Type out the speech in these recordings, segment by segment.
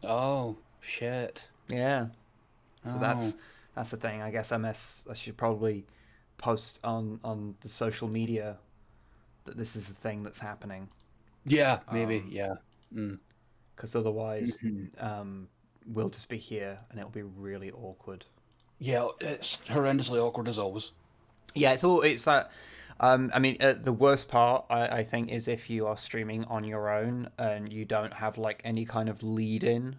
Oh, shit. Yeah. So Oh. that's the thing. I guess I should probably post on the social media that this is the thing that's happening. Yeah, maybe, Um, yeah. Mm. because otherwise, Hmm. um, we'll just be here and it'll be really awkward. Yeah, it's horrendously awkward as always. Yeah, it's that. I mean, the worst part I think is if you are streaming on your own and you don't have like any kind of lead in.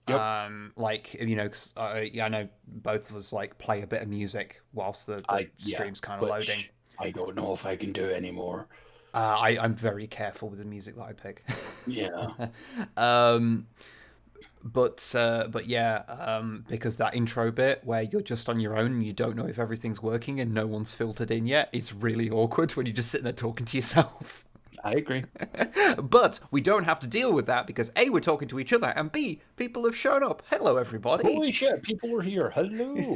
Yep. Like you know, 'cause yeah, I know both of us like play a bit of music whilst the Yeah, stream's kind of loading. which I don't know if I can do anymore. I'm very careful with the music that I pick. Yeah. um, but yeah, because that intro bit where you're just on your own and you don't know if everything's working and no one's filtered in yet, it's really awkward when you're just sitting there talking to yourself. I agree. But we don't have to deal with that because A, we're talking to each other, and B, people have shown up. Hello, everybody. Holy shit, people are here. Hello.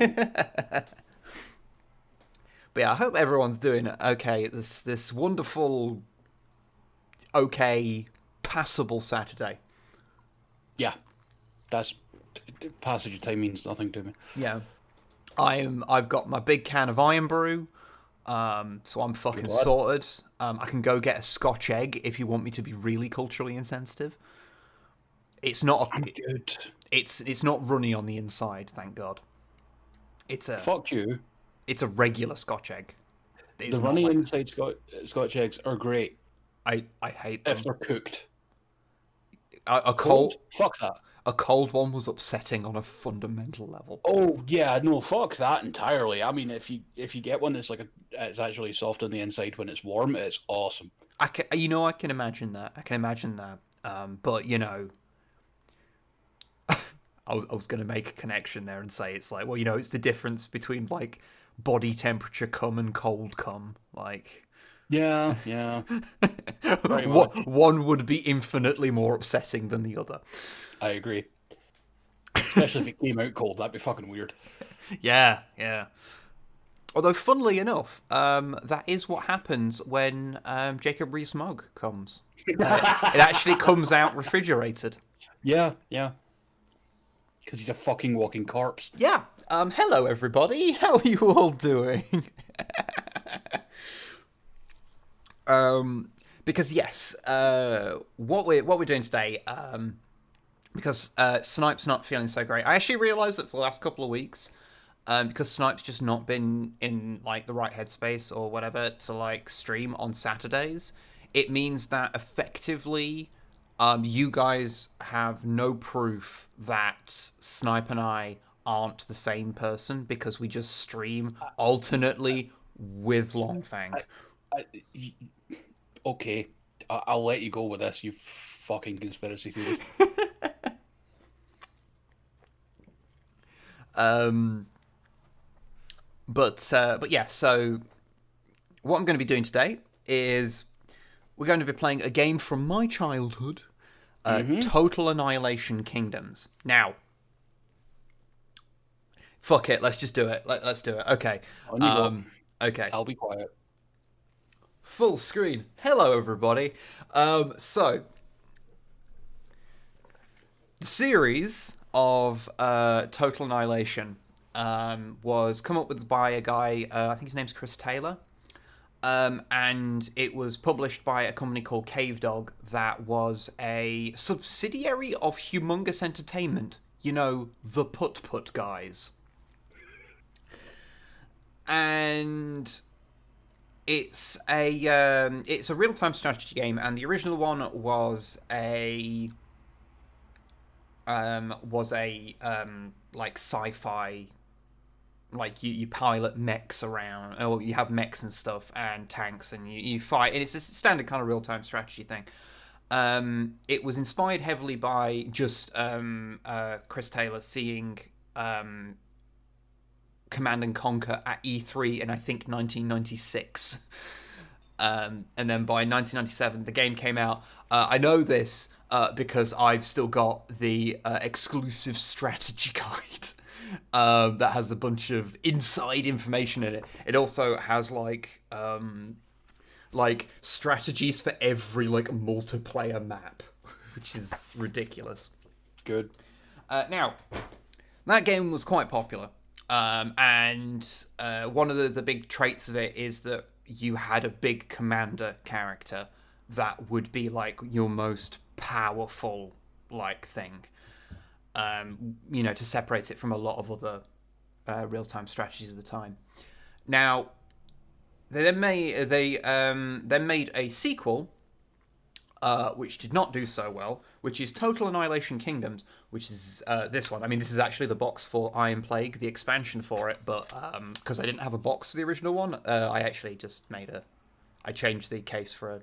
But yeah, I hope everyone's doing okay. This wonderful, okay, passable Saturday. Yeah, that's passage of time means nothing to me. Yeah, I've got my big can of Iron Brew. So I'm Good fucking lad. sorted. I can go get a Scotch egg if you want me to be really culturally insensitive. It's not. I'm good. It's not runny on the inside, thank God. It's a Fuck you. it's a regular Scotch egg. It's The not runny like inside Scotch eggs are great I hate if them. they're cooked. A Cold? cold Fuck that. a cold one was upsetting on a fundamental level. Oh yeah, no, fuck that entirely. I mean, if you get one that's like it's actually soft on the inside when it's warm, it's awesome. I can imagine that. I can imagine that. But you know, I was going to make a connection there and say it's like, well, you know, it's the difference between like body temperature cum and cold cum. Like, Yeah, yeah, very much. one would be infinitely more upsetting than the other. I agree. Especially if it came out cold, that'd be fucking weird. Yeah, yeah. Although, funnily enough, that is what happens when Jacob Rees-Mogg comes. It actually comes out refrigerated. Yeah, yeah. Because he's a fucking walking corpse. Yeah. Hello, everybody. How are you all doing? Because yes, what we're doing today, because Snipe's not feeling so great. I actually realised that for the last couple of weeks, because Snipe's just not been in like the right headspace or whatever to like stream on Saturdays. It means that effectively, you guys have no proof that Snipe and I aren't the same person because we just stream alternately with Longfang. I, okay, I'll let you go with this, you fucking conspiracy theorist. Um, but yeah. So what I'm going to be doing today is we're going to be playing a game from my childhood, Mm-hmm. Total Annihilation Kingdoms. Now, fuck it, let's just do it. Let's do it. Okay. On you go. Um, okay. I'll be quiet. Full screen. Hello, everybody. So the series of Total Annihilation was come up with by a guy. I think his name's Chris Taylor. And it was published by a company called Cave Dog that was a subsidiary of Humongous Entertainment. You know, the Put Put guys. And it's a real time strategy game, and the original one was a like sci-fi, like you pilot mechs around, or you have mechs and stuff and tanks, and you fight, and it's a standard kind of real time strategy thing. It was inspired heavily by just Chris Taylor seeing Command and Conquer at E3 in I think 1996. And then by 1997, the game came out. I know this because I've still got the exclusive strategy guide that has a bunch of inside information in it. It also has like strategies for every like multiplayer map, which is ridiculous. Good. Now, that game was quite popular, and one of the big traits of it is that you had a big commander character that would be like your most powerful like thing, to separate it from a lot of other real-time strategies of the time. Now, they then made a sequel, which did not do so well, which is Total Annihilation Kingdoms, which is this one. I mean, this is actually the box for Iron Plague, the expansion for it, but because I didn't have a box for the original one, I actually just I changed the case for a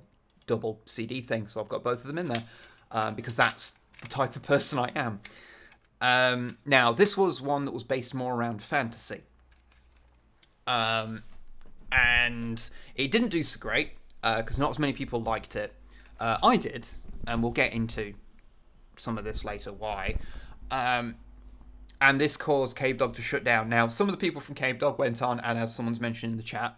double CD thing, so I've got both of them in there, because that's the type of person I am. Now, this was one that was based more around fantasy. And it didn't do so great, because not as many people liked it. I did, and we'll get into some of this later, why. And this caused Cave Dog to shut down. Now, some of the people from Cave Dog went on, and as someone's mentioned in the chat,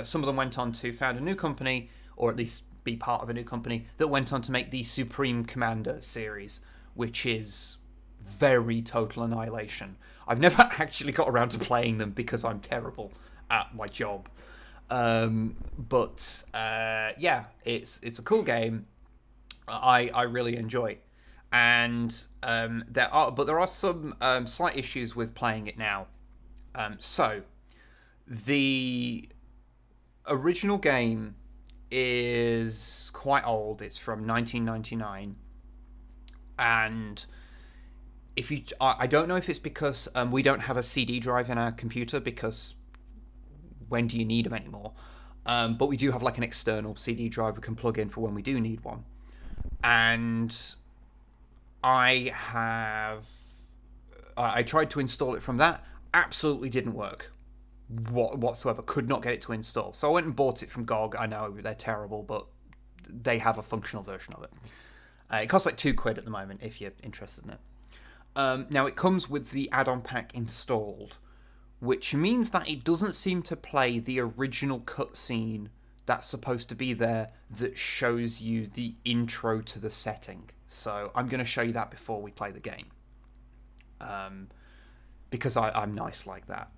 some of them went on to found a new company, or at least be part of a new company, that went on to make the Supreme Commander series, which is very Total Annihilation. I've never actually got around to playing them because I'm terrible at my job. But it's a cool game. I really enjoy, and there are some slight issues with playing it now. So the original game is quite old. It's from 1999, and I don't know if it's because we don't have a CD drive in our computer, because when do you need them anymore? But we do have like an external CD drive we can plug in for when we do need one. And I tried to install it from that. Absolutely didn't work whatsoever. Could not get it to install. So I went and bought it from GOG. I know they're terrible, but they have a functional version of it. It costs like £2 at the moment if you're interested in it. Now it comes with the add-on pack installed, which means that it doesn't seem to play the original cutscene that's supposed to be there that shows you the intro to the setting. So I'm going to show you that before we play the game, because I'm nice like that.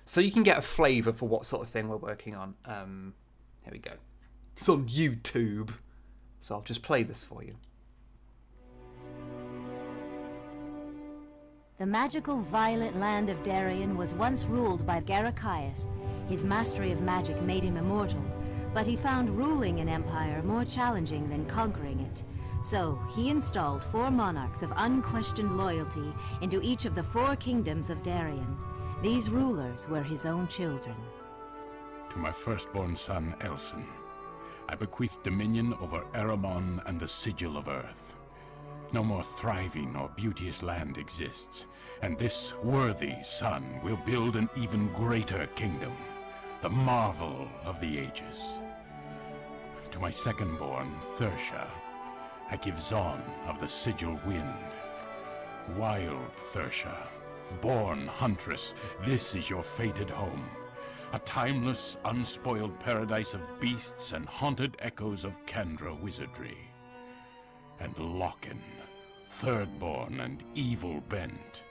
So you can get a flavour for what sort of thing we're working on. Here we go. It's on YouTube, so I'll just play this for you. The magical violet land of Darien was once ruled by Garakias. His mastery of magic made him immortal, but he found ruling an empire more challenging than conquering it. So he installed 4 monarchs of unquestioned loyalty into each of the 4 kingdoms of Darien. These rulers were his own children. To my firstborn son, Elson, I bequeath dominion over Eramon and the Sigil of Earth. No more thriving or beauteous land exists, and this worthy son will build an even greater kingdom, the marvel of the ages. To my second-born, Thersha, I give Zon of the Sigil Wind. Wild Thersha, born huntress, this is your fated home. A timeless, unspoiled paradise of beasts and haunted echoes of Kandra wizardry. And Locken, third-born and evil-bent,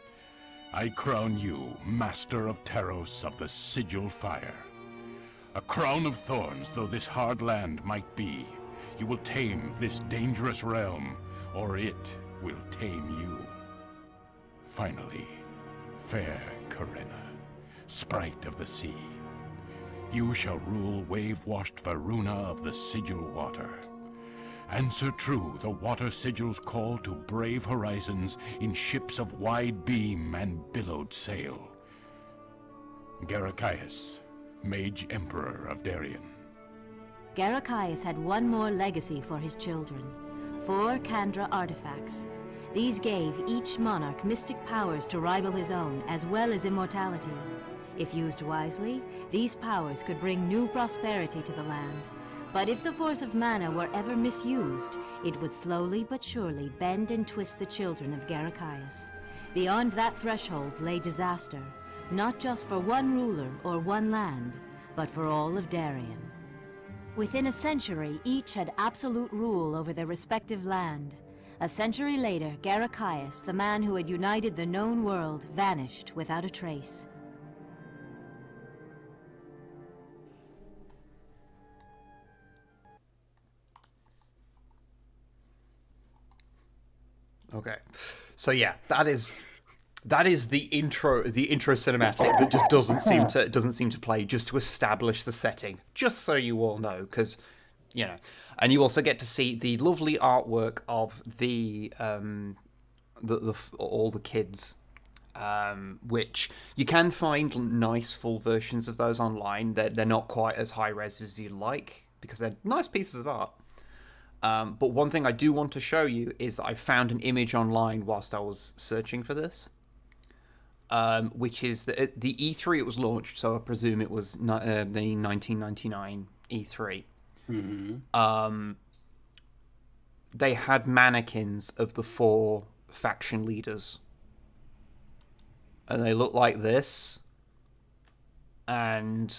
I crown you Master of Taros of the Sigil Fire. A crown of thorns though this hard land might be, you will tame this dangerous realm, or it will tame you. Finally, fair Corinna, sprite of the sea, you shall rule wave-washed Varuna of the Sigil Water. Answer true the water sigil's call to brave horizons in ships of wide beam and billowed sail. Garakias, Mage Emperor of Darien. Garakias had one more legacy for his children: 4 Kandra artifacts. These gave each monarch mystic powers to rival his own, as well as immortality. If used wisely, these powers could bring new prosperity to the land. But if the force of mana were ever misused, it would slowly but surely bend and twist the children of Garakias. Beyond that threshold lay disaster, not just for one ruler or one land, but for all of Darien. Within a century, each had absolute rule over their respective land. A century later, Garakias, the man who had united the known world, vanished without a trace. Okay, so yeah, that is the intro cinematic that just doesn't seem to play, just to establish the setting, just so you all know, because and you also get to see the lovely artwork of the all the kids, which you can find nice full versions of those online. They're not quite as high res as you like, because they're nice pieces of art. But one thing I do want to show you is that I found an image online whilst I was searching for this, which is the E3 it was launched, so I presume it was the 1999 E3. Mm-hmm. They had mannequins of the 4 faction leaders, and they look like this, and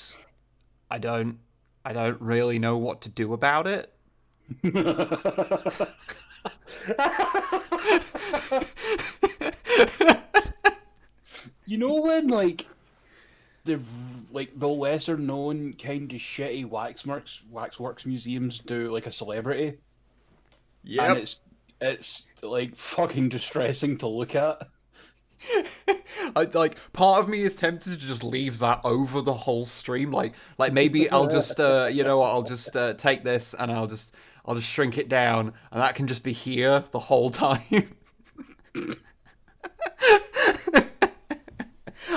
I don't really know what to do about it. You know when the lesser known kind of shitty waxworks museums do like a celebrity? Yeah, and it's like fucking distressing to look at. Part of me is tempted to just leave that over the whole stream. Like maybe I'll just I'll just take this and I'll just shrink it down, and that can just be here the whole time.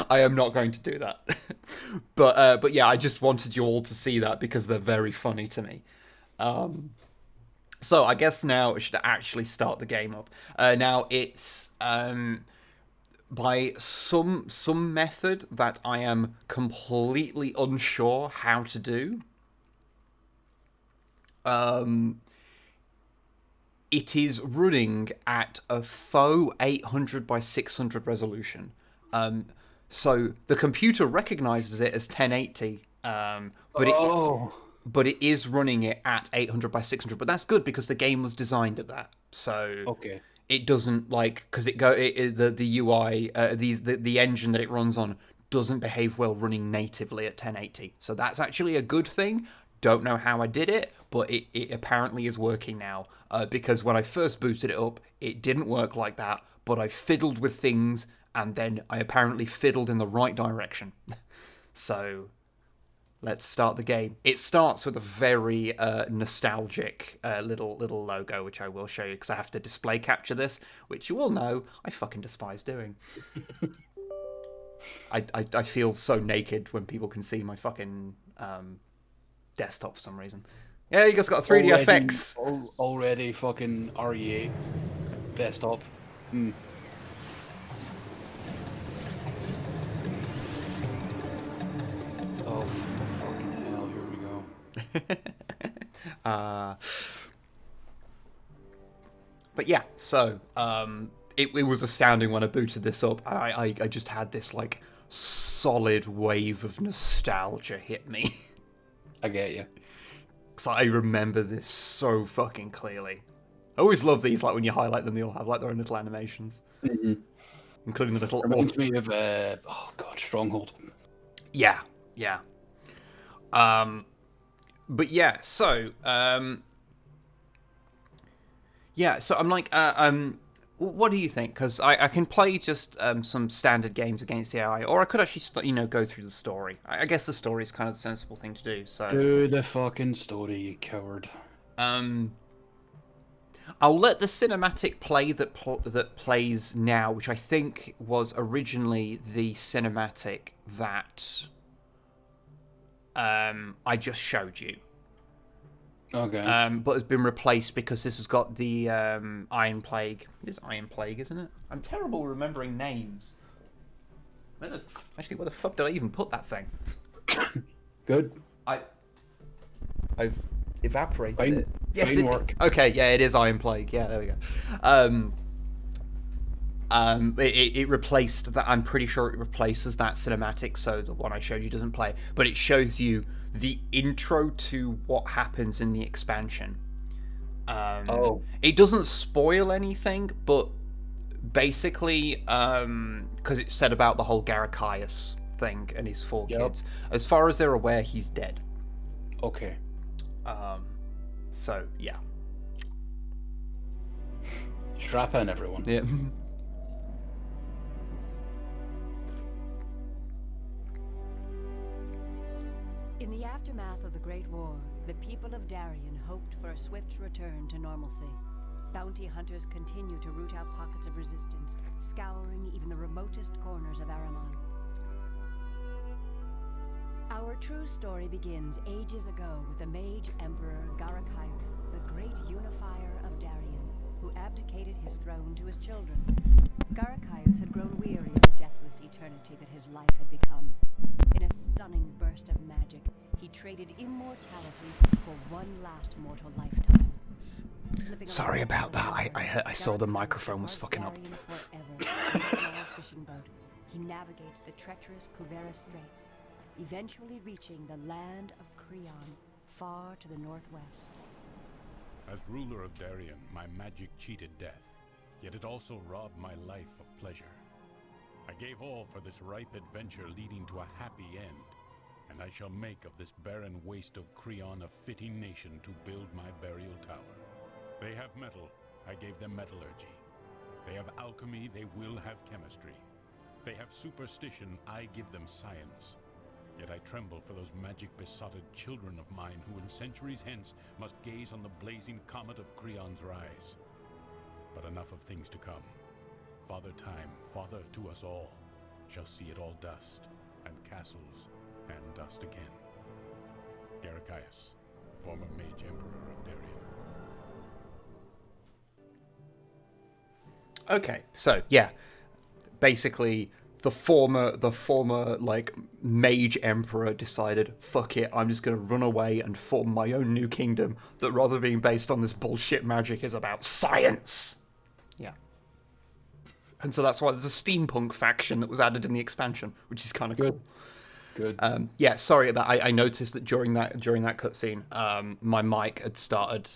I am not going to do that. But yeah, I just wanted you all to see that because they're very funny to me. So I guess now we should actually start the game up. Now it's by some method that I am completely unsure how to do. It is running at a faux 800 by 600 resolution. So the computer recognizes it as 1080, but it is running it at 800 by 600. But that's good because the game was designed at that. So okay. It doesn't because the UI, the engine that it runs on doesn't behave well running natively at 1080. So that's actually a good thing. Don't know how I did it, but it apparently is working now. Because when I first booted it up, it didn't work like that. But I fiddled with things, and then I apparently fiddled in the right direction. So let's start the game. It starts with a very nostalgic little logo, which I will show you because I have to display capture this, which you all know I fucking despise doing. I feel so naked when people can see my fucking desktop for some reason. Yeah, you guys got a 3D FX. Already fucking RE8 desktop. Oh, fucking hell, here we go. But yeah, so it was astounding when I booted this up, and I just had this like solid wave of nostalgia hit me. I get you. So I remember this so fucking clearly. I always love these, like when you highlight them, they all have like their own little animations, including the little. Reminds me of Stronghold. Yeah. But yeah, so so I'm like, what do you think? Because I can play just some standard games against the AI, or I could actually go through the story. I guess the story is kind of the sensible thing to do. So do the fucking story, you coward. I'll let the cinematic play that plays now, which I think was originally the cinematic that I just showed you. Okay. But has been replaced because this has got the Iron Plague. It is Iron Plague, isn't it? I'm terrible remembering names. Where the fuck did I even put that thing? Good. I've evaporated Fine. it. Yes, Fine work. Okay, yeah, it is Iron Plague. Yeah, there we go. It replaced that. I'm pretty sure it replaces that cinematic, so the one I showed you doesn't play. But it shows you the intro to what happens in the expansion. It doesn't spoil anything, but basically, because it's said about the whole Garacaius thing and his 4 kids, as far as they're aware, he's dead. Okay. So, yeah. Strap in, everyone. Yeah. In the aftermath of the Great War, the people of Darien hoped for a swift return to normalcy. Bounty hunters continue to root out pockets of resistance, scouring even the remotest corners of Aramon. Our true story begins ages ago with the mage emperor Garacaius, the great unifier of Darien, who abdicated his throne to his children. Garacaius had grown weary of the deathless eternity that his life had become. In a stunning burst of magic, he traded immortality for one last mortal lifetime. Sorry about that. I saw the microphone was fucking up. Forever in a small fishing boat, he navigates the treacherous Kuvera Straits, eventually reaching the land of Creon, far to the northwest. As ruler of Darien, my magic cheated death, yet it also robbed my life of pleasure. I gave all for this ripe adventure leading to a happy end, and I shall make of this barren waste of Creon a fitting nation to build my burial tower. They have metal, I gave them metallurgy. They have alchemy, they will have chemistry. They have superstition, I give them science. Yet I tremble for those magic-besotted children of mine who in centuries hence must gaze on the blazing comet of Creon's rise. But enough of things to come. Father Time, father to us all, shall see it all dust, and castles, and dust again. Garacaius, former mage emperor of Darien. Okay, so yeah, basically the former like mage emperor decided, fuck it, I'm just gonna run away and form my own new kingdom that, rather being based on this bullshit magic, is about science. Yeah. And so that's why there's a steampunk faction that was added in the expansion, which is kind of cool. Good. Yeah, sorry about that. I noticed that during that cutscene, my mic had started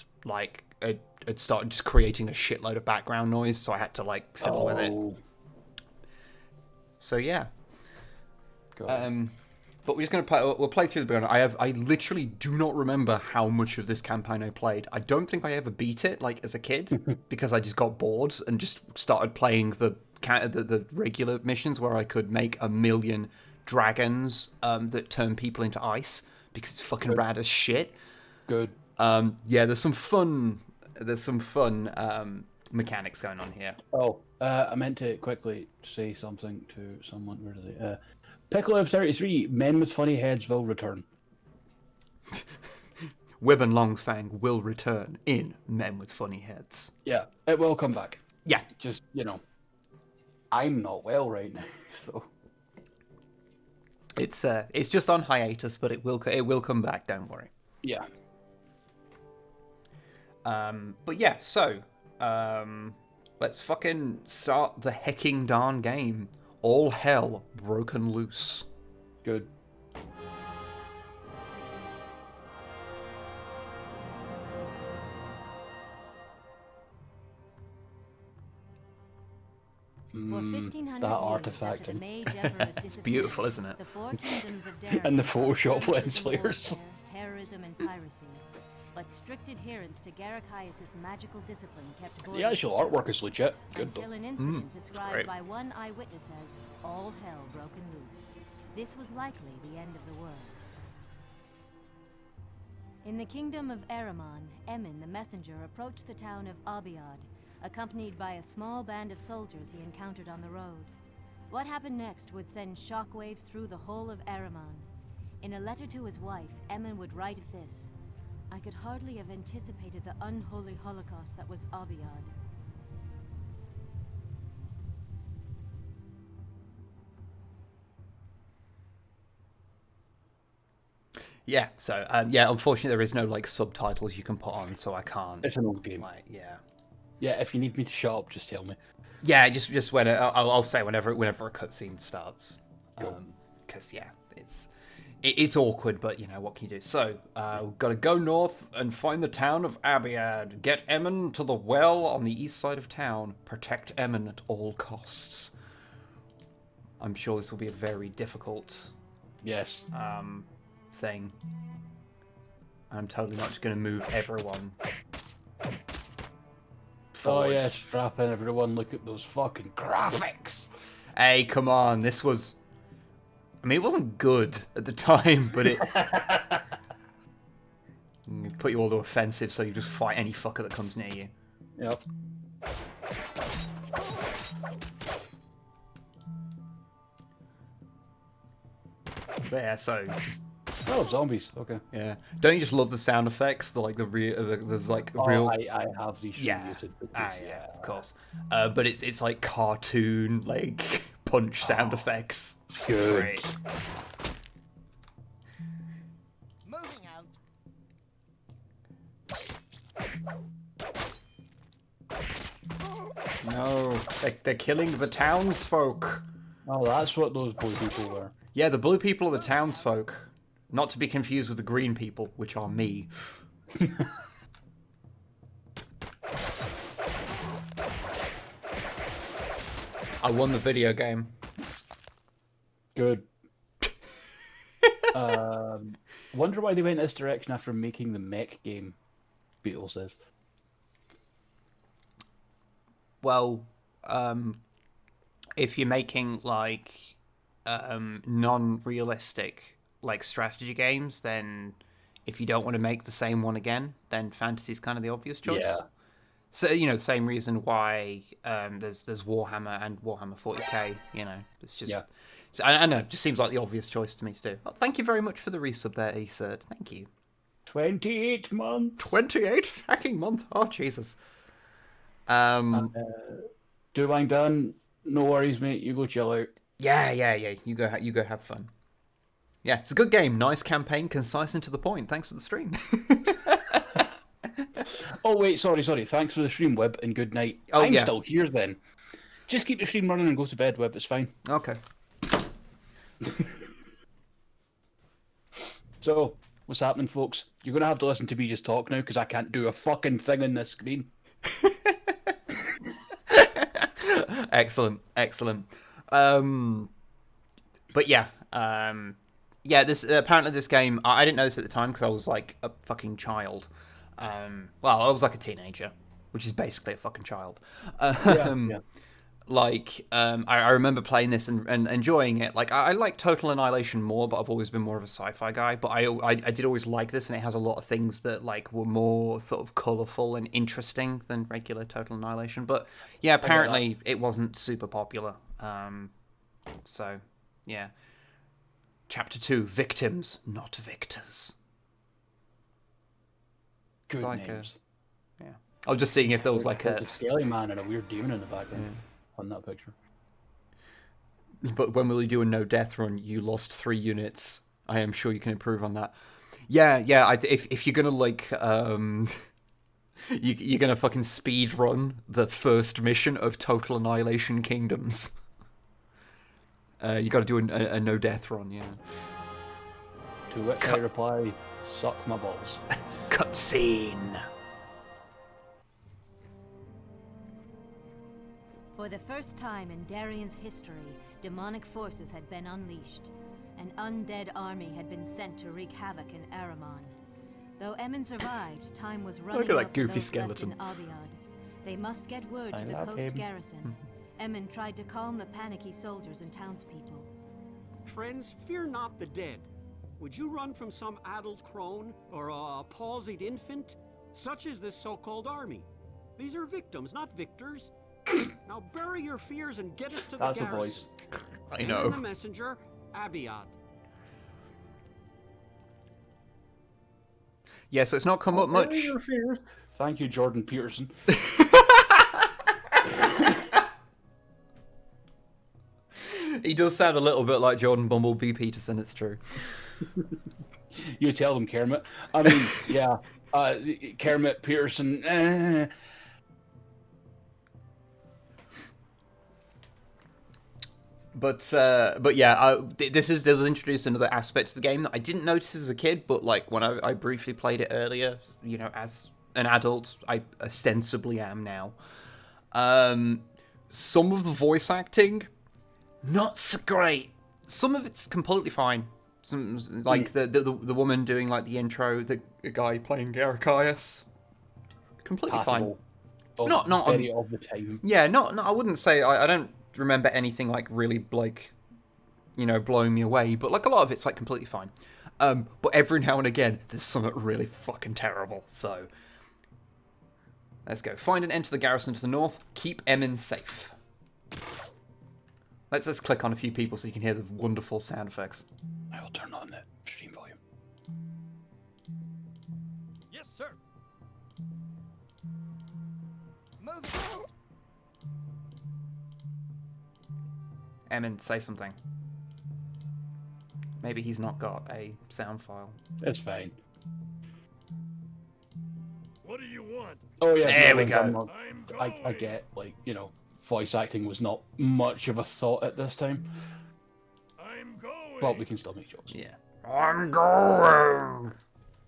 just creating a shitload of background noise, so I had to like fiddle with it. So yeah. But we're just gonna play. We'll play through the beginning. I literally do not remember how much of this campaign I played. I don't think I ever beat it like as a kid because I just got bored and just started playing the regular missions where I could make 1,000,000 dragons that turn people into ice because it's fucking rad as shit. Good. Yeah, there's some fun mechanics going on here. I meant to quickly say something to someone. Where did they? Piccolo 33, men with funny heads will return. Wib and Longfang will return in Men with Funny Heads. Yeah, it will come back. Yeah. Just, I'm not well right now, so... It's just on hiatus, but it will come back, don't worry. Yeah. But yeah, so... let's fucking start the hecking darn game. All hell broken loose. Good. That artifact. It's beautiful, isn't it? The 4 kingdoms of Darien And the Photoshop were lens warfare, flares. terrorism and piracy. But strict adherence to Garacaius' magical discipline kept The actual artwork is legit. Good though. until an incident great. described by one eyewitness as all hell broken loose. This was likely the end of the world. In the kingdom of Aramon, Emin the messenger approached the town of Abiad, accompanied by a small band of soldiers he encountered on the road. What happened next would send shockwaves through the whole of Aramon. In a letter to his wife, Emin would write of this: I could hardly have anticipated the unholy holocaust that was Abiad. Yeah, so, unfortunately there is no, like, subtitles you can put on, so I can't... It's an old game. Like, yeah. Yeah, if you need me to shut up, just tell me. Yeah, just when... I'll say whenever a cutscene starts. Cool. Because, yeah, it's... it's awkward, but you know, what can you do? So, we've got to go north and find the town of Abiad. Get Emmon to the well on the east side of town. Protect Emmon at all costs. I'm sure this will be a very difficult Yes. thing. I'm totally not just going to move everyone forward. Oh yeah, strap in everyone. Look at those fucking graphics. Hey, come on. This was... I mean, it wasn't good at the time, but it... put you all to offensive so you just fight any fucker that comes near you. Yep. But yeah, so... Just, Oh, zombies. Okay. yeah. Don't you just love the sound effects? There's like real... I have these muted. Yeah, of course. But it's like cartoon, like, punch sound effects. Good. Great. Moving out. No, they're killing the townsfolk. Oh, that's what those blue people were. Yeah, the blue people are the townsfolk. Not to be confused with the green people, which are me. I won the video game. Good. Wonder why they went this direction after making the mech game, Beetle says. Well, if you're making, like, non-realistic, like, strategy games, then if you don't want to make the same one again, then fantasy's kind of the obvious choice. Yeah. So, you know, same reason why there's Warhammer and Warhammer 40k, you know. It's just... Yeah. So, I know, it just seems like the obvious choice to me to do. Oh, thank you very much for the resub there, Esert. Thank you. 28 months. 28 fucking months. Oh, Jesus. Doing done. No worries, mate. You go chill out. Yeah. You go have fun. Yeah, it's a good game. Nice campaign, concise and to the point. Thanks for the stream. Oh, wait, sorry. Thanks for the stream, Wib, and good night. Oh, I'm yeah. still here then. Just keep the stream running and go to bed, Wib. It's fine. Okay. So, what's happening, folks? You're going to have to listen to me just talk now because I can't do a fucking thing on this screen. Excellent. But yeah, this apparently this game, I didn't know this at the time because I was like a fucking child. Well, I was like a teenager, which is basically a fucking child. Yeah. Like, I remember playing this and enjoying it. Like, I like Total Annihilation more, but I've always been more of a sci-fi guy. But I did always like this, and it has a lot of things that, like, were more sort of colourful and interesting than regular Total Annihilation. But, yeah, apparently it wasn't super popular. So, yeah. Chapter 2, Victims, Not Victors. Good like names. Yeah. I was just seeing if there was, like, a scaly man and a weird demon in the background on that picture. But when will you do a no-death run? You lost 3 units. I am sure you can improve on that. Yeah. If you're gonna, like, you're gonna fucking speed run the first mission of Total Annihilation Kingdoms. You got to do a no-death run, yeah. To which I reply, suck my balls. Cutscene. For the first time in Darien's history, demonic forces had been unleashed. An undead army had been sent to wreak havoc in Aramon. Though Emmon survived, time was running Look at that out for goofy those skeleton. left in Aviad. They must get word to the coast garrison. Emmon tried to calm the panicky soldiers and townspeople. Friends, fear not the dead. Would you run from some addled crone or a palsied infant? Such is this so-called army. These are victims, not victors. Now bury your fears and get us to the That's a garrison. voice. I know. And the messenger, Abiad. Yeah, so it's not come up much. Thank you, Jordan Peterson. He does sound a little bit like Jordan Bumblebee Peterson, it's true. You tell them, Kermit. I mean, yeah. Kermit Peterson. But yeah, this does introduce another aspect to the game that I didn't notice as a kid, but like when I briefly played it earlier, you know, as an adult, I ostensibly am now. Some of the voice acting, not so great. Some of it's completely fine. Some like the woman doing like the intro, the guy playing Garacaius, completely Passable. fine. Not very of the time. Yeah, not. I wouldn't say I don't remember anything like really like, you know, blowing me away. But like a lot of it's like completely fine. But every now and again, there's something really fucking terrible. So let's go. Find and enter the garrison to the north. Keep Emin safe. Let's click on a few people so you can hear the wonderful sound effects. I will turn on the stream volume. Yes, sir. Move. Emin, say something. Maybe he's not got a sound file. It's fine. What do you want? Oh yeah, There we go. I'm going. I get, like, you know, voice acting was not much of a thought at this time, I'm going. but we can still make jokes. Yeah. I'm going.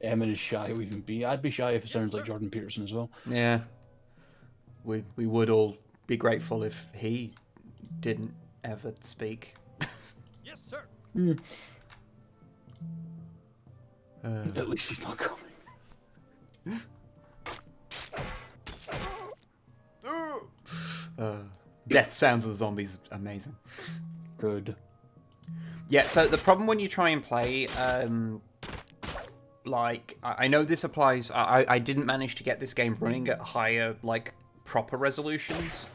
Emin is shy of even being. I'd be shy if it sounds like Jordan Peterson as well. Yeah. We would all be grateful if he didn't ever speak. Yes, sir. At least he's not coming. Death sounds of the zombies, amazing. Good. Yeah, so the problem when you try and play, like, I know this applies, I didn't manage to get this game running at higher, like, proper resolutions.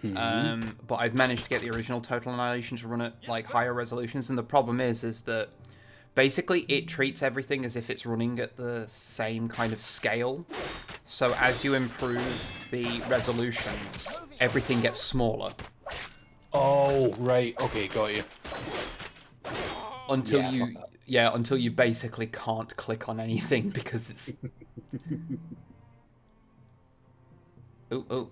But I've managed to get the original Total Annihilation to run at, like, higher resolutions, and the problem is that basically it treats everything as if it's running at the same kind of scale. So as you improve the resolution, everything gets smaller. Oh, right. Okay, got you. Until until you basically can't click on anything because it's... Oh.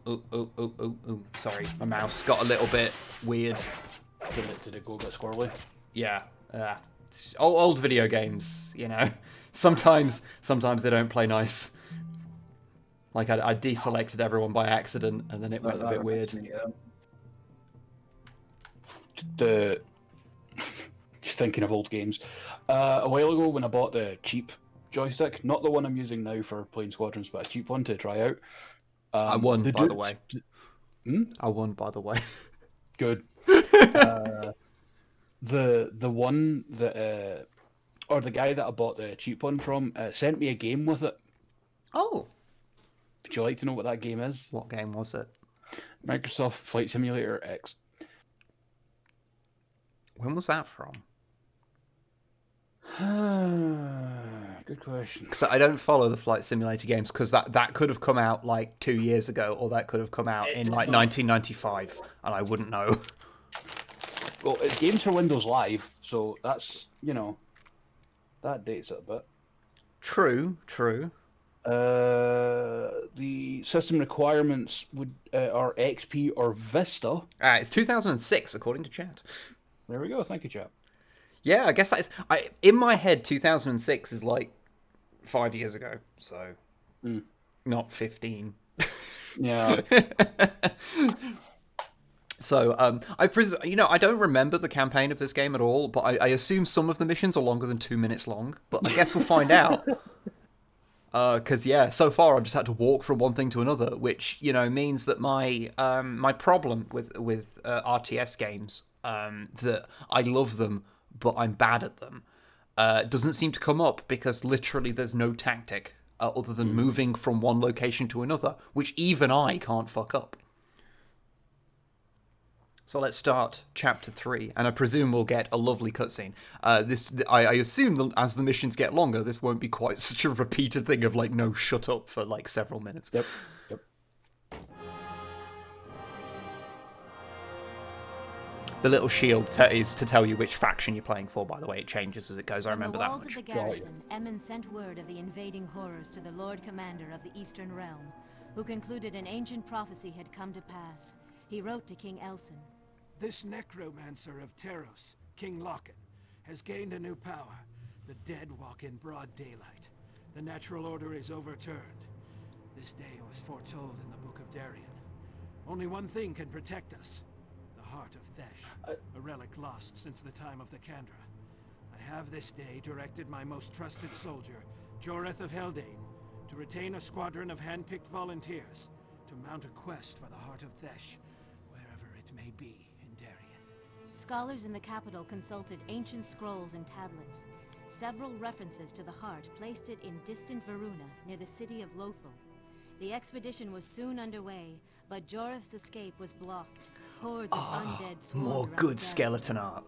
Sorry, my mouse got a little bit weird. Did it go a bit squirrely? Yeah. Old video games, you know. Sometimes they don't play nice. Like, I deselected everyone by accident, and then it went a bit weird. Just thinking of old games. A while ago when I bought the cheap joystick, not the one I'm using now for playing Squadrons, but a cheap one to try out. I won, by the way. I won, by the way. Good. The one that, or the guy that I bought the cheap one from, sent me a game with it. Oh. Would you like to know what that game is? What game was it? Microsoft Flight Simulator X. When was that from? Good question. Because I don't follow the flight simulator games, because that could have come out like 2 years ago, or that could have come out in like 1995, and I wouldn't know. Well, it's games for Windows Live, so that's, you know, that dates it a bit. True. The system requirements are XP or Vista. It's 2006, according to chat. There we go. Thank you, chap. Yeah, I guess that is... in my head, 2006 is like 5 years ago, so not 15. Yeah. So, I don't remember the campaign of this game at all, but I assume some of the missions are longer than 2 minutes long, but I guess we'll find out. Because, yeah, so far I've just had to walk from one thing to another, which, you know, means that my my problem with RTS games, that I love them, but I'm bad at them, doesn't seem to come up, because literally there's no tactic other than moving from one location to another, which even I can't fuck up. So let's start Chapter 3, and I presume we'll get a lovely cutscene. I assume that as the missions get longer, this won't be quite such a repeated thing of, like, no, shut up for, like, several minutes. Yep. The little shield is to tell you which faction you're playing for, by the way. It changes as it goes, I remember that much. On the walls of the garrison, Emin sent word of the invading horrors to the Lord Commander of the Eastern Realm, who concluded an ancient prophecy had come to pass. He wrote to King Elson. This necromancer of Teros, King Loken, has gained a new power. The dead walk in broad daylight. The natural order is overturned. This day was foretold in the Book of Darien. Only one thing can protect us. The Heart of Thesh, a relic lost since the time of the Kandra. I have this day directed my most trusted soldier, Joreth of Haldane, to retain a squadron of hand-picked volunteers to mount a quest for the Heart of Thesh, wherever it may be in Darien. Scholars in the capital consulted ancient scrolls and tablets. Several references to the heart placed it in distant Varuna, near the city of Lothal. The expedition was soon underway, but Joreth's escape was blocked. Hordes of undead swarmed More around good the skeleton art.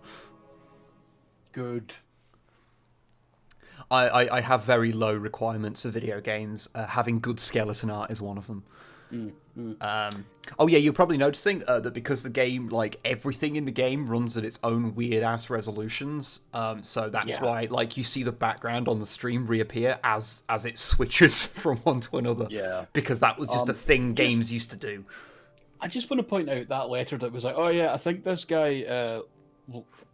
Good. I have very low requirements for video games. Having good skeleton art is one of them. Oh yeah, you're probably noticing that because the game, like everything in the game, runs at its own weird ass resolutions. So that's why, like, you see the background on the stream reappear as it switches from one to another. Yeah, because that was just a thing games used to do. I just want to point out that letter that was like, oh yeah, I think this guy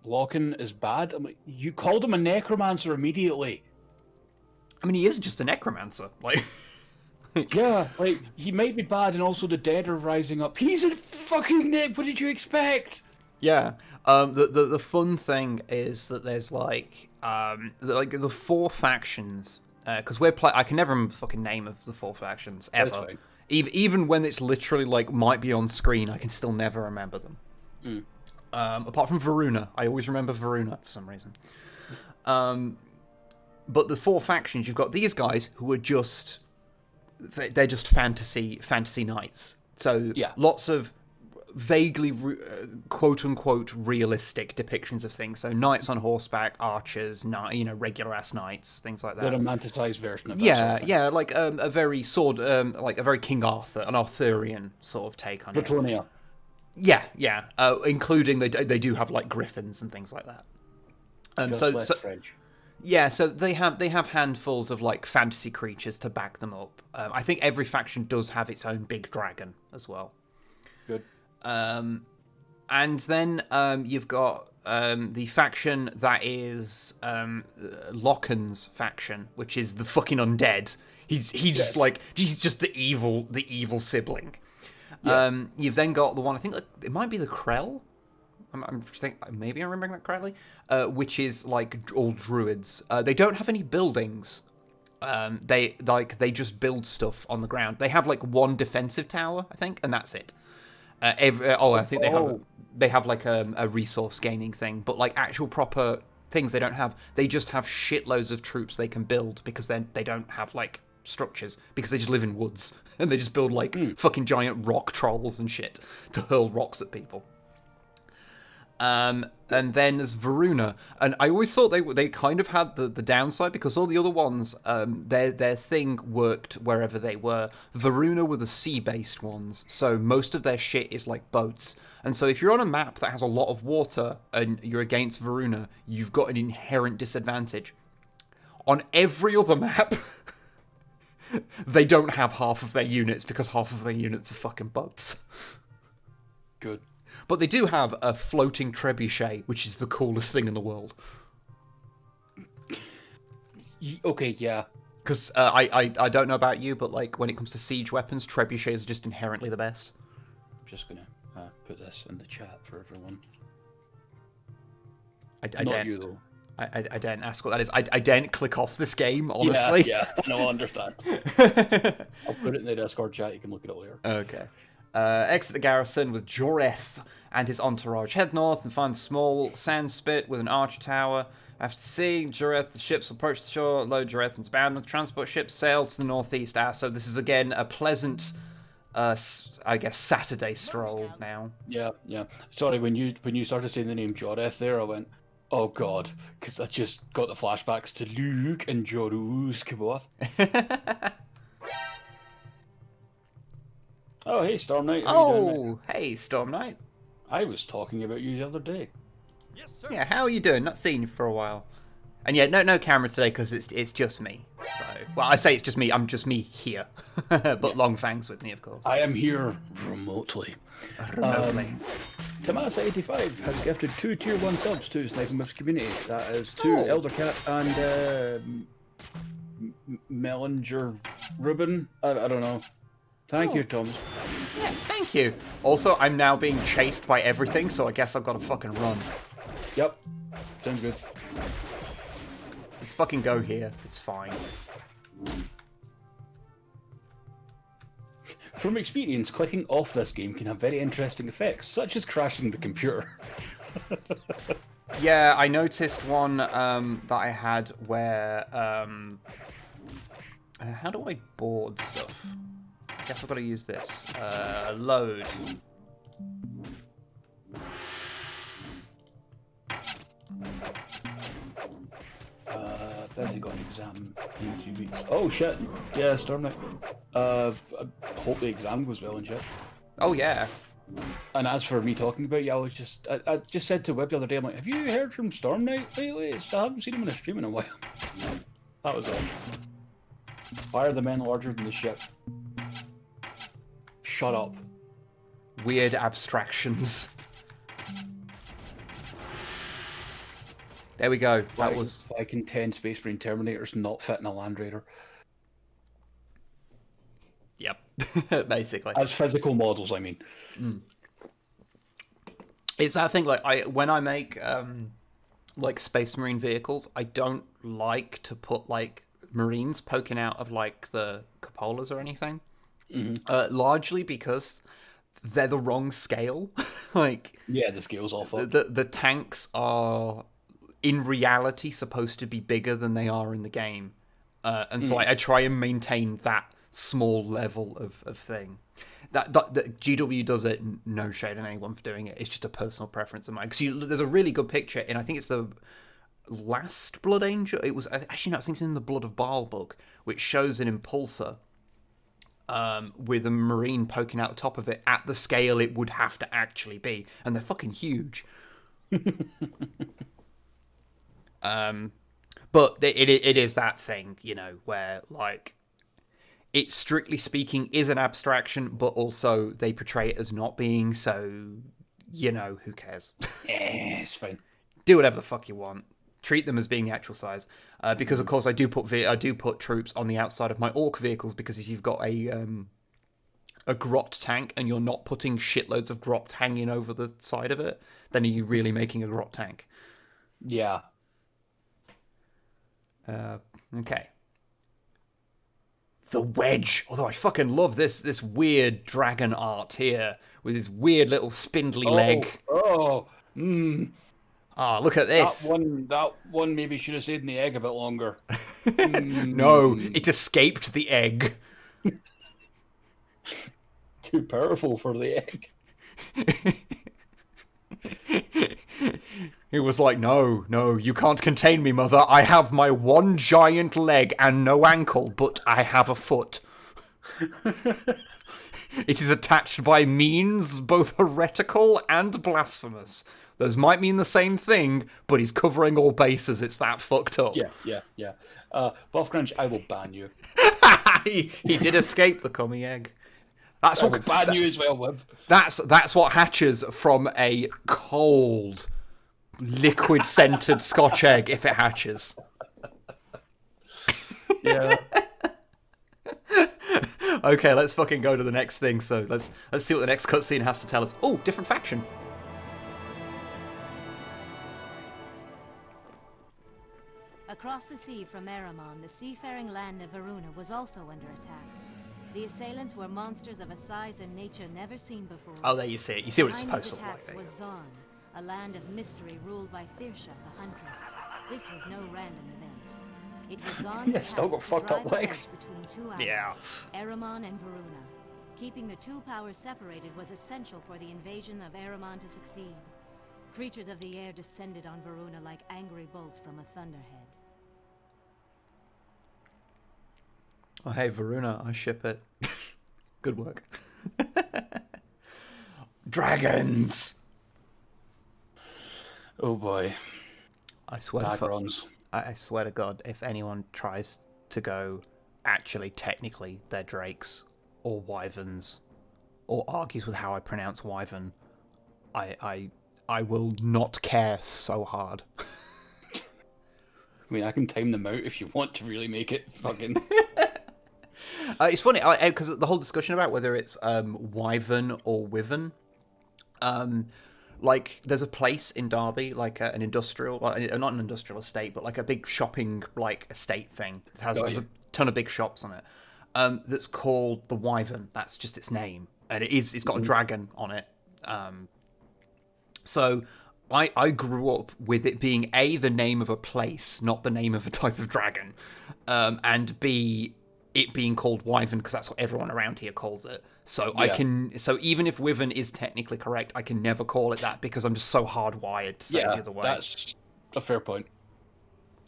Loken is bad. I'm like, you called him a necromancer immediately. I mean, he is just a necromancer, like. Yeah, like, he might be bad, and also the dead are rising up. He's a fucking Nick. What did you expect? Yeah. The fun thing is that there's like the 4 factions. Because I can never remember the fucking name of the 4 factions ever. Even when it's literally like might be on screen, I can still never remember them. Apart from Varuna, I always remember Varuna for some reason. But the 4 factions, you've got these guys who are just. They're just fantasy knights. So lots of vaguely quote-unquote realistic depictions of things. So knights on horseback, archers, regular ass knights, things like that. The romanticized version of that. Yeah, like a very like a very King Arthur, an Arthurian sort of take on Bretonia. it. Yeah. Including they do have like griffins and things like that. Just less French. Yeah, so they have handfuls of like fantasy creatures to back them up. I think every faction does have its own big dragon as well. Good. And then you've got the faction that is Loken's faction, which is the fucking undead. He's just the evil sibling. Yeah. You've then got the one, I think it might be the Krell. Maybe I'm remembering that correctly. Which is like all druids. They don't have any buildings. They just build stuff on the ground. They have like one defensive tower, I think, and that's it. I think they have like a resource gaining thing, but like actual proper things they don't have. They just have shitloads of troops they can build because they don't have like structures because they just live in woods and they just build like fucking giant rock trolls and shit to hurl rocks at people. And then there's Varuna, and I always thought they kind of had the downside because all the other ones, their thing worked wherever they were. Varuna were the sea-based ones, so most of their shit is like boats. And so if you're on a map that has a lot of water and you're against Varuna, you've got an inherent disadvantage. On every other map, they don't have half of their units because half of their units are fucking boats. Good. But they do have a floating trebuchet, which is the coolest thing in the world. Okay, yeah. Because I don't know about you, but like when it comes to siege weapons, trebuchets are just inherently the best. I'm just gonna put this in the chat for everyone. Not you though. I didn't ask what that is. I didn't click off this game, honestly. Yeah, no, I understand. I'll put it in the Discord chat. You can look it up later. Okay. Exit the garrison with Joreth and his entourage. Head north and find a small sand spit with an archer tower. After seeing Joreth, the ships will approach the shore. Load Joreth and bound on transport ships. Sail to the northeast. So this is again a pleasant, I guess, Saturday stroll now. Yeah. Sorry, when you started saying the name Joreth there, I went, oh god, because I just got the flashbacks to Luke and Jorus Kaboth. Oh, hey, Storm Knight. Hey, Storm Knight. I was talking about you the other day. Yes, sir. Yeah, how are you doing? Not seen you for a while. And yeah, no camera today because it's just me. So, well, I say it's just me. I'm just me here, but Longfang's with me, of course. I am here remotely. Remotely. Tomasa85 has gifted 2 tier 1 subs to Snipe Wib's community. That is to Elder Cat and Mellinger Ruben. I don't know. Thank you, Thomas. Yes, thank you. Also, I'm now being chased by everything, so I guess I've got to fucking run. Yep. Sounds good. Let's fucking go here. It's fine. From experience, clicking off this game can have very interesting effects, such as crashing the computer. Yeah, I noticed one that I had where... how do I board stuff? I guess I've got to use this. Load. Thursday got an exam in 3 weeks. Oh shit! Yeah, Storm Knight. I hope the exam goes well and shit. Oh yeah. And as for me talking about you, I just said to Wib the other day, I'm like, have you heard from Storm Knight lately? I haven't seen him in a stream in a while. That was all. Why are the men larger than the ship? Shut up. Weird abstractions. There we go. That was... I contend Space Marine Terminators not fit in a Land Raider. Yep. Basically. As physical models, I mean. It's that thing, like, when I make, like, Space Marine vehicles, I don't like to put, like, Marines poking out of, like, the cupolas or anything. Largely because they're the wrong scale. Like... Yeah, the scale's all fucked. The tanks are... in reality supposed to be bigger than they are in the game. And so I try and maintain that small level of thing. That GW does it, no shade on anyone for doing it. It's just a personal preference of mine. Because there's a really good picture, and I think it's the last Blood Angel. It was actually no, I think it's in the Blood of Baal book, which shows an impulsor with a Marine poking out the top of it at the scale it would have to actually be, and they're fucking huge. But it is that thing, you know, where, like, it strictly speaking is an abstraction, but also they portray it as not being, so, you know, who cares? It's fine. Do whatever the fuck you want. Treat them as being the actual size. Because, of course, I do put troops on the outside of my orc vehicles, because if you've got a grot tank and you're not putting shitloads of grots hanging over the side of it, then are you really making a grot tank? Yeah. Okay. The wedge. Although I fucking love this weird dragon art here with his weird little spindly leg. Oh, look at this. That one maybe should have stayed in the egg a bit longer. No, it escaped the egg. Too powerful for the egg. He was like, no, you can't contain me, mother. I have my one giant leg and no ankle, but I have a foot. It is attached by means both heretical and blasphemous. Those might mean the same thing, but he's covering all bases. It's that fucked up. Yeah. Buff Crunch, I will ban you. he did escape the commie egg. That's what ban you as well, Wib. That's what hatches from a cold, liquid-scented Scotch egg if it hatches. Yeah. Okay, let's fucking go to the next thing. So let's see what the next cutscene has to tell us. Oh, different faction. Across the sea from Eramon, the seafaring land of Varuna was also under attack. The assailants were monsters of a size and nature never seen before. Oh, there you see it. You see what it's Behind supposed these to look like. attacks was Zon, a land of mystery ruled by Thirsha, the huntress. This was no random event. It was Zon's Yeah, still got task to fucked up drive the legs. wedge between two Yeah. allies, Eramon and Varuna. Keeping the two powers separated was essential for the invasion of Eramon to succeed. Creatures of the air descended on Varuna like angry bolts from a thunderhead. Oh, hey, Varuna, I ship it. Good work. Dragons! Oh boy. I swear I swear to God, if anyone tries to go, actually, technically, they're drakes or wyverns or argues with how I pronounce wyvern, I will not care so hard. I mean, I can time them out if you want to really make it fucking... It's funny, because the whole discussion about whether it's wyvern or wyvern, like, there's a place in Derby, like an industrial, not an industrial estate, but like a big shopping, like, estate thing. It has a ton of big shops on it, that's called the Wyvern. That's just its name. And it's got a dragon on it. So I grew up with it being A, the name of a place, not the name of a type of dragon, and B, it being called Wyvern because that's what everyone around here calls it. So so even if Wyvern is technically correct, I can never call it that because I'm just so hardwired to say it the other way. That's a fair point.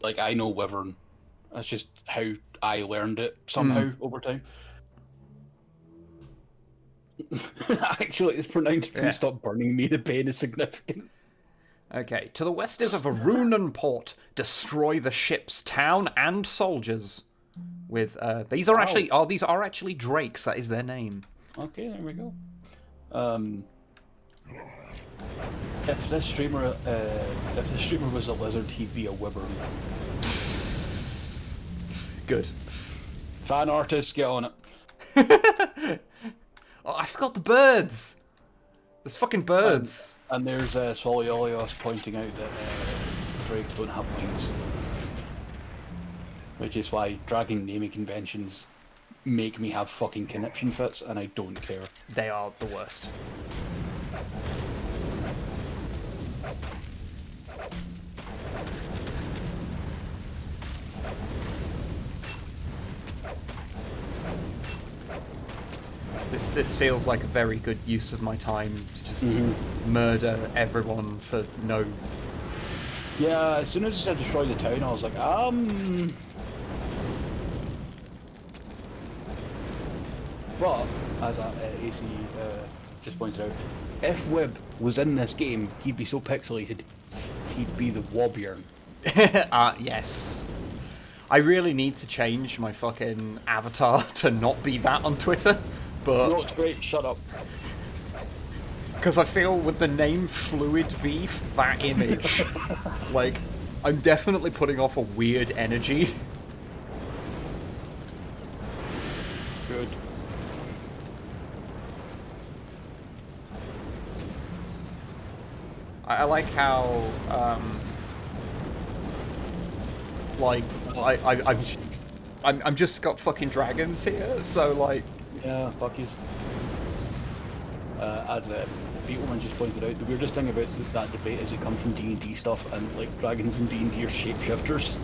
Like, I know Wyvern. That's just how I learned it somehow over time. Actually, it's pronounced, please stop burning me, the pain is significant. Okay, to the west is a Varunan port. Destroy the ship's town and soldiers. With these are actually drakes. That is their name. Okay, there we go. If this streamer was a lizard, he'd be a wyvern. Good. Fan artists, get on it. Oh, I forgot the birds. There's fucking birds. And there's Soliolios pointing out that drakes don't have wings. Which is why dragon naming conventions make me have fucking conniption fits, and I don't care. They are the worst. This feels like a very good use of my time to just murder everyone for no... Yeah, as soon as it said destroy the town, I was like, But, as AC just pointed out, if Wib was in this game, he'd be so pixelated, he'd be the Wobbjorn. Yes. I really need to change my fucking avatar to not be that on Twitter, but... No, it's great, shut up. Because I feel with the name Fluid Beef, that image, like, I'm definitely putting off a weird energy. Good. I like how, like, I'm just got fucking dragons here, so, like... Yeah, fuck yous. As Beetleman just pointed out, the weirdest thing about that debate is it comes from D&D stuff, and, like, dragons in D&D are shapeshifters.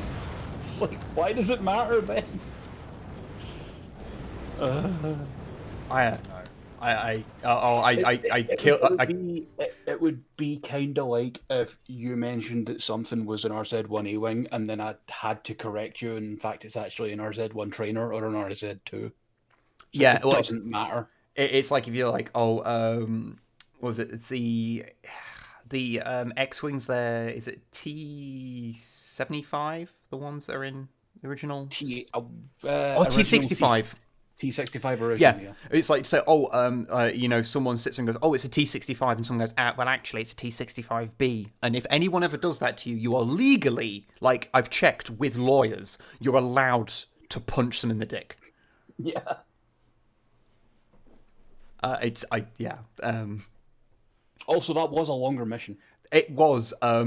It's like, why does it matter then? I don't know. It would be kind of like if you mentioned that something was an RZ-1 A-Wing, and then I had to correct you, in fact it's actually an RZ-1 trainer or an RZ-2. So yeah, it doesn't matter. It's like if you're like, what was it? It's the X-Wings there, is it T-75? The ones that are in the original? T-65. T-65 original, yeah. It's like, so, someone sits and goes, oh, it's a T-65, and someone goes, well, actually, it's a T-65B. And if anyone ever does that to you, you are legally, like, I've checked with lawyers, you're allowed to punch them in the dick. Yeah. Also, that was a longer mission. It was, I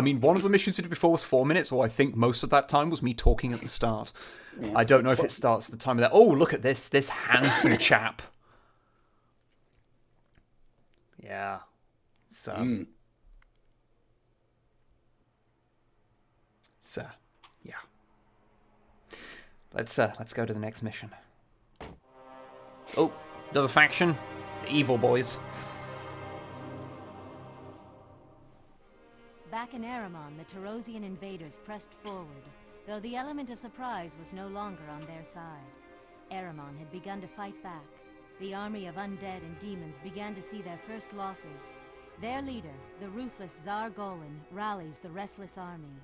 mean, one of the missions we did before was 4 minutes, or I think most of that time was me talking at the start. Yeah. I don't know if it starts at the time of that. Oh, look at this handsome chap. Yeah. So. So, yeah. Let's go to the next mission. Oh, another faction. The evil boys. Back in Aramon, the Terosian invaders pressed forward, though the element of surprise was no longer on their side. Aramon had begun to fight back. The army of undead and demons began to see their first losses. Their leader, the ruthless Tsar Golan, rallies the restless army.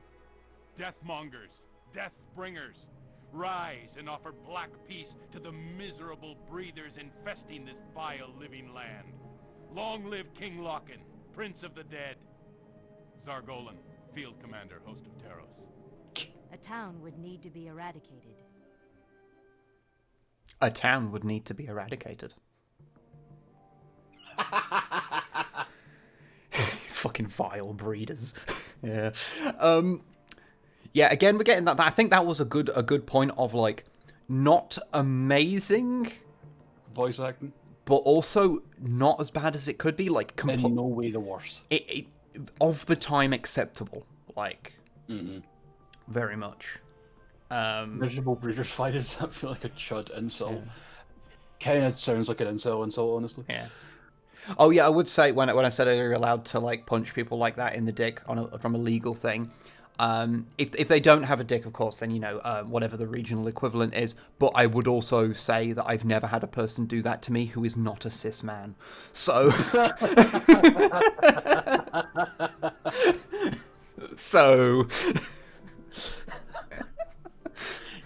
Deathmongers, Deathbringers, rise and offer black peace to the miserable breathers infesting this vile living land. Long live King Locken, Prince of the Dead. Zargolan, Field Commander, Host of Taros. A town would need to be eradicated. A town would need to be eradicated. Fucking vile breeders. Yeah. Yeah, again, we're getting that. I think that was a good point of, like, not amazing Voice acting. but also not as bad as it could be. Like, In no way the worst. It of the time acceptable. Like, very much. Miserable breeders fighters. I feel like a chud insult. Yeah. Kind of sounds like an insult, honestly. Yeah. Oh yeah, I would say when I said you're allowed to like punch people like that in the dick from a legal thing. If they don't have a dick, of course, then, you know, whatever the regional equivalent is. But I would also say that I've never had a person do that to me who is not a cis man. So,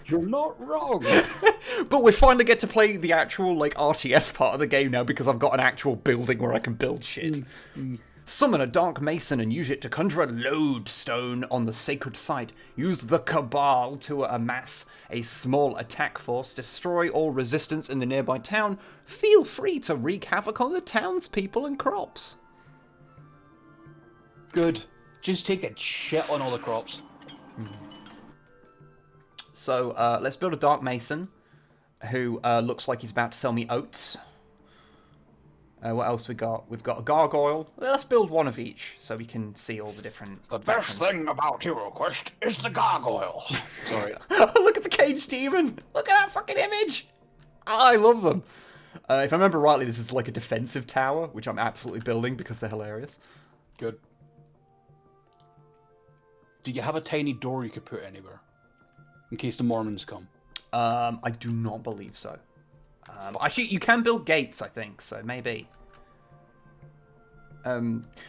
You're not wrong. But we finally get to play the actual, like, RTS part of the game now because I've got an actual building where I can build shit. Summon a Dark Mason and use it to conjure a lodestone on the sacred site. Use the Cabal to amass a small attack force. Destroy all resistance in the nearby town. Feel free to wreak havoc on the townspeople and crops. Good. Just take a shit on all the crops. So, let's build a Dark Mason who looks like he's about to sell me oats. What else we got? We've got a gargoyle. Let's build one of each so we can see all the different. The best thing about HeroQuest is the gargoyle. Sorry. Look at the caged demon. Look at that fucking image. I love them. If I remember rightly, this is like a defensive tower, which I'm absolutely building because they're hilarious. Good. Do you have a tiny door you could put anywhere? In case the Mormons come? I do not believe so. Actually, you can build gates, I think, so maybe. I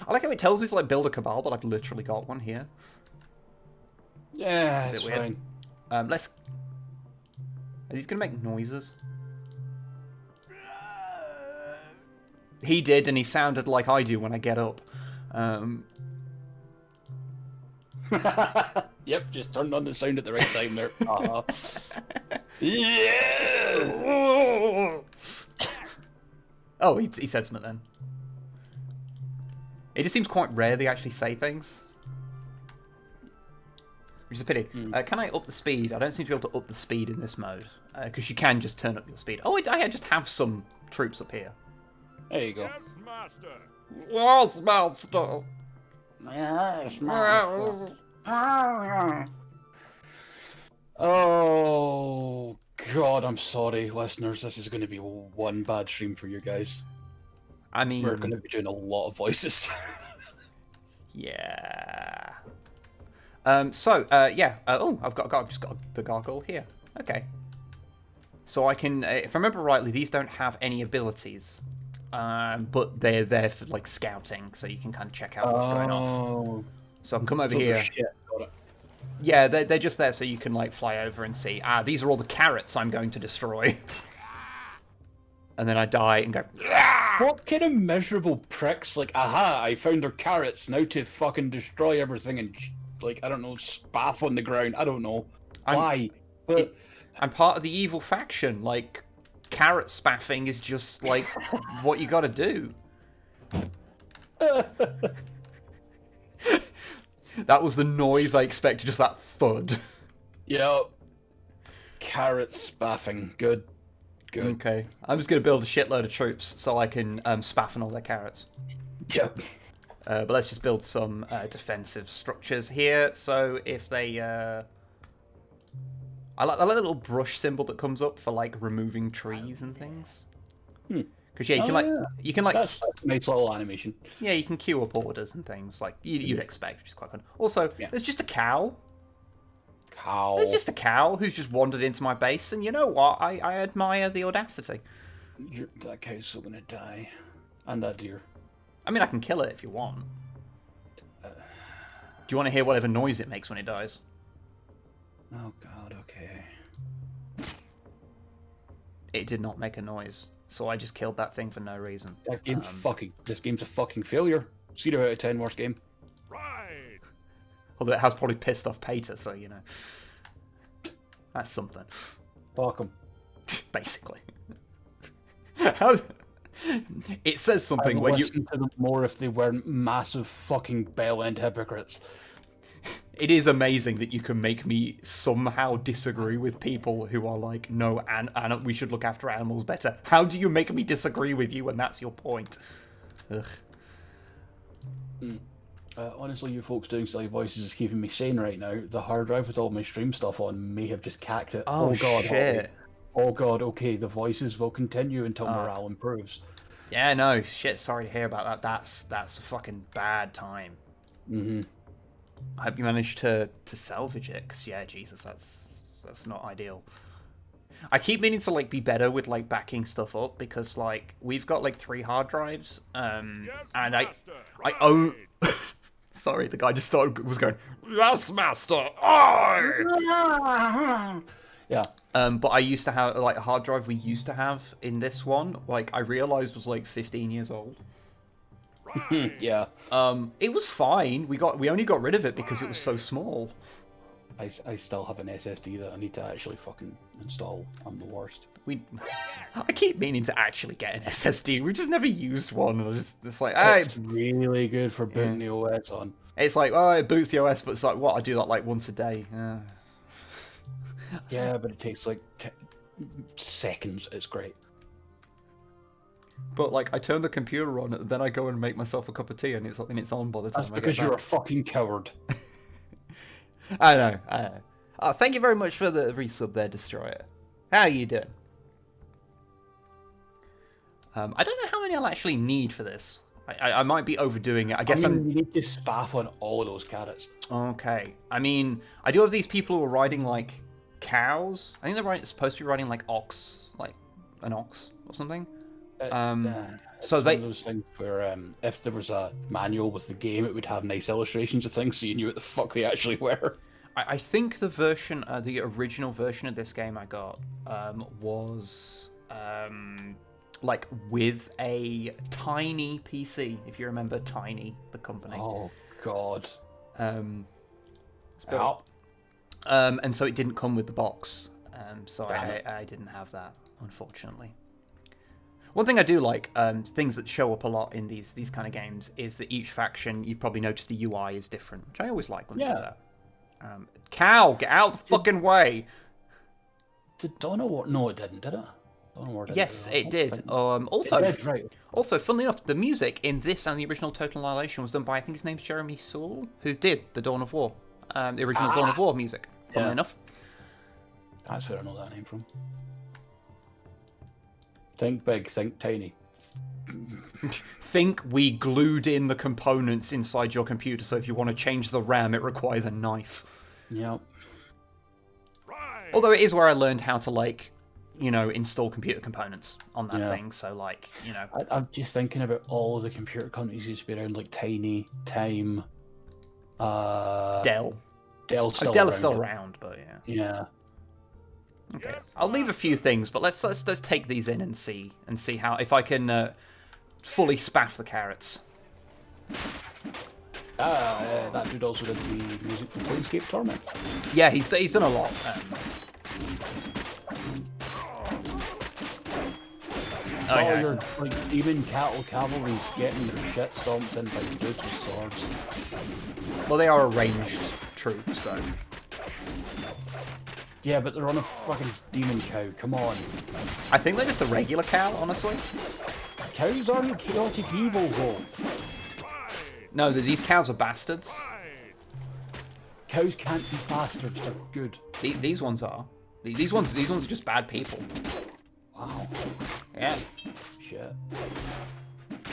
like how it tells me to like build a cabal, but I've literally got one here. Yeah, it's fine. Let's... Are these going to make noises? He did, and he sounded like I do when I get up. Yep, just turned on the sound at the right time there. Yeah! Oh, he said something then. It just seems quite rare they actually say things. Which is a pity. Can I up the speed? I don't seem to be able to up the speed in this mode. Because you can just turn up your speed. Oh, I just have some troops up here. There you go. Yes, master. Yes, master. Yes, master. Oh, God, I'm sorry, listeners. This is going to be one bad stream for you guys. I mean... We're going to be doing a lot of voices. Yeah. Yeah. Oh, I've just got the gargoyle here. Okay. So I can... if I remember rightly, these don't have any abilities. But they're there for, like, scouting, so you can kind of check out what's going on. So I can come over here. Shit. Got it. Yeah, they're just there so you can, like, fly over and see. These are all the carrots I'm going to destroy. And then I die and go... What kind of miserable pricks, like, aha, I found their carrots, now to fucking destroy everything and, like, I don't know, spaff on the ground, I don't know. Why? I'm part of the evil faction, like... Carrot spaffing is just, like, what you gotta do. That was the noise I expected, just that thud. Yep. Carrot spaffing. Good. Good. Okay. I'm just gonna build a shitload of troops so I can spaff on all their carrots. Yep. But let's just build some defensive structures here, so if they... I like the little brush symbol that comes up for like removing trees and things. Because yeah, you can like that's a nice little animation. Yeah, you can queue up orders and things like you'd expect, which is quite fun. Also, there's just a cow. There's just a cow who's just wandered into my base, and you know what? I admire the audacity. That cow's so gonna die, and that deer. I mean, I can kill it if you want. Do you want to hear whatever noise it makes when it dies? Oh God, okay. it did not make a noise. So I just killed that thing for no reason. That game's this game's a fucking failure. 0 out of 10 worst game. Right. Although it has probably pissed off Pater, so, you know. That's something. Fuck 'em. Basically. How... It says something when you... listen to them more if they weren't massive fucking bell-end hypocrites. It is amazing that you can make me somehow disagree with people who are like, no, we should look after animals better. How do you make me disagree with you when that's your point? Ugh. Honestly, you folks doing silly voices is keeping me sane right now. The hard drive with all my stream stuff on may have just cacked it. Oh God, shit. Oh god, okay, the voices will continue until morale improves. Yeah, no, shit, sorry to hear about that. That's a fucking bad time. Mm-hmm. I hope you managed to salvage it, because, yeah, Jesus, that's not ideal. I keep meaning to, like, be better with, like, backing stuff up, because, like, we've got, like, 3 hard drives, and I own... Sorry, the guy just was going, yes, master, I... Yeah. But I used to have, like, a hard drive we used to have in this one, like, I realized was, like, 15 years old. Yeah. It was fine. We only got rid of it because it was so small. I still have an SSD that I need to actually fucking install. I'm the worst. I keep meaning to actually get an SSD. We just never used one. It's like, hey, it's really good for booting the OS on. It's like, oh, it boots the OS, but it's like, what? I do that like once a day. Yeah, but it takes like seconds. It's great. But like, I turn the computer on, and then I go and make myself a cup of tea, and it's on by the time. That's because you're a fucking coward. I know. Oh, thank you very much for the resub there, Destroyer. How are you doing? I don't know how many I'll actually need for this. I might be overdoing it. I mean, you need to spaff on all those carrots. Okay. I mean, I do have these people who are riding like cows. I think they're supposed to be riding like an ox or something. So one of those things where if there was a manual with the game, it would have nice illustrations of things, so you knew what the fuck they actually were. I think the version, the original version of this game I got was like with a Tiny PC, if you remember Tiny, the company. Oh god. And so it didn't come with the box. So I didn't have that, unfortunately. One thing I do like, things that show up a lot in these kind of games, is that each faction, you've probably noticed the UI is different, which I always like when they do that. Cow, get out the fucking way! Did Dawn of War? No, it didn't, did it? Yes, it did. Also, it did, right. Also, funnily enough, the music in this and the original Total Annihilation was done by, I think his name's Jeremy Soule, who did the Dawn of War, the original Dawn of War music. Funnily enough. That's where I know that name from. Think big, think tiny. Think we glued in the components inside your computer, so if you want to change the RAM, it requires a knife. Yep. Although it is where I learned how to, like, you know, install computer components on that thing, so, like, you know. I'm just thinking about all of the computer companies used to be around, like Tiny, Time, Dell. Dell's still around, but yeah. Yeah. Okay, I'll leave a few things, but let's take these in and see how, if I can fully spaff the carrots. That dude also did the music for Planescape Torment. Yeah, he's done a lot. Your like demon cattle cavalry's getting their shit stomped in by dudes with swords. Well, they are a ranged troop, so. Yeah, but they're on a fucking demon cow. Come on. I think they're just a regular cow, honestly. Cows aren't chaotic evil, though. No, these cows are bastards. Cows can't be bastards. They're good. These ones are. These ones are just bad people. Wow. Yeah. Shit.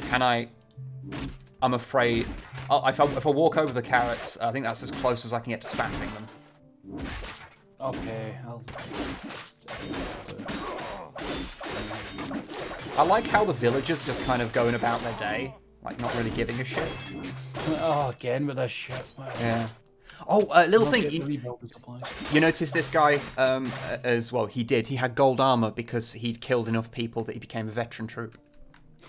Can I? I'm afraid. Oh, if I walk over the carrots, I think that's as close as I can get to spaffing them. Okay, I like how the villagers just kind of going about their day, like not really giving a shit. Oh, again with this shit. Yeah. Oh, little thing. Get the rebuild and supplies. You notice this guy as well. He had gold armor because he'd killed enough people that he became a veteran troop.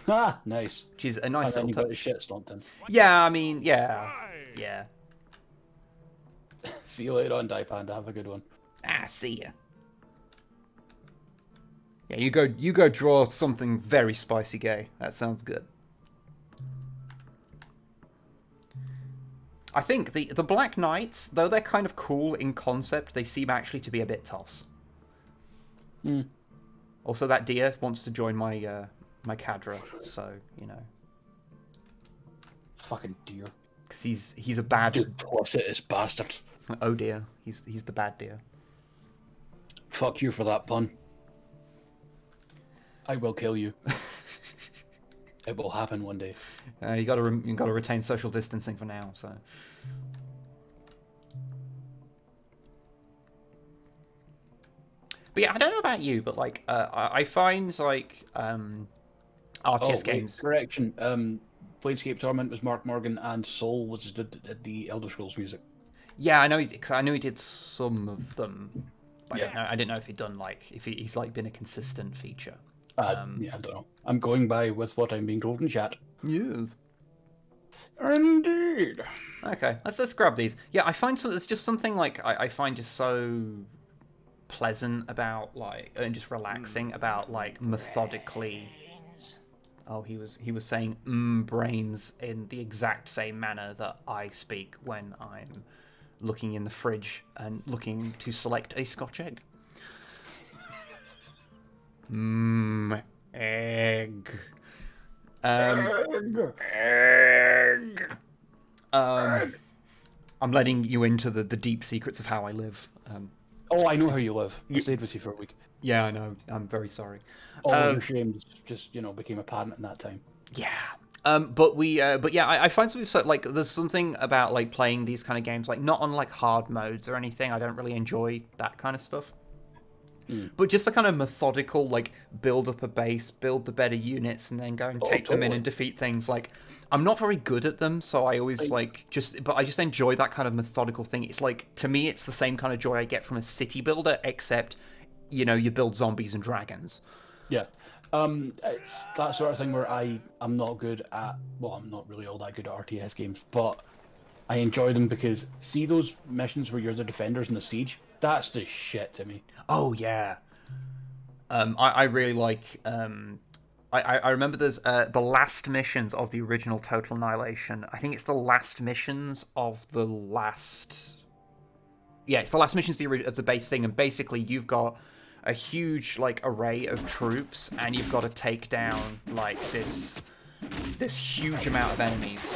Ah, nice. Which is a nice and then little you got touch. his shit stomped in. Yeah, I mean, yeah. See you later on, Die Panda. Have a good one. See ya. Yeah, you go draw something very spicy gay. That sounds good. I think the Black Knights, though they're kind of cool in concept, they seem actually to be a bit toss. Also, that deer wants to join my my cadre, so you know. Fucking deer. Because he's a bad. Duplicitous bastard. Oh dear, he's the bad deer. Fuck you for that pun. I will kill you. It will happen one day. You gotta retain social distancing for now. So. But yeah, I don't know about you, but like I find like RTS games. Correction. Planescape Torment was Mark Morgan, and Soul was the Elder Scrolls music. Yeah, I know. I knew he did some of them. But Yeah. I didn't know if he'd done like if he's like been a consistent feature. Yeah, I don't know. I'm going by with what I'm being told in chat. Yes. Indeed. Okay, let's grab these. Yeah, I find there's just something like I find just so pleasant about like and just relaxing about like methodically. Oh, he was saying brains in the exact same manner that I speak when I'm looking in the fridge and looking to select a Scotch egg. Egg. Egg. I'm letting you into the deep secrets of how I live. Oh, I know how you live. I stayed with you for a week. Yeah, I know. I'm very sorry. All your shame just became apparent in that time. Yeah. But yeah, I find something so like there's something about like playing these kind of games like not on like hard modes or anything. I don't really enjoy that kind of stuff. But just the kind of methodical like build up a base, build the better units, and then go and take them in and defeat things. Like I'm not very good at them, so I always but I just enjoy that kind of methodical thing. It's like to me, it's the same kind of joy I get from a city builder, except you build zombies and dragons. Yeah. It's that sort of thing where I'm not good at, well, I'm not really all that good at RTS games, but I enjoy them because see those missions where you're the defenders in the siege? That's the shit to me. Oh yeah. I really like I remember there's the last missions of the original Total Annihilation. I think it's the last missions of the last. Yeah, it's the last missions of the base thing, and basically you've got a huge like array of troops, and you've got to take down like this huge amount of enemies.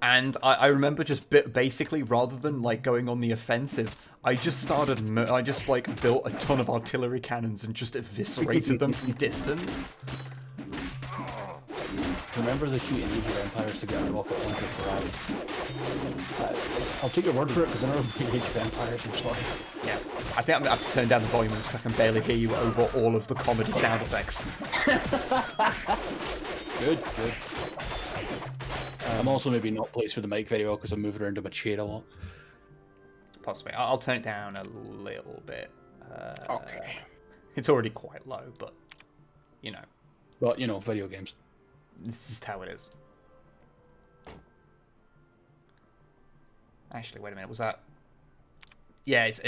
And I remember just basically rather than like going on the offensive, I just like built a ton of artillery cannons and just eviscerated them from distance. Remember the cheat in Age of Empires to get a rocket launcher for I'll take your word for it because I never played Age of Empires, I'm sorry. Yeah, I think I'm going to have to turn down the volume because I can barely hear you over all of the comedy sound effects. Good. I'm also maybe not placed with the mic very well because I'm moving around in my chair a lot. Possibly. I'll turn it down a little bit. Okay. It's already quite low, but, But, video games. This is just how it is. Actually, wait a minute. Was that... Yeah, it's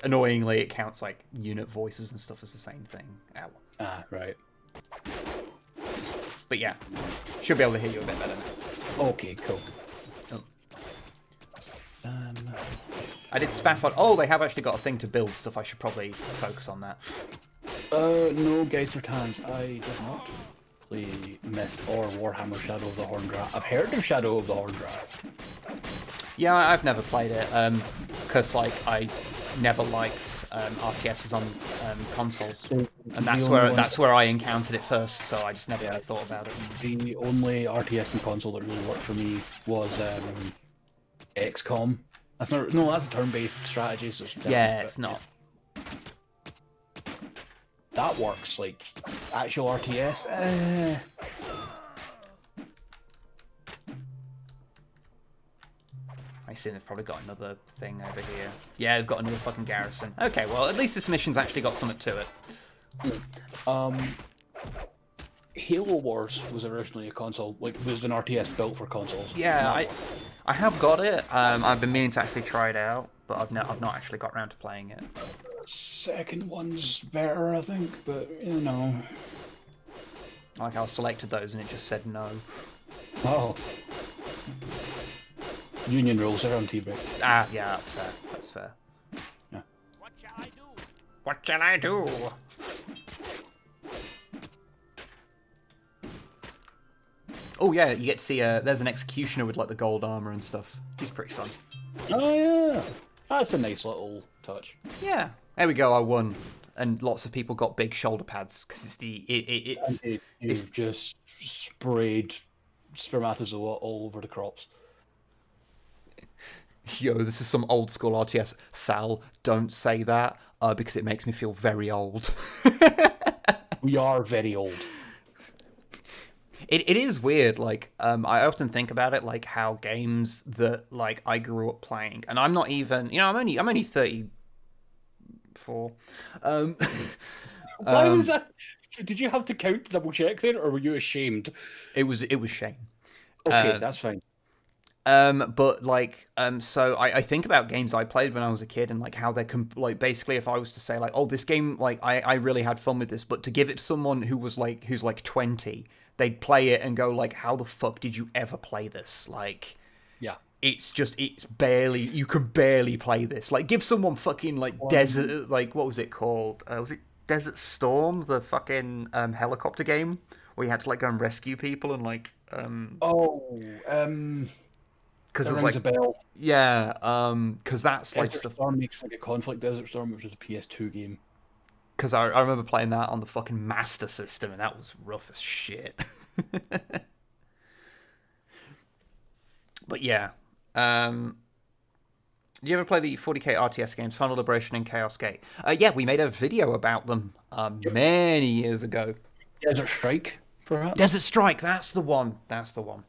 annoyingly, it counts like unit voices and stuff as the same thing. Ow. Ah, right. But yeah, should be able to hear you a bit better now. Okay, cool. Oh. I did spaff on... Oh, they have actually got a thing to build stuff. I should probably focus on that. No, Geistertans. I did not play Myth or Warhammer Shadow of the Horndra. I've heard of Shadow of the Horndra. Yeah, I've never played it, because, I never liked RTSs on consoles. And that's where I encountered it first, so I just never really thought about it. The only RTS and console that really worked for me was XCOM. That's a turn-based strategy, so it's different, it's not. That works, actual RTS. I assume they've probably got another thing over here. Yeah, they've got another fucking garrison. Okay, well, at least this mission's actually got something to it. Halo Wars was originally a console, like, was an RTS built for consoles. Yeah, I have got it. I've been meaning to actually try it out, but I've not actually got around to playing it. Second one's better, I think, but, you know. Like, I selected those and it just said no. Oh. Union rules, they're on T-break. Ah, yeah, that's fair. That's fair. Yeah. What shall I do? What shall I do? Oh yeah, you get to see there's an executioner with like the gold armor and stuff. He's pretty fun. Oh yeah, that's a nice little touch. Yeah, there we go. I won, and lots of people got big shoulder pads because You've just sprayed spermatozoa all over the crops. Yo, this is some old school RTS. Sal, don't say that because it makes me feel very old. We are very old. It is weird, like, I often think about it, like, how games that, like, I grew up playing, and I'm not even, you know, I'm only 34. Why was that? Did you have to count to double check then, or were you ashamed? It was shame. Okay, that's fine. But, like, so I think about games I played when I was a kid, and, like, how they're, like, basically, if I was to say, like, oh, this game, like, I really had fun with this, but to give it to someone who's, like, 20... they'd play it and go like, how the fuck did you ever play this? Like, yeah, it's barely, you can barely play this. Like, give someone fucking like Desert, like, what was it called? Was it Desert Storm, the fucking helicopter game where you had to like go and rescue people and like because it was like a bell. Yeah, because that's like Desert Storm makes like a Conflict Desert Storm, which was a PS2 game. Because I remember playing that on the fucking Master System, and that was rough as shit. But yeah. Did you ever play the 40k RTS games, Final Liberation and Chaos Gate? Yeah, we made a video about them many years ago. Desert Strike, perhaps? Desert Strike, that's the one. That's the one.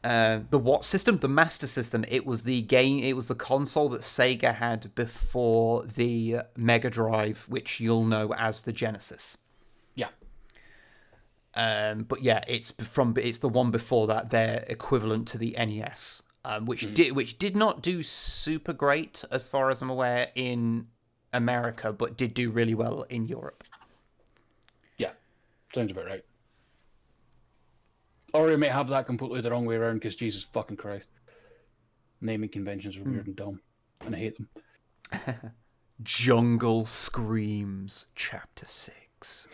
The what system? The Master System. It was the game. It was the console that Sega had before the Mega Drive, which you'll know as the Genesis. Yeah. But yeah, it's the one before that. They're equivalent to the NES, which did not do super great as far as I'm aware in America, but did do really well in Europe. Yeah, sounds about right. Or you may have that completely the wrong way around, because Jesus fucking Christ. Naming conventions are weird and dumb, and I hate them. Jungle Screams, Chapter 6.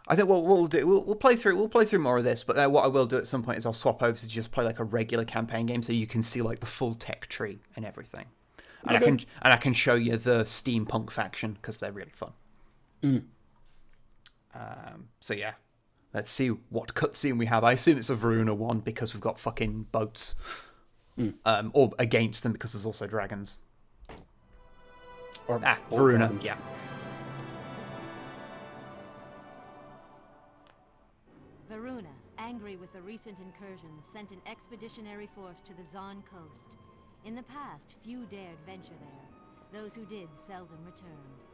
I think what we'll do, we'll play through more of this, but what I will do at some point is I'll swap over to just play like a regular campaign game, so you can see like the full tech tree and everything, and okay. I can show you the steampunk faction because they're really fun. So yeah. Let's see what cutscene we have. I assume it's a Varuna one because we've got fucking boats. Or against them because there's also dragons. Varuna, dragons. Yeah. Varuna, angry with the recent incursions, sent an expeditionary force to the Zon coast. In the past, few dared venture there. Those who did seldom returned.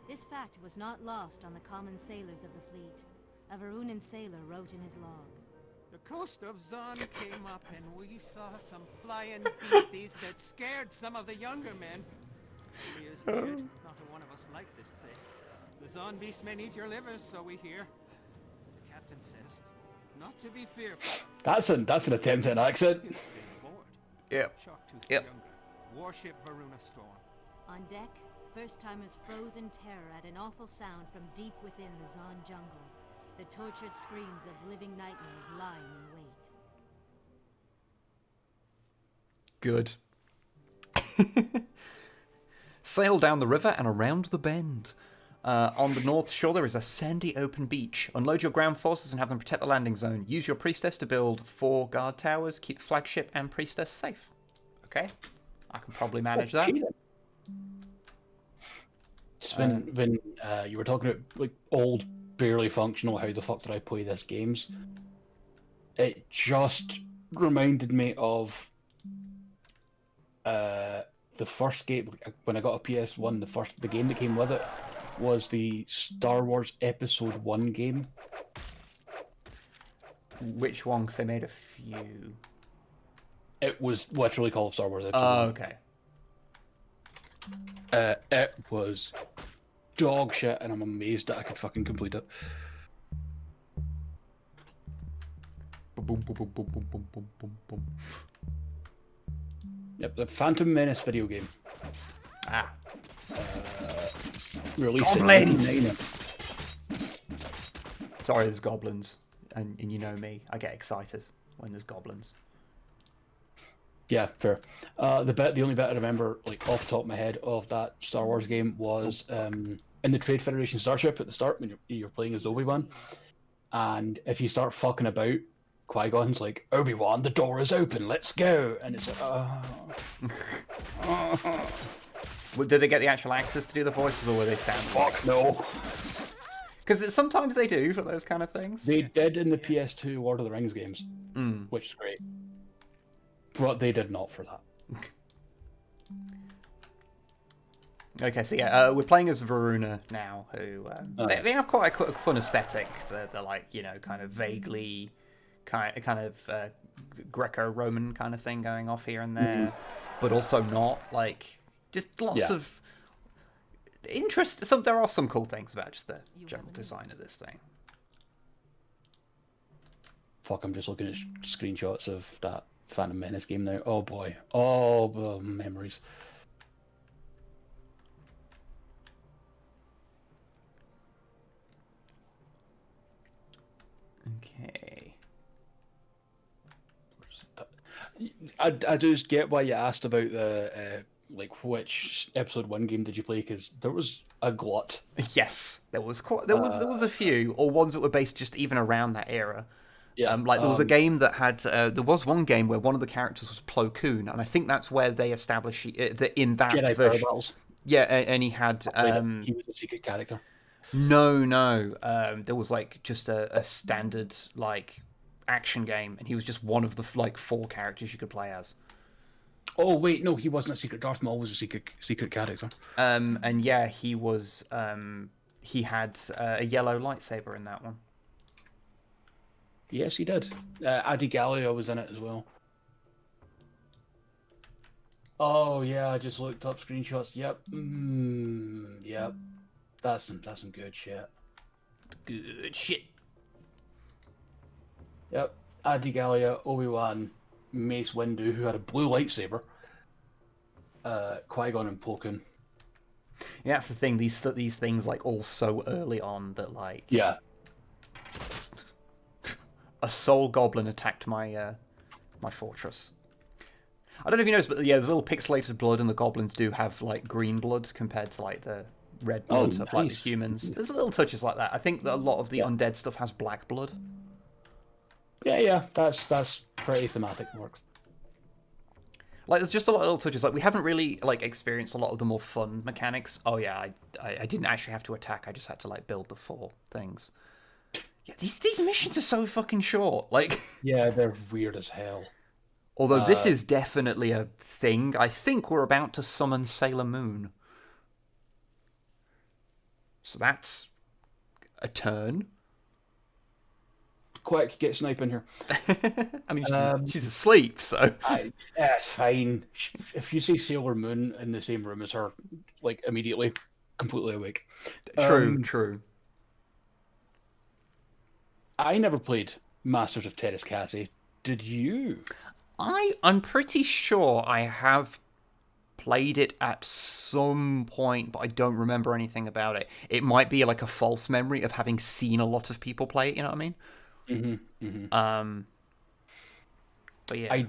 This fact was not lost on the common sailors of the fleet. A Varunan sailor wrote in his log. The coast of Zon came up and we saw some flying beasties that scared some of the younger men. It is weird. Not a one of us like this place. The Zon beast may eat your livers, so we hear. The captain says, not to be fearful. That's an attempt at an accent. Yep. Yep. Warship Varuna Storm. On deck, first-timers froze in terror at an awful sound from deep within the Zon jungle. The tortured screams of living nightmares lying in wait. Good. Sail down the river and around the bend. On the north shore, there is a sandy open beach. Unload your ground forces and have them protect the landing zone. Use your priestess to build 4 guard towers. Keep the flagship and priestess safe. Okay, I can probably manage that. Just when you were talking about like old, barely functional, how the fuck did I play this games? It just reminded me of the first game when I got a PS1. The game that came with it was the Star Wars Episode 1 game. Which one? Because they made a few. It was literally called Star Wars Episode 1. Oh, okay. It was dog shit, and I'm amazed that I could fucking complete it. Boom, boom, boom, boom, boom, boom, boom, boom, boom. Yep, the Phantom Menace video game. Ah. Released Goblins! in 1999. Sorry, there's goblins. And you know me, I get excited when there's goblins. Yeah, fair. The only bit I remember, like off the top of my head, of that Star Wars game was in the Trade Federation starship at the start when you're playing as Obi-Wan, and if you start fucking about, Qui-Gon's like, Obi-Wan, the door is open, let's go, and it's like, Well, did they get the actual actors to do the voices, or were they sound fuck no. Because sometimes they do for those kind of things. They did in the PS2 Lord of the Rings games, which is great, but they did not for that. Okay, so yeah, we're playing as Varuna now, who they have quite a fun aesthetic. So they're like, you know, kind of vaguely, kind of Greco-Roman kind of thing going off here and there, but also not like just lots of interest. There are some cool things about just the general design of this thing. Fuck, I'm just looking at screenshots of that Phantom Menace game now. Oh boy, oh memories. Okay. I just get why you asked about the like which episode 1 game did you play, because there was a glut. Yes, there was a few, or ones that were based just even around that era. Yeah, like there was a game that had there was one game where one of the characters was Plo Koon, and I think that's where they established that in that Jedi version. Fireballs. Yeah, and he had he was a secret character. No. There was like just a standard like action game, and he was just one of the like 4 characters you could play as. Oh wait, no, he wasn't a secret. Darth Maul was a secret character. And yeah, he was. He had a yellow lightsaber in that one. Yes, he did. Adi Gallia was in it as well. Oh yeah, I just looked up screenshots. Yep. Yep. That's some good shit. Good shit. Yep. Adi Gallia, Obi-Wan, Mace Windu, who had a blue lightsaber. Qui-Gon and Plo Koon. Yeah, that's the thing. These things like all so early on that like yeah. A soul goblin attacked my my fortress. I don't know if you noticed, but yeah, there's a little pixelated blood, and the goblins do have like green blood compared to like the red blood of like the humans. There's little touches like that. I think that a lot of the undead stuff has black blood. Yeah, that's pretty thematic. Works. Like, there's just a lot of little touches. Like, we haven't really like experienced a lot of the more fun mechanics. Oh yeah, I didn't actually have to attack. I just had to like build the 4 things. Yeah, these missions are so fucking short. Like, yeah, they're weird as hell. Although this is definitely a thing. I think we're about to summon Sailor Moon. So that's a turn. Quick, get Snipe in here. I mean, she's asleep, so... That's fine. If you see Sailor Moon in the same room as her, like, immediately, completely awake. True. I never played Masters of Terrascasi. Did you? I'm pretty sure I have played it at some point, but I don't remember anything about it. It might be like a false memory of having seen a lot of people play it, you know what I mean? But yeah.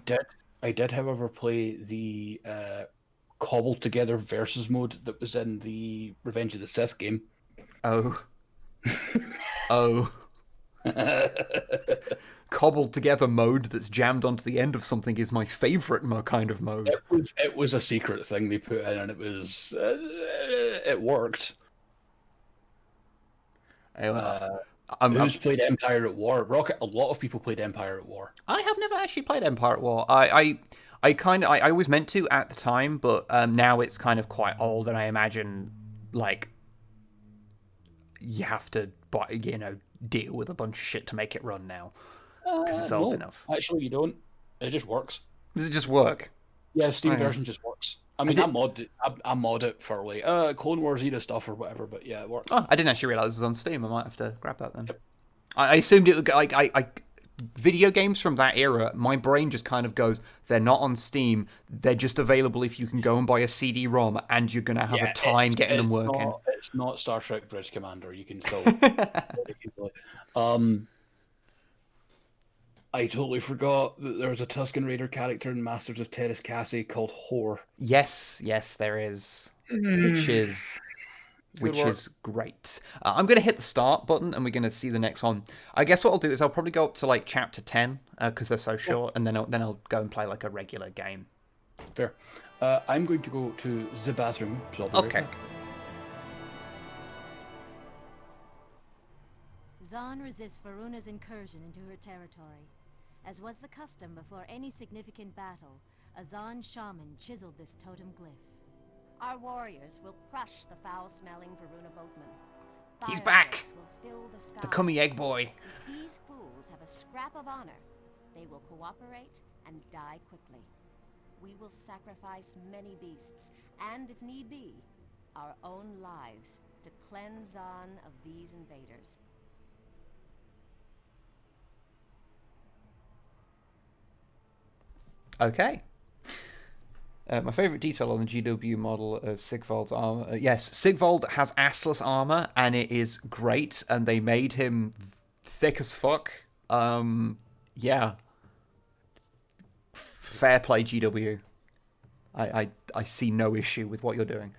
I did, however, play the cobbled together versus mode that was in the Revenge of the Sith game. Oh. Cobbled together mode that's jammed onto the end of something is my favourite kind of mode. It was a secret thing they put in, and it was it worked. Who's played Empire at War? Rocket. A lot of people played Empire at War. I have never actually played Empire at War. I always meant to at the time, but now it's kind of quite old, and I imagine like you have to, deal with a bunch of shit to make it run now because it's old enough. Actually, you don't. It just works. Does it just work? Yeah, Steam version just works. I mean, I mod it for like Clone Wars era stuff or whatever, but yeah, it works. Oh, I didn't actually realize it was on Steam. I might have to grab that then. Yep. I assumed it would like video games from that era. My brain just kind of goes, they're not on Steam. They're just available if you can go and buy a CD-ROM, and you're gonna have a time getting them working. It's not Star Trek Bridge Commander. You can still. I totally forgot that there was a Tusken Raider character in Masters of Terras Cassie called Whore. Yes, there is, which is great. I'm going to hit the start button, and we're going to see the next one. I guess what I'll do is I'll probably go up to like chapter 10 because they're so short, and then I'll go and play like a regular game. Fair. I'm going to go to the bathroom. So okay. Zahn resists Varuna's incursion into her territory. As was the custom before any significant battle, a Zahn shaman chiseled this totem glyph. Our warriors will crush the foul-smelling Varuna boatman. He's back! Will fill the sky. The cummy egg boy. If these fools have a scrap of honor, they will cooperate and die quickly. We will sacrifice many beasts, and if need be, our own lives, to cleanse Zahn of these invaders. Okay. My favourite detail on the GW model of Sigvald's armor. Yes, Sigvald has assless armor, and it is great, and they made him thick as fuck. Yeah. Fair play, GW. I see no issue with what you're doing.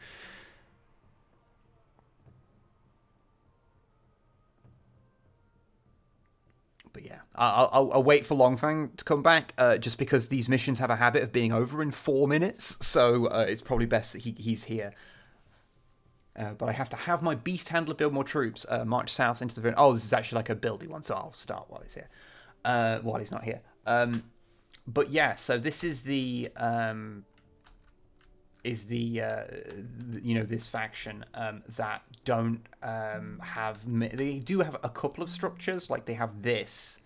But yeah, I'll wait for Longfang to come back, just because these missions have a habit of being over in 4 minutes, so it's probably best that he's here. But I have to have my beast handler build more troops, march south into the... Oh, this is actually like a buildy one, so I'll start while he's here. While he's not here. But yeah, so this is the... this faction that don't have... They do have a couple of structures, like they have this,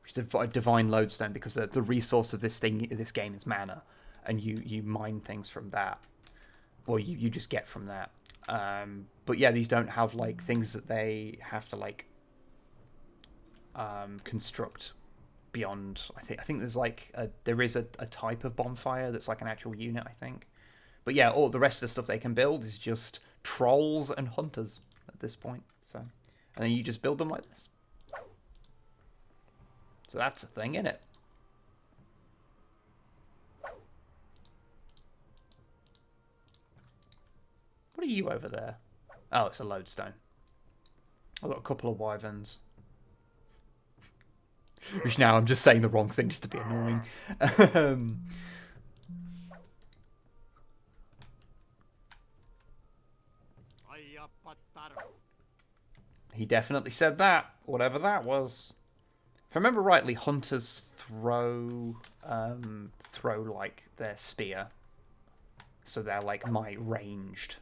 which is a divine lodestone, because the resource of this game is mana, and you mine things from that, or you just get from that. But yeah, these don't have like things that they have to like construct beyond. I think there's like there is a type of bonfire that's like an actual unit, I think. But yeah, all the rest of the stuff they can build is just trolls and hunters at this point. So, and then you just build them like this. So that's a thing, isn't it? What are you over there? Oh, it's a lodestone. I've got a couple of wyverns. Which now I'm just saying the wrong thing just to be annoying. He definitely said that, whatever that was. If I remember rightly, hunters throw like their spear, so they're like ranged.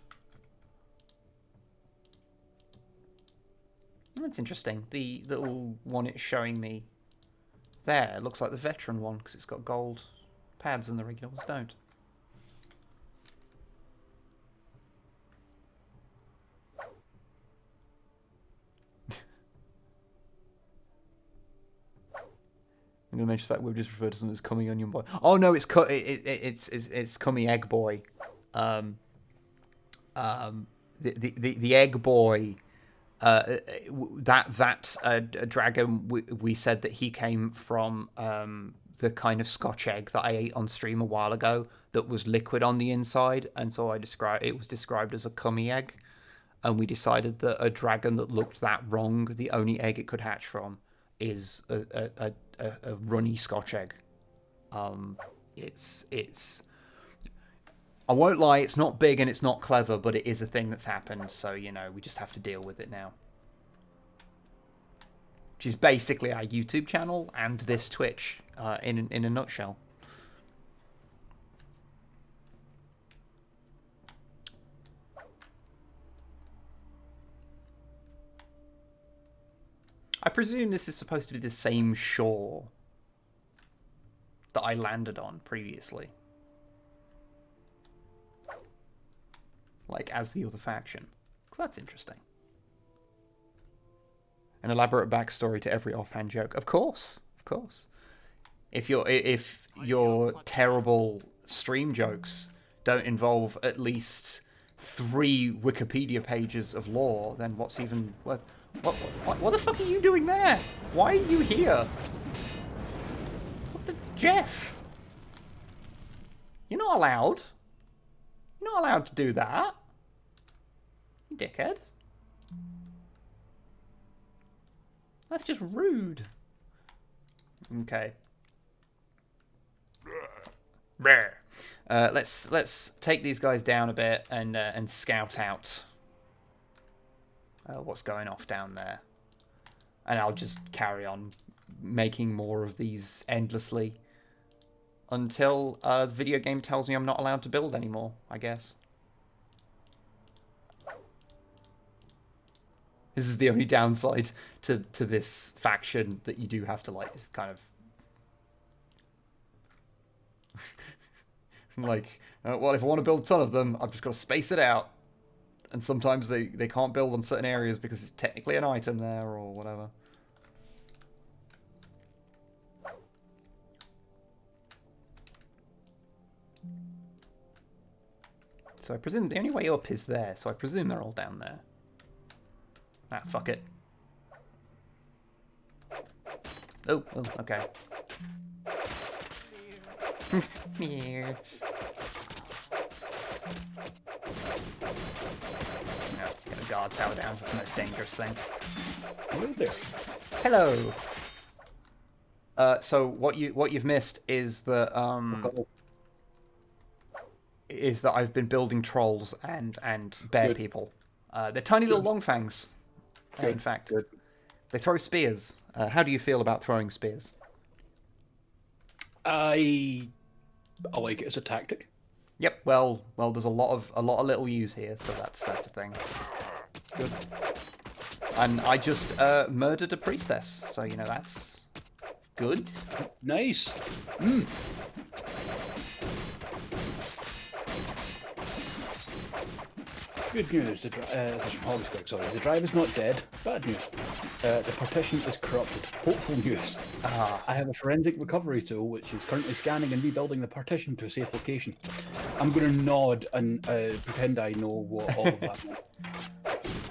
Oh, that's interesting. The little one it's showing me there looks like the veteran one because it's got gold pads and the regular ones don't. I'm gonna mention the fact we've just referred to something as Cummy Onion Boy. Oh no, it's Cummy Egg Boy. The Egg Boy. That dragon. We said that he came from the kind of Scotch egg that I ate on stream a while ago. That was liquid on the inside, and so it was described as a cummy egg. And we decided that a dragon that looked that wrong, the only egg it could hatch from, is a runny Scotch egg. It's I won't lie, it's not big and it's not clever, but it is a thing that's happened, so we just have to deal with it now. is basically our YouTube channel and this Twitch in a nutshell. I presume this is supposed to be the same shore that I landed on previously. Like, as the other faction. Because that's interesting. An elaborate backstory to every offhand joke. Of course. Of course. If your terrible stream jokes don't involve at least 3 Wikipedia pages of lore, then what's even worth... What the fuck are you doing there? Why are you here? What the... Jeff? You're not allowed. You're not allowed to do that. You dickhead. That's just rude. Okay. Let's take these guys down a bit and scout out what's going off down there, and I'll just carry on making more of these endlessly until the video game tells me I'm not allowed to build anymore, I guess. This is the only downside to this faction, that you do have to, like, just kind of... like, well, if I want to build a ton of them, I've just got to space it out. And sometimes they can't build on certain areas because it's technically an item there or whatever. So I presume the only way up is there, so I presume they're all down there. Ah, fuck it. Oh, okay. Meow. No, get a guard tower down. That's the most dangerous thing. Hello there. Hello. So what you've missed is that I've been building trolls and bear people. They're tiny little Longfangs. In fact, they throw spears. How do you feel about throwing spears? I like it as a tactic. Yep. Well, there's a lot of little use here, so that's a thing. Good. And I just murdered a priestess, so you know that's good. Nice. Good news. This is from Hobbsquick, sorry. The drive is not dead. Bad news. The partition is corrupted. Hopeful news. I have a forensic recovery tool which is currently scanning and rebuilding the partition to a safe location. I'm going to nod and pretend I know what all of that meant.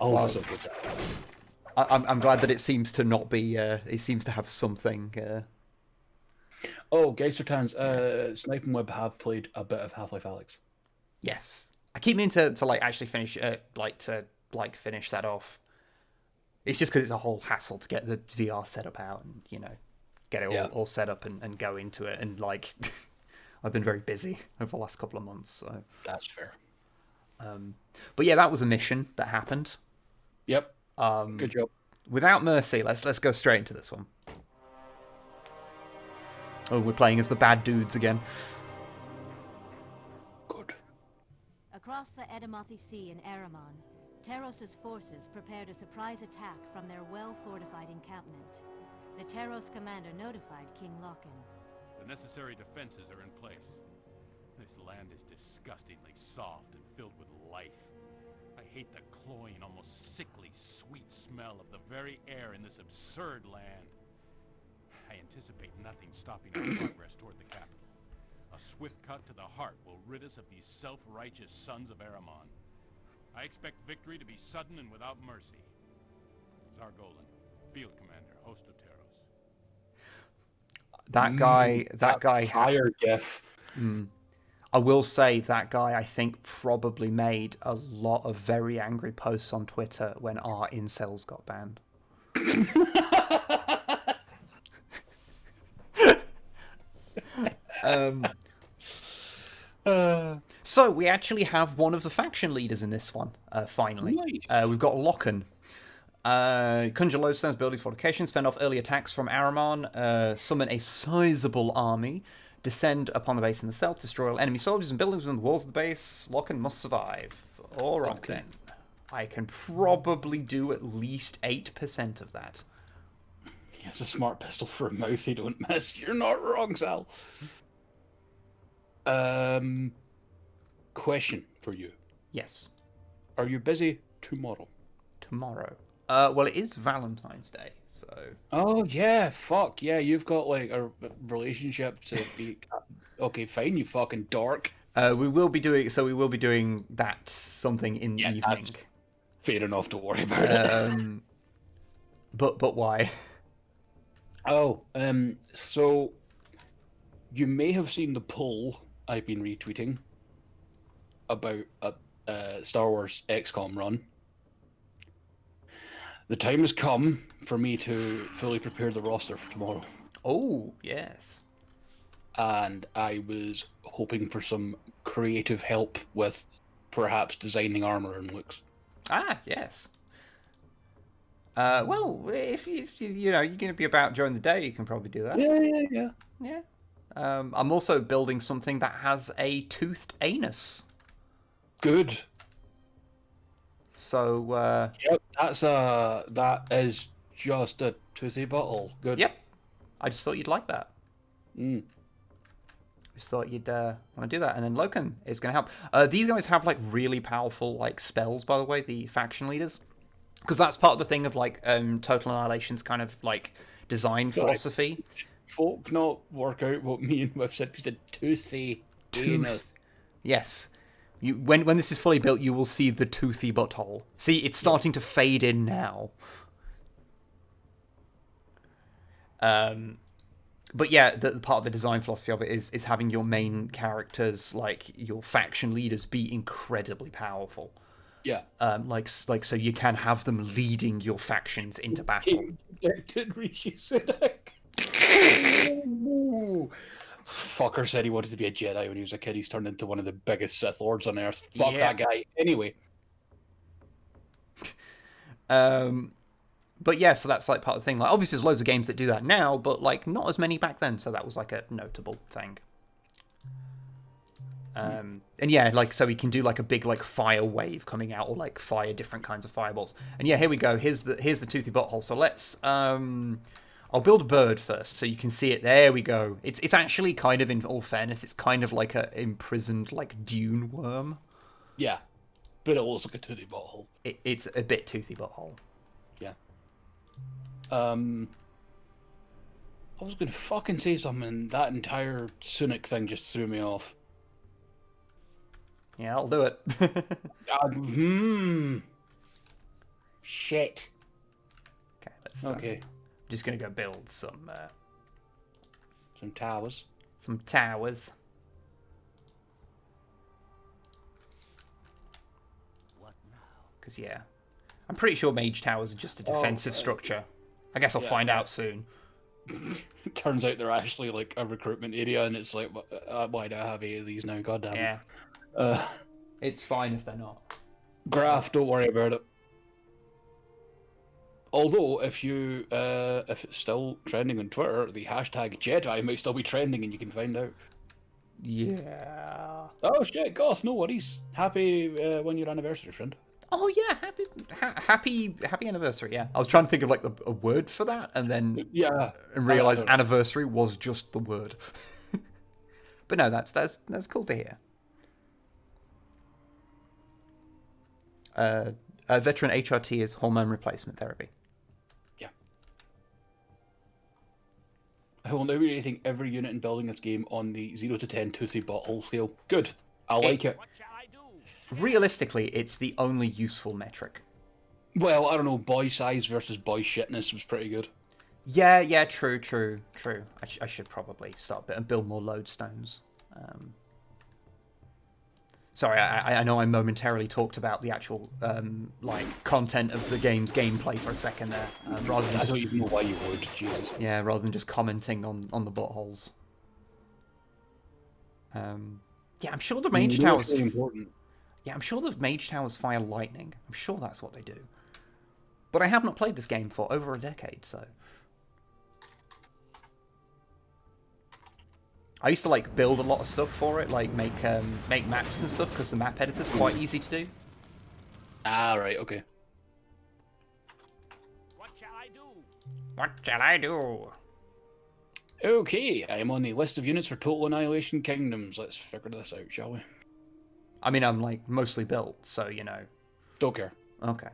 Oh, that's okay. I'm glad that it seems to not be. It seems to have something. Oh, Geistertans, Snipe and Wib have played a bit of Half-Life Alyx. Yes. I keep meaning to like actually finish finish that off. It's just because it's a whole hassle to get the VR setup out and, you know, get it all set up and go into it. And like, I've been very busy over the last couple of months. So that's fair. But yeah, that was a mission that happened. Yep. Good job. Without mercy, let's go straight into this one. Oh, we're playing as the bad dudes again. Across the Edamothi Sea in Eramon, Teros' forces prepared a surprise attack from their well-fortified encampment. The Teros commander notified King Locken. The necessary defenses are in place. This land is disgustingly soft and filled with life. I hate the cloying, almost sickly, sweet smell of the very air in this absurd land. I anticipate nothing stopping our progress toward the capital. A swift cut to the heart will rid us of these self-righteous sons of Eramon. I expect victory to be sudden and without mercy. Zargolan, Field Commander, host of Teros. That guy. Fire gif. I will say that guy, I think, probably made a lot of very angry posts on Twitter when our incels got banned. So we actually have one of the faction leaders in this one, finally. Nice. We've got Locken. Conjure lodestones, buildings, fortifications, fend off early attacks from Aramon, summon a sizable army, descend upon the base in the south, destroy all enemy soldiers and buildings within the walls of the base. Locken must survive. Alright then. I can probably do at least 8% of that. He has a smart pistol for a mouth he don't miss. You're not wrong, Sal. Question for you. Yes. Are you busy tomorrow? Tomorrow. Well, it is Valentine's Day, so... Oh, yeah, fuck. Yeah, you've got, like, a relationship to be... Okay, fine, you fucking dork. We will be doing that something in the evening. That's fair enough, don't worry about it. But why? Oh, so... You may have seen the poll I've been retweeting about a Star Wars XCOM run. The time has come for me to fully prepare the roster for tomorrow. Oh, yes. And I was hoping for some creative help with perhaps designing armor and looks. Ah, yes. Well, if you know, you're going to be about during the day, you can probably do that. Yeah. I'm also building something that has a toothed anus. Good. So, Yep, that is just a toothy bottle. Good. Yep. I just thought you'd like that. Mm. Just thought you'd want to do that. And then Loken is going to help. These guys have, like, really powerful, like, spells, by the way, the faction leaders. Because that's part of the thing of, like, Total Annihilation's kind of, like, design philosophy. Folk not work out what me and Wib said. We said toothy anus. Yes. When this is fully built, you will see the toothy butthole. See, it's starting to fade in now. But yeah, the part of the design philosophy of it is having your main characters, like your faction leaders, be incredibly powerful. Yeah. Like so you can have them leading your factions into battle. Fucker said he wanted to be a Jedi when he was a kid. He's turned into one of the biggest Sith Lords on Earth. Fuck that guy. Anyway. But yeah, so that's like part of the thing. Like, obviously, there's loads of games that do that now, but like not as many back then. So that was like a notable thing. And yeah, like so we can do like a big like fire wave coming out, or like fire different kinds of fireballs. And yeah, here we go. Here's the toothy butthole. So let's I'll build a bird first so you can see it. There we go. It's actually kind of, in all fairness, it's kind of like a imprisoned like dune worm. Yeah, but it looks like a toothy butthole. It's a bit toothy butthole. Yeah. I was gonna fucking say something. That entire Sunic thing just threw me off. Yeah, I'll do it. Shit. Okay, let's. Okay. I'm just gonna go build some towers. Some towers. What now? Because yeah, I'm pretty sure mage towers are just a defensive structure. I guess I'll find out soon. Turns out they're actually like a recruitment area, and it's like, why do I have 8 of these now? God damn it. Yeah. It's fine if they're not. Graph, don't worry about it. Although, if it's still trending on Twitter, the hashtag Jedi might still be trending, and you can find out. Yeah. Oh shit, Goth, no worries. Happy 1 year anniversary, friend. Oh yeah, happy anniversary. Yeah, I was trying to think of like a word for that, and then and realize anniversary was just the word. But no, that's cool to hear. Veteran HRT is hormone replacement therapy. Yeah. I will now be rating every unit and building this game on the 0 to 10 toothy bottle scale. Good. I like it. What shall I do? Realistically, it's the only useful metric. Well, I don't know, boy size versus boy shitness was pretty good. Yeah, true. I should probably start and build more lodestones. Sorry, I know I momentarily talked about the actual like content of the game's gameplay for a second there, rather than I don't even know why you would, Jesus. Yeah, rather than just commenting on the buttholes. Yeah, I'm sure the mage towers. Really important. Yeah, I'm sure the mage towers fire lightning. I'm sure that's what they do. But I have not played this game for over a decade, so... I used to, like, build a lot of stuff for it, like, make maps and stuff, because the map editor's quite easy to do. Ah, right, okay. What shall I do? What shall I do? Okay, I'm on the list of units for Total Annihilation Kingdoms. Let's figure this out, shall we? I mean, I'm, like, mostly built, so, you know. Don't care. Okay.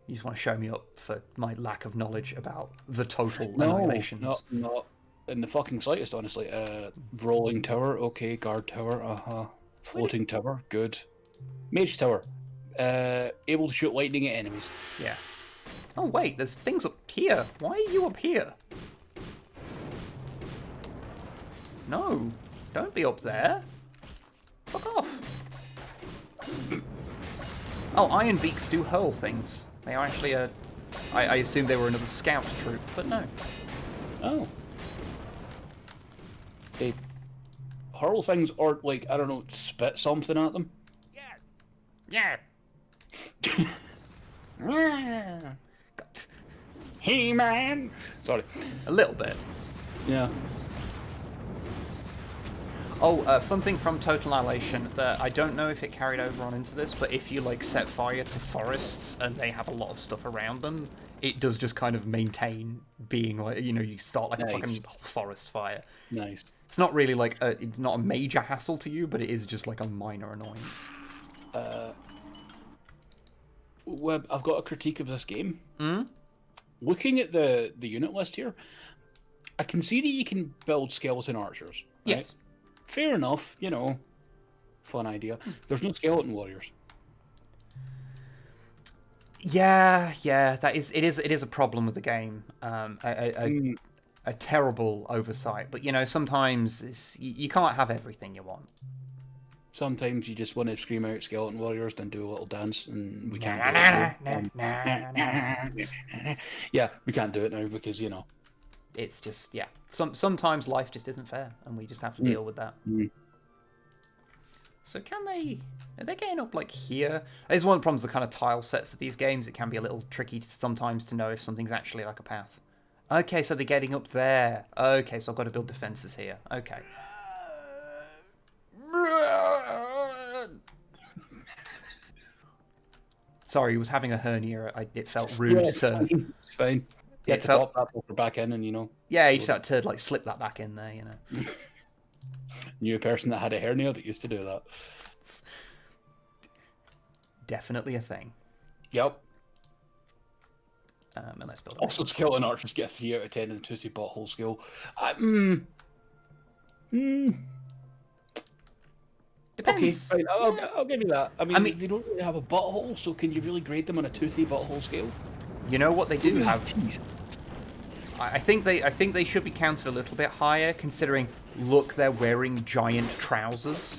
You just want to show me up for my lack of knowledge about the Total Annihilations. Not in the fucking slightest, honestly. Rolling tower, okay. Guard tower, Floating tower, good. Mage tower, able to shoot lightning at enemies. Yeah. Oh, wait, there's things up here. Why are you up here? No, don't be up there. Fuck off. Oh, Iron Beaks do hurl things. They are actually I assumed they were another scout troop, but no. Oh. They hurl things or, like, I don't know, spit something at them? Yeah. Yeah. He-Man! Sorry. A little bit. Yeah. Oh, fun thing from Total Annihilation that I don't know if it carried over on into this, but if you like set fire to forests and they have a lot of stuff around them, it does just kind of maintain being like, you know, you start like a fucking forest fire. Nice. It's not really like it's not a major hassle to you, but it is just like a minor annoyance. Web, I've got a critique of this game. Hmm? Looking at the unit list here, I can see that you can build skeleton archers. Right? Yes. Fair enough, you know. Fun idea. There's no skeleton warriors. Yeah, it is a problem with the game. A terrible oversight. But you know, sometimes you can't have everything you want. Sometimes you just want to scream out skeleton warriors, then do a little dance, and we can't do it. Yeah, we can't do it now because, you know. It's just, yeah. Sometimes life just isn't fair, and we just have to deal with that. So are they getting up like here? It's one of the problems with the kind of tile sets of these games. It can be a little tricky sometimes to know if something's actually like a path. Okay, so they're getting up there. Okay, so I've got to build defenses here. Okay. Sorry, he was having a hernia. It felt rude Yeah, to... It's fine. Yeah, to pop that fucker back in and, you know. Yeah, you just had to, like, slip that back in there, you know. Knew a person that had a hernia that used to do that. Definitely a thing. Yep. And let's build Also, skeleton archers get 3 out of 10 in the Tootsie Butthole skill. Depends. Okay, fine. I'll give you that. I mean, they don't really have a butthole, so can you really grade them on a Tootsie Butthole scale? You know what they do have? Teeth. I think they should be counted a little bit higher, considering, look, they're wearing giant trousers.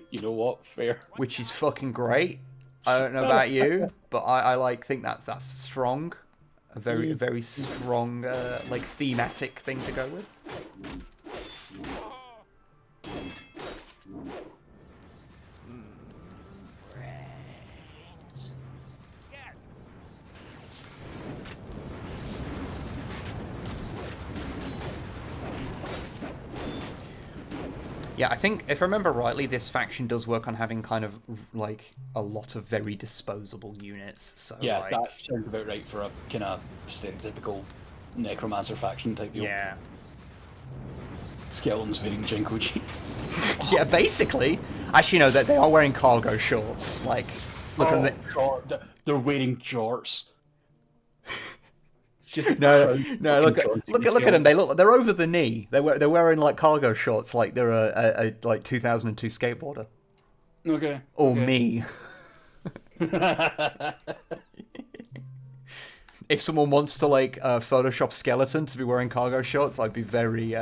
You know what? Fair. Which is fucking great. I don't know about you, but I think that's strong. A very strong, like, thematic thing to go with. Yeah, I think, if I remember rightly, this faction does work on having kind of, like, a lot of very disposable units. So, yeah, like... that sounds about right for a kind of stereotypical necromancer faction type deal. Yeah. Skeletons wearing Jinko jeans. Yeah, basically. Actually, no, they are wearing cargo shorts. Like, look at the... They're wearing jorts. No, look at them. They're over the knee. They're wearing like cargo shorts, like they're a like 2002 skateboarder. Okay. Or me. If someone wants to like Photoshop skeleton to be wearing cargo shorts, I'd be very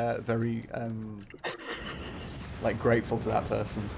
like grateful to that person.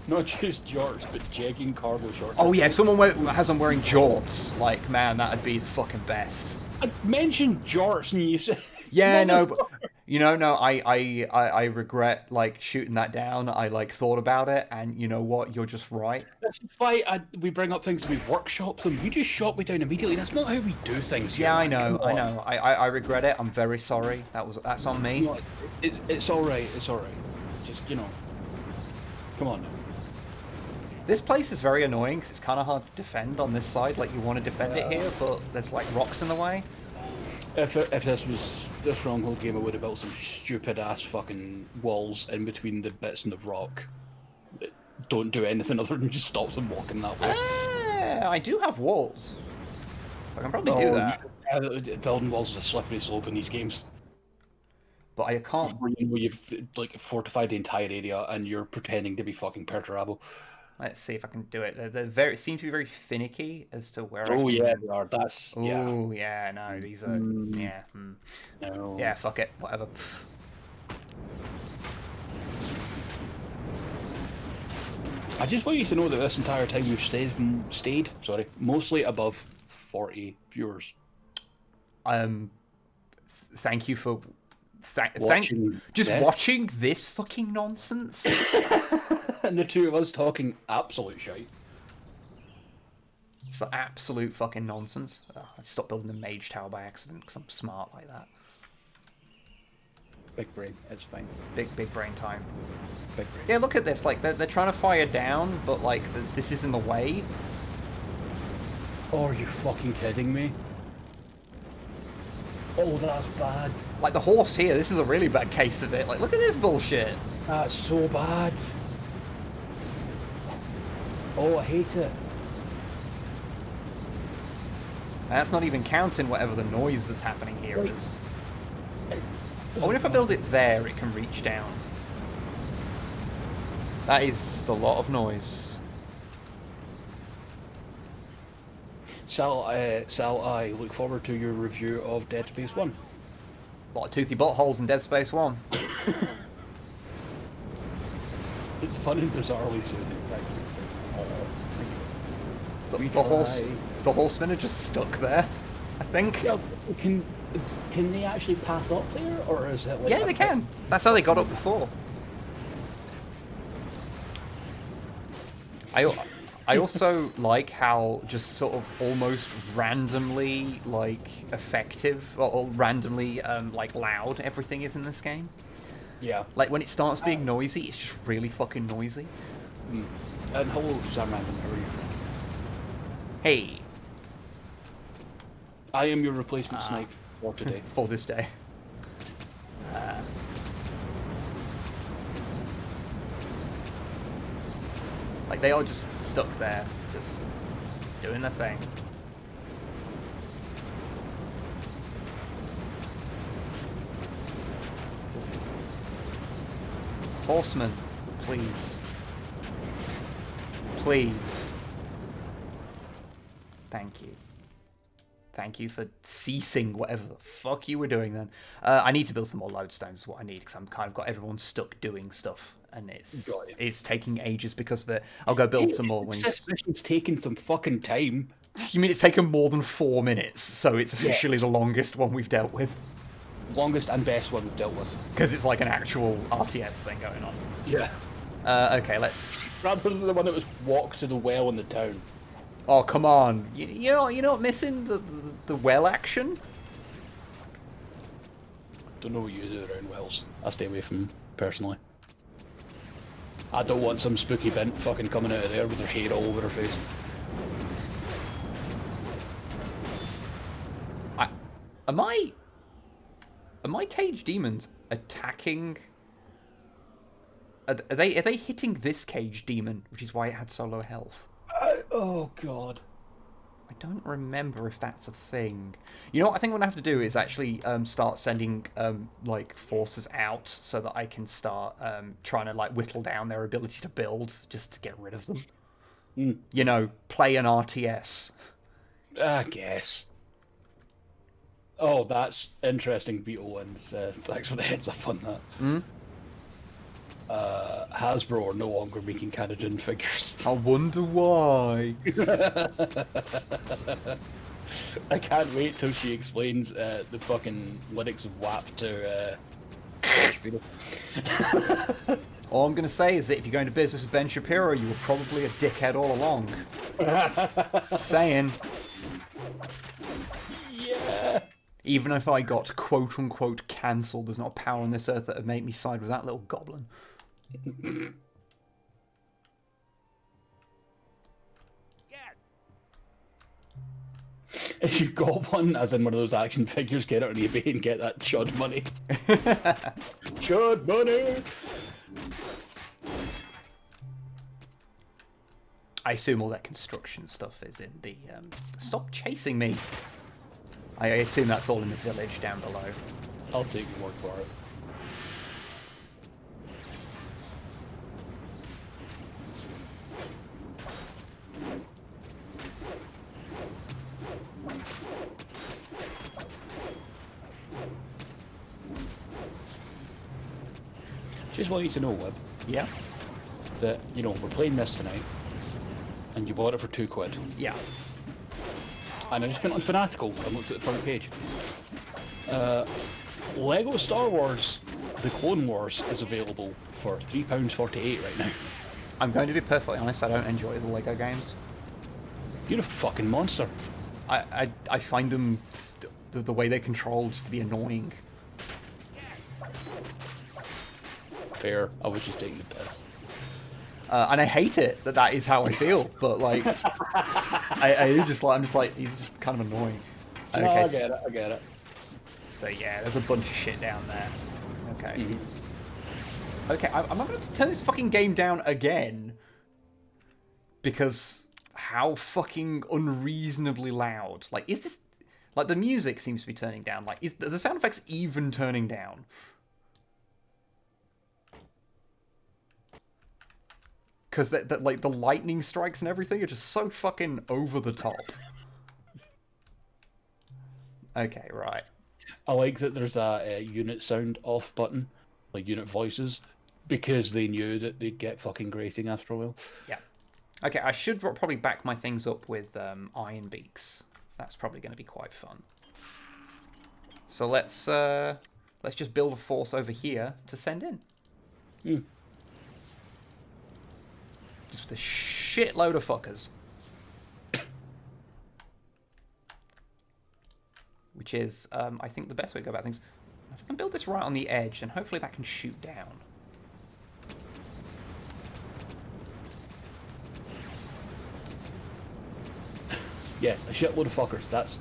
Not just jorts, but jegging cargo shorts. Oh yeah, if someone has them wearing jorts, like, man, that'd be the fucking best. I mentioned jorts and you said... Yeah, no, but You know, no, I regret, like, shooting that down. I, like, thought about it, and you know what? You're just right. That's why we bring up things and we workshop them. You just shot me down immediately. That's not how we do things here, Yeah, man. I know. I regret it. I'm very sorry. That's on me. No, it's alright, it's alright. Just, you know, come on now. This place is very annoying, because it's kind of hard to defend on this side. Like, you want to defend it here, but there's, like, rocks in the way. If this was the Stronghold game, I would have built some stupid-ass fucking walls in between the bits in the rock that don't do anything other than just stop them walking that way. I do have walls. I can probably do that. Building walls is a slippery slope in these games. But I can't... Where you've, like, fortified the entire area and you're pretending to be fucking perturabo. Let's see if I can do it. They seem to be very finicky as to where. Oh yeah, they are. That's yeah. Oh yeah, no, these are yeah. No. Yeah, fuck it, whatever. I just want you to know that this entire time we've stayed, mostly above 40 viewers. Thank you for watching this fucking nonsense. And the two of us talking absolute shite. It's like absolute fucking nonsense. Oh, I stopped building the mage tower by accident because I'm smart like that. Big brain, it's fine. Big brain time. Big brain. Yeah, look at this. Like they're trying to fire down, but like this is in the way. Oh, are you fucking kidding me? Oh, that's bad. Like the horse here, this is a really bad case of it. Like, look at this bullshit. That's so bad. Oh, I hate it. And that's not even counting whatever the noise that's happening here is. I wonder if I build it there, it can reach down. That is just a lot of noise. Sal, I look forward to your review of Dead Space 1. A lot of toothy buttholes in Dead Space 1. It's fun and bizarrely soothing. The horsemen are just stuck there, I think. Yeah, can they actually pass up there, or is it like... Yeah, they can. That's how they got up before. I also like how just sort of almost randomly, like, effective, or randomly, like, loud everything is in this game. Yeah. Like, when it starts being noisy, it's just really fucking noisy. And hello, Sam Random, how are you? Hey. I am your replacement snipe for today. For this day. Like, they are just stuck there, just doing their thing. Just... Horseman, please. Please. Thank you. Thank you for ceasing whatever the fuck you were doing then. I need to build some more lodestones is what I need, because I'm kind of got everyone stuck doing stuff. And it's taking ages because I'll go build some more. This mission's taking some fucking time. You mean it's taken more than 4 minutes, so it's officially the longest one we've dealt with? Longest and best one we've dealt with. Because it's like an actual RTS thing going on. Yeah. Okay, let's... Rather than the one that was walk to the well in the town. Oh, come on. You're not missing the well action? Don't know what you do around wells. I stay away from them, personally. I don't want some spooky bint fucking coming out of there with their hair all over her face. Am I cage demons attacking? Are they hitting this cage demon, which is why it had so low health? Oh god. I don't remember if that's a thing. You know what I think what I have to do is actually start sending like forces out so that I can start trying to like whittle down their ability to build just to get rid of them. You know, play an RTS. I guess. Oh, that's interesting, Vito ones. Thanks for the heads up on that. Hasbro are no longer making Canadian figures. I wonder why. I can't wait till she explains the fucking lyrics of WAP to All I'm going to say is that if you're going to business with Ben Shapiro, you were probably a dickhead all along. Saying. Yeah. Even if I got quote-unquote cancelled, there's not a power on this earth that would make me side with that little goblin. If you've got one, as in one of those action figures, get it on eBay and get that chud money. Chud money! I assume all that construction stuff is in the... Stop chasing me! I assume that's all in the village down below. I'll take your word for it. Just want you to know, Wib. Yeah? That, you know, we're playing this tonight, and you bought it for £2. Yeah. And I just went on Fanatical and looked at the front page. Lego Star Wars The Clone Wars is available for £3.48 right now. I'm going to be perfectly honest, I don't enjoy the Lego games. You're a fucking monster. I find them, the way they're controlled, just to be annoying. Fair, I was just taking the piss. And I hate it that is how I feel, but like, I'm just like, he's just kind of annoying. Okay, no, I get it. So yeah, there's a bunch of shit down there. Okay. Okay, I'm not going to turn this fucking game down again. Because how fucking unreasonably loud. Like, is this... Like, the music seems to be turning down. Like, is the sound effects even turning down? Because, like, the lightning strikes and everything are just so fucking over the top. Okay, right. I like that there's a unit sound off button. Like, unit voices. Because they knew that they'd get fucking grating after a while. Yeah. Okay, I should probably back my things up with iron beaks. That's probably going to be quite fun. So let's just build a force over here to send in. Just with a shitload of fuckers. Which is, I think, the best way to go about things. If I can build this right on the edge, then hopefully that can shoot down. Yes, a shitload of fuckers.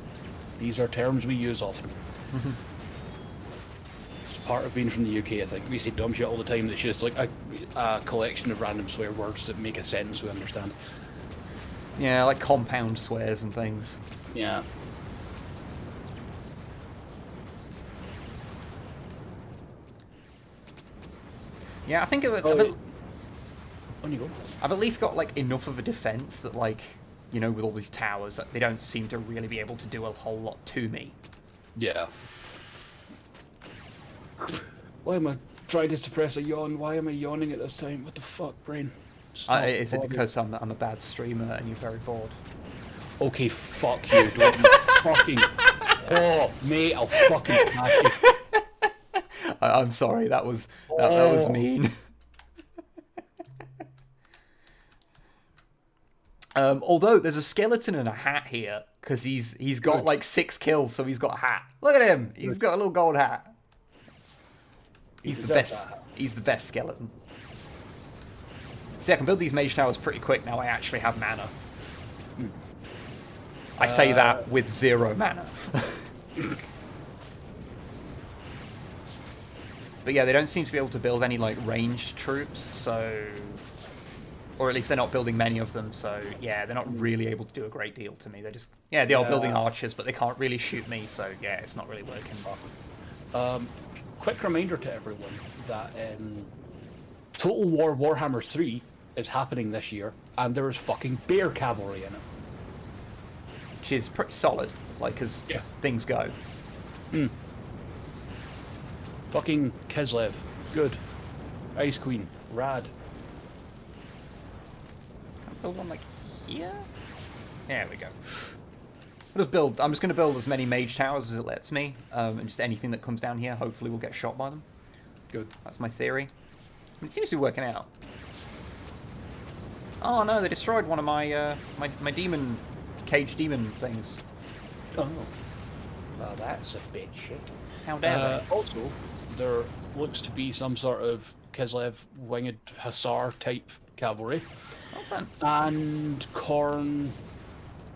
These are terms we use often. It's part of being from the UK, I think. We say dumb shit all the time. It's just like a collection of random swear words that make a sentence we understand. Yeah, like compound swears and things. Yeah. Yeah, I think on you go. I've at least got like enough of a defense that, like, you know, with all these towers, that they don't seem to really be able to do a whole lot to me. Yeah. Why am I trying to suppress a yawn? Why am I yawning at this time? What the fuck, brain? Is it because I'm a bad streamer and you're very bored? Okay, fuck you. Don't you fucking... Oh, mate, I'll fucking smash you. I'm sorry, that was mean. Although there's a skeleton and a hat here because he's got like 6 kills, so he's got a hat. Look at him. He's got a little gold hat. He's the best. He's the best skeleton. See, I can build these mage towers pretty quick now. I actually have mana. I say that with 0 mana. But yeah, they don't seem to be able to build any like ranged troops, so... Or at least they're not building many of them, so yeah, they're not really able to do a great deal to me. They're just... Yeah, they are building archers, but they can't really shoot me, so yeah, it's not really working. Quick reminder to everyone that Total War Warhammer 3 is happening this year, and there is fucking bear cavalry in it. Which is pretty solid, like, as things go. Fucking Kislev, good. Ice Queen, rad. Can I build one like here? There we go. I'm just going to build as many mage towers as it lets me, and just anything that comes down here, hopefully we'll get shot by them. Good. That's my theory. I mean, it seems to be working out. Oh no, they destroyed one of my my demon cage demon things. Oh. Well, that's a bit shit. How dare they? Also, there looks to be some sort of Kislev winged hussar type cavalry. Oh, fun. And Khorne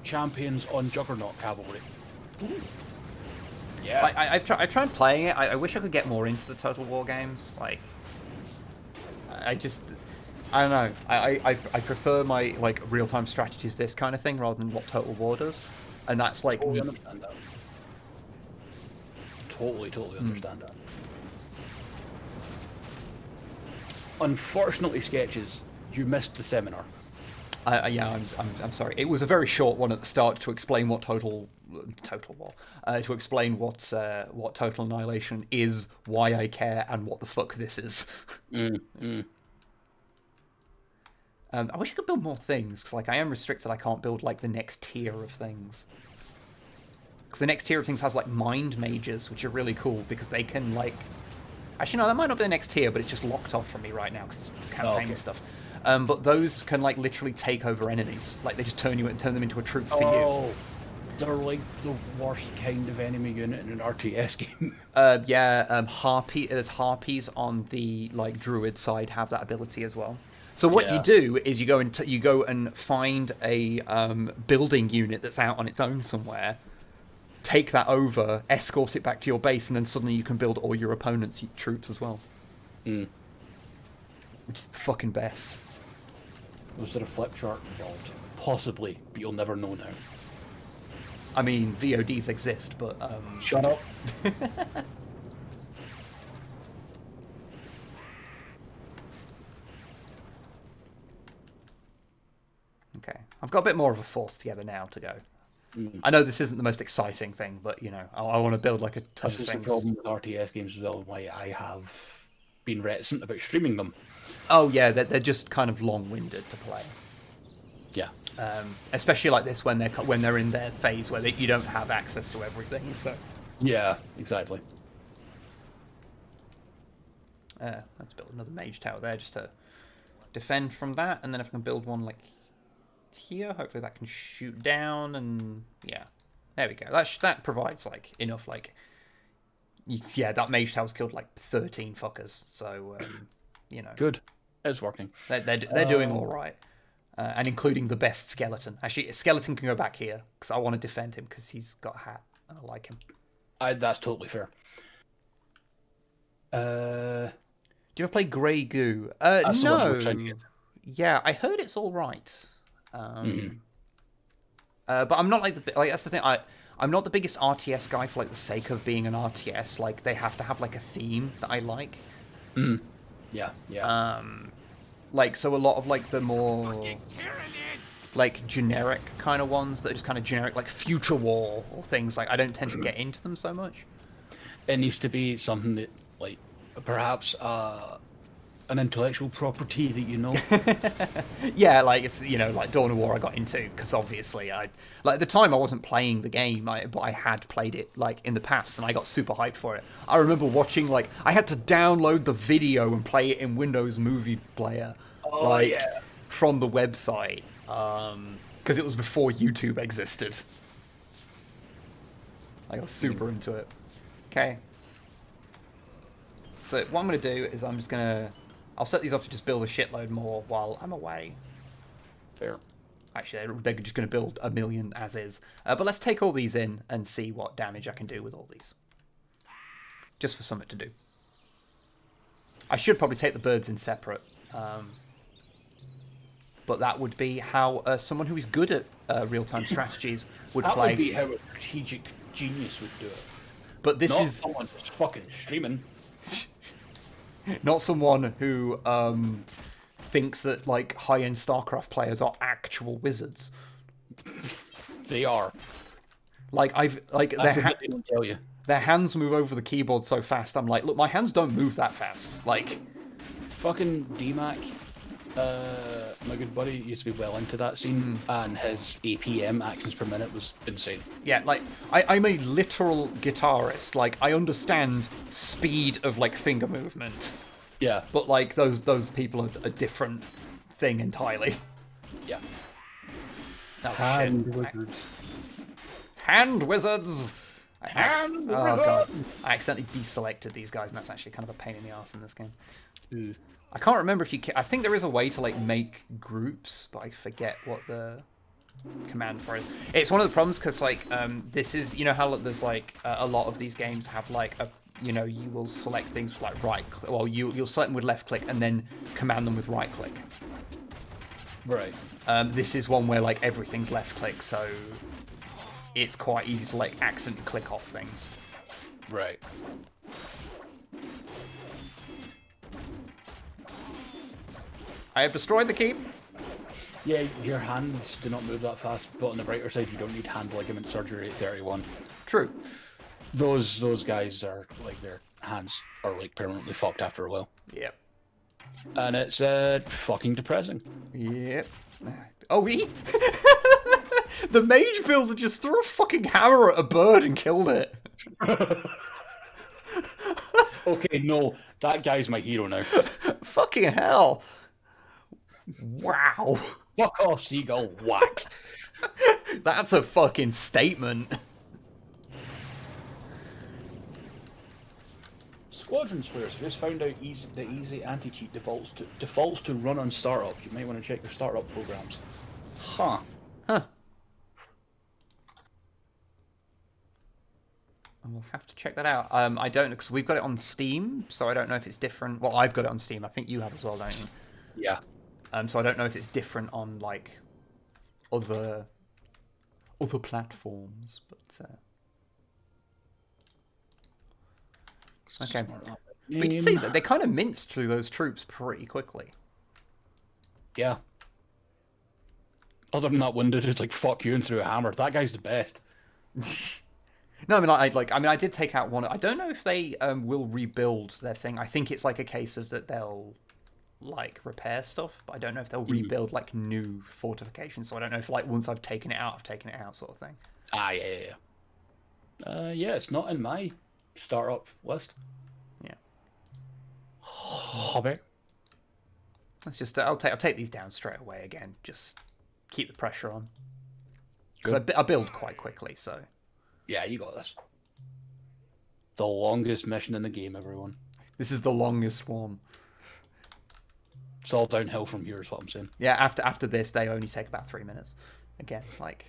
champions on Juggernaut cavalry. Ooh. Yeah. I've tried playing it. I wish I could get more into the Total War games. Like, I don't know. I prefer my like real-time strategies, this kind of thing, rather than what Total War does. And that's like... Totally understand that. Totally understand that. Unfortunately, Sketches, you missed the seminar. Yeah, I'm sorry. It was a very short one at the start to explain what Total War, to explain what Total Annihilation is, why I care, and what the fuck this is. I wish I could build more things, because like I am restricted. I can't build like the next tier of things. Because the next tier of things has like mind mages, which are really cool because they can like. Actually, no, that might not be the next tier, but it's just locked off from me right now because it's campaign stuff. But those can like literally take over enemies. Like they just turn them into a troop for you. They're like the worst kind of enemy unit in an RTS game. There's harpies on the like druid side have that ability as well. So what you do is you go and find a building unit that's out on its own somewhere, take that over, escort it back to your base, and then suddenly you can build all your opponent's troops as well. Which is the fucking best. Was there a flip chart involved? Possibly, but you'll never know now. I mean, VODs exist, but... Shut up. Okay. I've got a bit more of a force together now to go. I know this isn't the most exciting thing, but, you know, I want to build, like, a ton of things. This is the problem with RTS games as well, why I have been reticent about streaming them. Oh, yeah, they're just kind of long-winded to play. Yeah. Especially like this when they're in their phase where you don't have access to everything. So. Yeah, exactly. Let's build another mage tower there just to defend from that, and then if I can build one like here, hopefully that can shoot down, and yeah, there we go. That provides like enough like. Yeah, that mage tower's killed like 13 fuckers. So you know. Good. It's working. They're doing all right. And including the best skeleton. Actually, a skeleton can go back here, because I want to defend him, because he's got a hat, and I like him. That's totally fair. Do you ever play Grey Goo? No. Yeah, I heard it's all right. But I'm not like that's the thing. I'm not the biggest RTS guy for like the sake of being an RTS. Like they have to have like a theme that I like. Yeah. Like, so a lot of, like, the more, like, generic kind of ones that are just kind of generic, like, Future War or things, like, I don't tend to get into them so much. It needs to be something that, like, perhaps an intellectual property that you know. Yeah, like, it's, you know, like, Dawn of War I got into, because obviously at the time I wasn't playing the game, but I had played it, like, in the past, and I got super hyped for it. I remember watching, like, I had to download the video and play it in Windows Movie Player, from the website, because it was before YouTube existed. I got super into it. Okay. So, what I'm going to do is I'll set these off to just build a shitload more while I'm away. Fair. Actually, they're just going to build a million as is. But let's take all these in and see what damage I can do with all these. Just for something to do. I should probably take the birds in separate. But that would be how someone who is good at real-time strategies would play. That would be how a strategic genius would do it. But this Not is someone who's fucking streaming. Not someone who thinks that like high-end StarCraft players are actual wizards. They are. Like That's what they don't tell you. Their hands move over the keyboard so fast. I'm like, look, my hands don't move that fast. Like, fucking DMAC My good buddy used to be well into that scene, and his APM actions per minute was insane. Yeah, like, I'm a literal guitarist. Like, I understand speed of, like, finger movement. Yeah. But, like, those people are a different thing entirely. Yeah. Oh, Hand shit. wizards. Hand wizards! Hand oh, wizards! God. I accidentally deselected these guys, and that's actually kind of a pain in the ass in this game. Ooh. I can't remember if you I think there is a way to, like, make groups, but I forget what the command for is. It's one of the problems, because, like, this is, you know how there's, like, a lot of these games have, like, you know, you will select things with, like, right click. Well, you'll select them with left click, and then command them with right click. Right. This is one where, like, everything's left click, so it's quite easy to, like, accidentally click off things. Right. I have destroyed the keep. Yeah, your hands do not move that fast, but on the brighter side, you don't need hand ligament surgery at 31. True. Those guys are, like, their hands are, like, permanently fucked after a while. Yep. And it's fucking depressing. Yep. Oh, he... The mage builder just threw a fucking hammer at a bird and killed it. Okay, no, that guy's my hero now. Fucking hell. Wow. Fuck off, seagull. Whack. That's a fucking statement. Squadrons players just found out the easy anti-cheat defaults to run on startup. You might want to check your startup programs. Huh. Huh. We'll have to check that out. I don't know, because we've got it on Steam, so I don't know if it's different. Well, I've got it on Steam. I think you have as well, don't you? Yeah. So I don't know if it's different on, like, other platforms, but okay. But you see that they kind of minced through those troops pretty quickly. Yeah. Other than that one dude who's like, fuck you, and threw a hammer. That guy's the best. No, I mean, I did take out one. I don't know if they will rebuild their thing. I think it's like a case of that they'll, like, repair stuff, but I don't know if they'll rebuild, like, new fortifications. So I don't know if, like, once I've taken it out, sort of thing. Ah, yeah. Yeah, it's not in my startup list. Yeah. Hobby. Let's just, I'll take these down straight away again. Just keep the pressure on. Because I build quite quickly, so. Yeah, you got this. The longest mission in the game, everyone. This is the longest one. It's all downhill from here, is what I'm saying. Yeah, after this, they only take about 3 minutes. Again, like.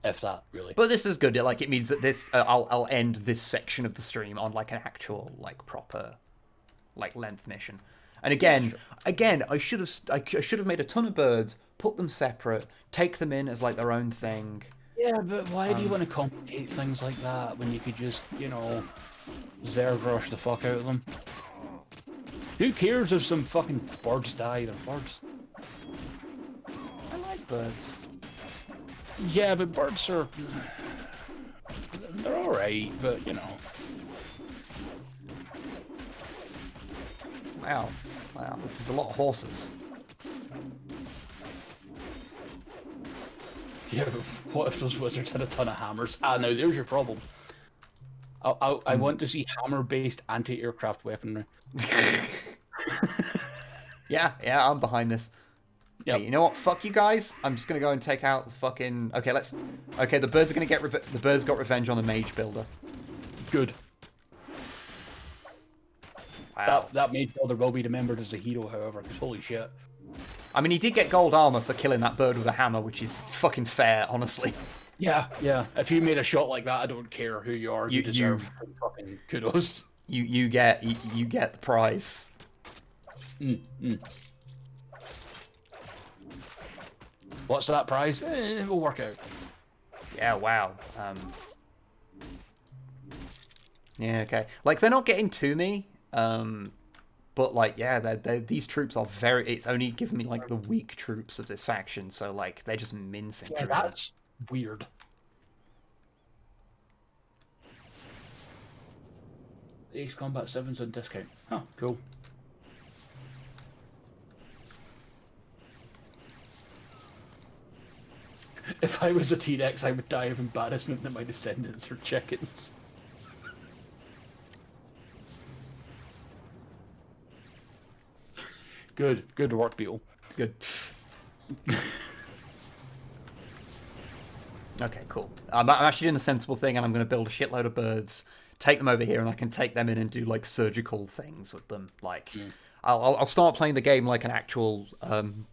If that, really. But this is good. Like, it means that this, I'll end this section of the stream on, like, an actual, like, proper, like, length mission. And again, I should have made a ton of birds, put them separate, take them in as, like, their own thing. Yeah, but why do you want to complicate things like that when you could just, you know, Zergrush the fuck out of them? Who cares if some fucking birds die? They're birds. I like birds. Yeah, but birds are... They're alright, but, you know... Wow, this is a lot of horses. Yeah, but what if those wizards had a ton of hammers? Ah, now there's your problem. I want to see hammer-based anti-aircraft weaponry. Yeah, I'm behind this. Yeah, hey, you know what? Fuck you guys. I'm just gonna go and take out the fucking. Okay, the birds are gonna get the birds got revenge on the mage builder. Good. Wow. That mage builder will be remembered as a hero, however, because holy shit. I mean, he did get gold armor for killing that bird with a hammer, which is fucking fair, honestly. Yeah. If you made a shot like that, I don't care who you are. You deserve fucking kudos. You get the prize. What's that prize? We'll work out. Yeah. Wow. Yeah. Okay. Like, they're not getting to me. But, like, yeah, these troops are very... It's only given me, like, the weak troops of this faction, so, like, they're just mincing through. That's weird. Ace Combat 7's on discount. Huh, cool. If I was a T-Rex, I would die of embarrassment that my descendants are chickens. Good work, Beetle. Good. Okay, cool. I'm actually doing the sensible thing, and I'm going to build a shitload of birds, take them over here, and I can take them in and do like surgical things with them. Like, I'll start playing the game like an actual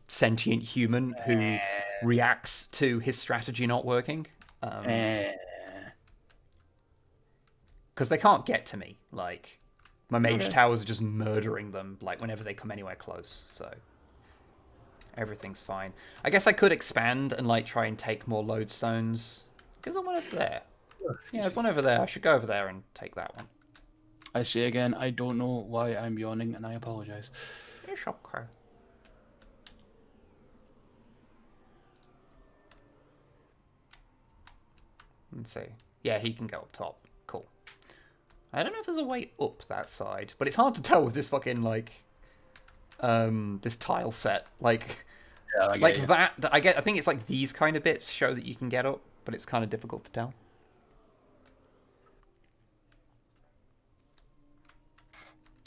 sentient human who reacts to his strategy not working. Because they can't get to me. Like, my mage towers are just murdering them like whenever they come anywhere close. So everything's fine. I guess I could expand and like try and take more lodestones. Because there's one over there. Yeah, there's one over there. I should go over there and take that one. I say again, I don't know why I'm yawning, and I apologize. It's okay. Let's see. Yeah, he can go up top. Cool. I don't know if there's a way up that side, but it's hard to tell with this fucking like this tile set. Like that. I think it's like these kind of bits show that you can get up, but it's kind of difficult to tell.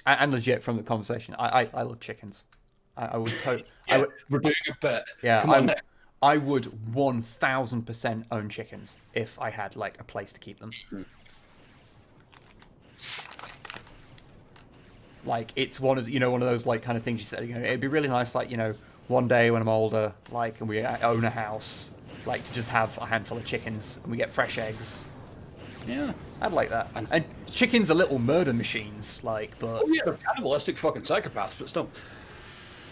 And legit from the conversation, I love chickens. I would totally. Yeah, we're doing a bit. Yeah, Come on now. I would 1000% own chickens if I had like a place to keep them. Like, it's one of those like kind of things you said. It'd be really nice, like, one day when I'm older, like, and we own a house, like, to just have a handful of chickens and we get fresh eggs. Yeah, I'd like that. And chickens are little murder machines, like, but. Oh yeah, they're cannibalistic fucking psychopaths, but still.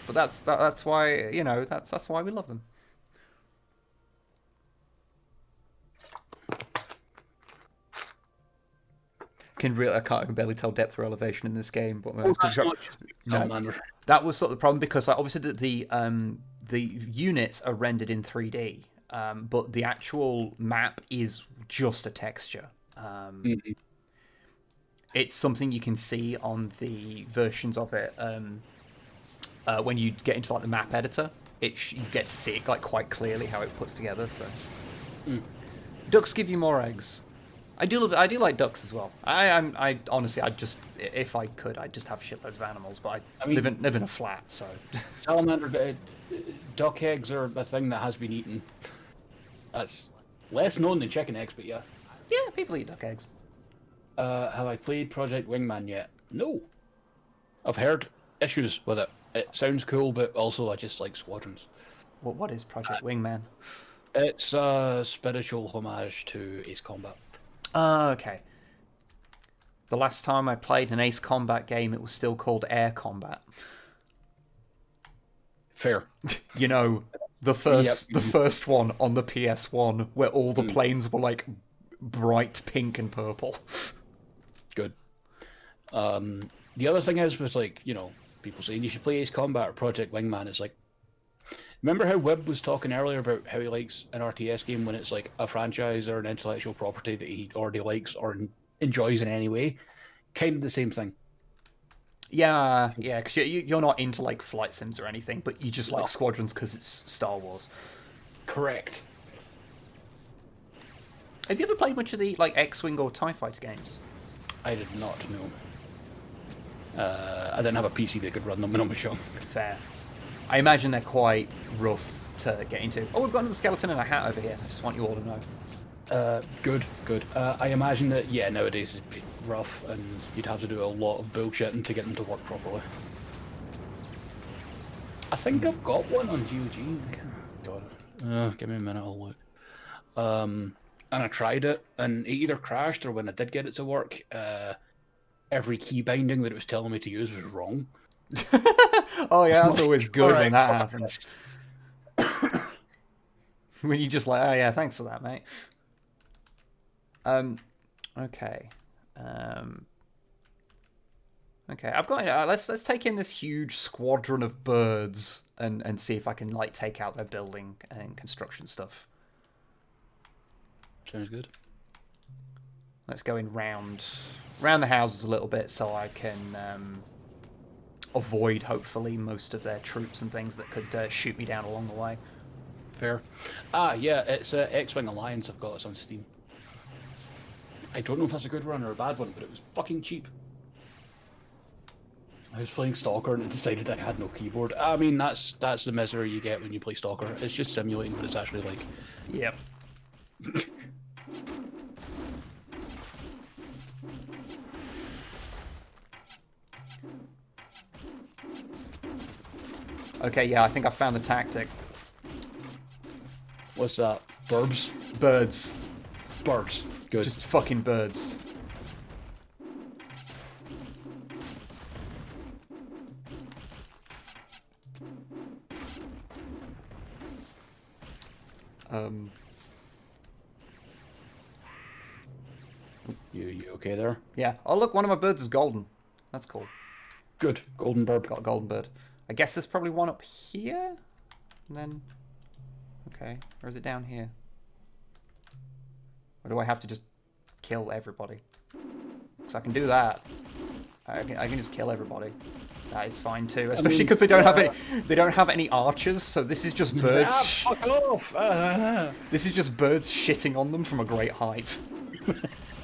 But that's why that's why we love them. I can barely tell depth or elevation in this game, but that was sort of the problem because like, obviously the units are rendered in 3D, but the actual map is just a texture. It's something you can see on the versions of it when you get into like the map editor. You get to see it like quite clearly how it puts together. So ducks give you more eggs. I do like ducks as well. I honestly, if I could, I'd just have shitloads of animals. But I live in a flat, so. Salamander, duck eggs are a thing that has been eaten. That's less known than chicken eggs, but yeah. Yeah, people eat duck eggs. Have I played Project Wingman yet? No. I've heard issues with it. It sounds cool, but also I just like Squadrons. What is Project Wingman? It's a spiritual homage to Ace Combat. Okay. The last time I played an Ace Combat game, it was still called Air Combat. Fair. The first one on the PS1, where all the planes were like bright pink and purple. Good. The other thing was like, people saying you should play Ace Combat or Project Wingman. It's like, remember how Wib was talking earlier about how he likes an RTS game when it's like a franchise or an intellectual property that he already likes or enjoys in any way? Kind of the same thing. Yeah, because you're not into like flight sims or anything, but you just like Squadrons because it's Star Wars. Correct. Have you ever played much of the like X-Wing or TIE Fighter games? I did not know. I didn't have a PC that could run them when I was young. Fair. I imagine they're quite rough to get into. Oh, we've got another skeleton in a hat over here. I just want you all to know. Good. I imagine that, nowadays it'd be rough and you'd have to do a lot of bullshitting to get them to work properly. I think I've got one on GOG. God. Give me a minute, I'll look. And I tried it, and it either crashed or when I did get it to work, every key binding that it was telling me to use was wrong. Oh yeah, that's always good when that happens. When you just like, oh yeah, thanks for that, mate. Okay. Okay, I've got. Let's take in this huge squadron of birds and see if I can like take out their building and construction stuff. Sounds good. Let's go in round the houses a little bit so I can avoid, hopefully, most of their troops and things that could shoot me down along the way. Fair. Ah, yeah, it's X-Wing Alliance. I've got it on Steam. I don't know if that's a good one or a bad one, but it was fucking cheap. I was playing Stalker and it decided I had no keyboard. I mean, that's the misery you get when you play Stalker. It's just simulating, but it's actually like... Yep. Okay, yeah, I think I found the tactic. What's that? Burbs? Birds. Birds. Good. Just fucking birds. You okay there? Yeah. Oh, look, one of my birds is golden. That's cool. Good. Golden bird. Got a golden bird. I guess there's probably one up here? And then... Okay. Or is it down here? Or do I have to just kill everybody? Because I can do that. I can just kill everybody. That is fine too, especially because they don't have any archers. So this is just birds. Fuck off! This is just birds shitting on them from a great height,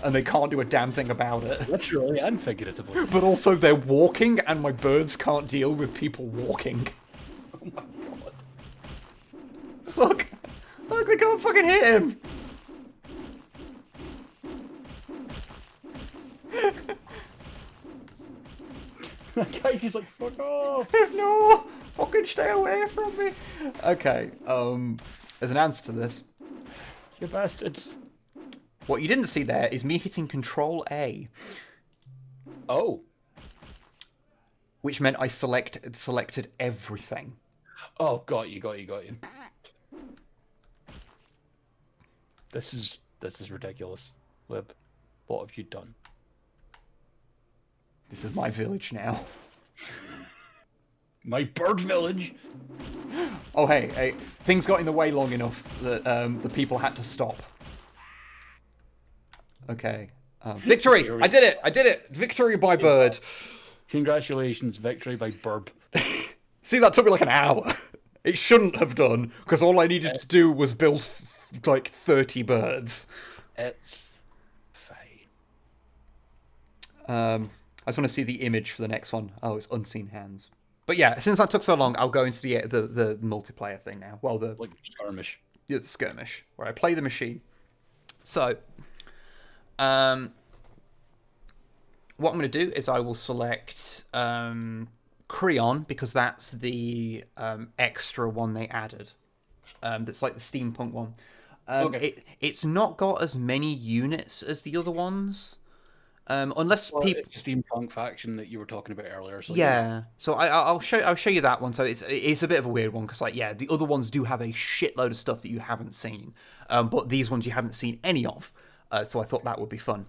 and they can't do a damn thing about it. Literally and figuratively. But also they're walking, and my birds can't deal with people walking. Oh my god! Look, they can't fucking hit him. That guy, he's like, fuck off! No! Fucking stay away from me! Okay, as an answer to this... You bastards. What you didn't see there is me hitting Control A. Oh. Which meant I selected everything. Oh, got you. This is ridiculous. Wib, what have you done? This is my village now. My bird village? Oh, hey, things got in the way long enough that the people had to stop. Okay. Victory! I did it! Victory by bird. Congratulations, victory by burb. See, that took me like an hour. It shouldn't have done, because all I needed to do was build like 30 birds. It's fine. I just want to see the image for the next one. Oh, it's unseen hands. But yeah, since that took so long, I'll go into the multiplayer thing now. Well, the skirmish. Yeah, the skirmish, where I play the machine. So, what I'm going to do is I will select Creon, because that's the extra one they added. That's like the steampunk one. Okay. It's not got as many units as the other ones. Unless people, it's the steampunk faction that you were talking about earlier. So yeah. So I'll show you that one. So it's a bit of a weird one because the other ones do have a shitload of stuff that you haven't seen, but these ones you haven't seen any of. So I thought that would be fun.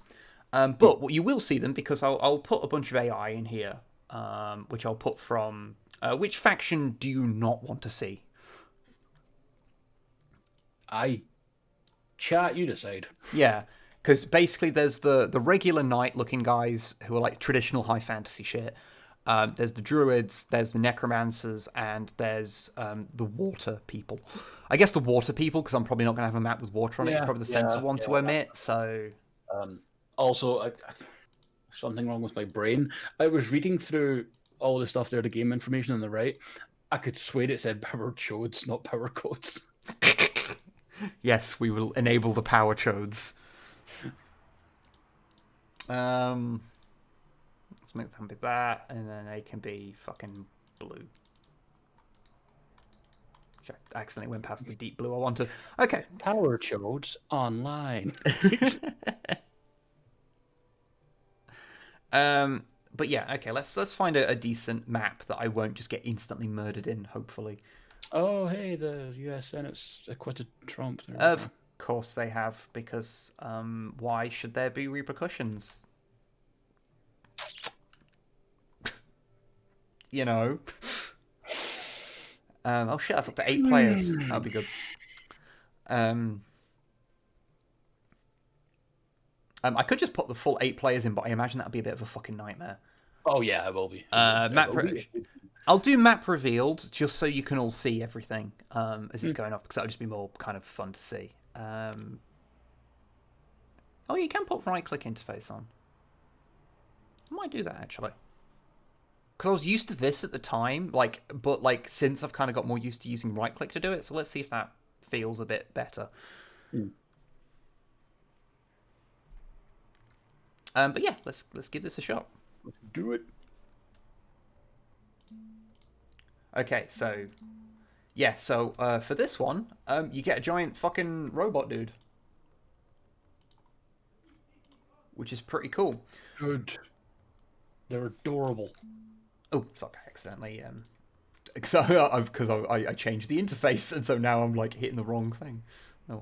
But what you will see them because I'll put a bunch of AI in here, which I'll put from which faction do you not want to see? You decide. Yeah. Because basically there's the regular knight-looking guys who are like traditional high fantasy shit. There's the druids, there's the necromancers, and there's the water people. I guess the water people, because I'm probably not going to have a map with water on it. It's probably the sensible one to omit, so... Also, something wrong with my brain. I was reading through all the stuff there, the game information on the right. I could swear it said power chodes, not power codes. Yes, we will enable the power chodes. Let's make them be that, and then they can be fucking blue. Which I accidentally went past the deep blue I wanted. Okay. Power chodes online. But yeah, okay, let's find a decent map that I won't just get instantly murdered in, hopefully. Oh, hey, the US Senate's acquitted Trump. Of course they have, because why should there be repercussions? You know. Oh shit, that's up to 8 players. That'll be good. I could just put the full 8 players in, but I imagine that'd be a bit of a fucking nightmare. Oh yeah, it will be. I'll do map revealed just so you can all see everything as it's going off, because that'll just be more kind of fun to see. Oh, you can put right-click interface on. I might do that, actually. Because I was used to this at the time, but since I've kind of got more used to using right-click to do it, so let's see if that feels a bit better. But yeah, let's give this a shot. Let's do it. Okay, so... Yeah, so for this one, you get a giant fucking robot dude. Which is pretty cool. Good. They're adorable. Oh, fuck, I accidentally... Because I changed the interface, and so now I'm, like, hitting the wrong thing. Oh.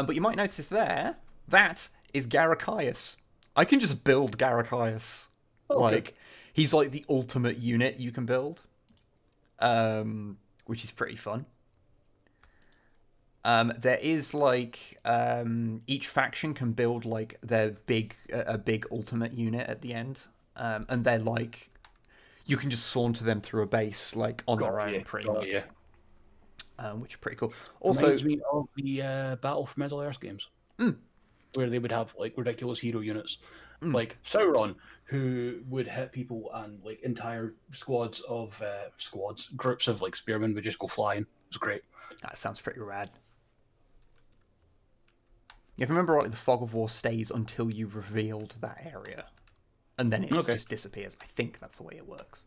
But you might notice there, that is Garakias. I can just build Garakias. Like, he's, like, the ultimate unit you can build. Which is pretty fun. There is, like, each faction can build, like, their a big ultimate unit at the end. And they're, like, you can just saunter them through a base, like, on their own, pretty much. Which is pretty cool. Also, reminds me of the Battle for Middle-earth games. Where they would have, like, ridiculous hero units. Like Sauron, who would hit people, and, like, entire groups of, like, spearmen would just go flying. It was great. That sounds pretty rad. If you remember, like, the Fog of War stays until you revealed that area. And then it just disappears. I think that's the way it works.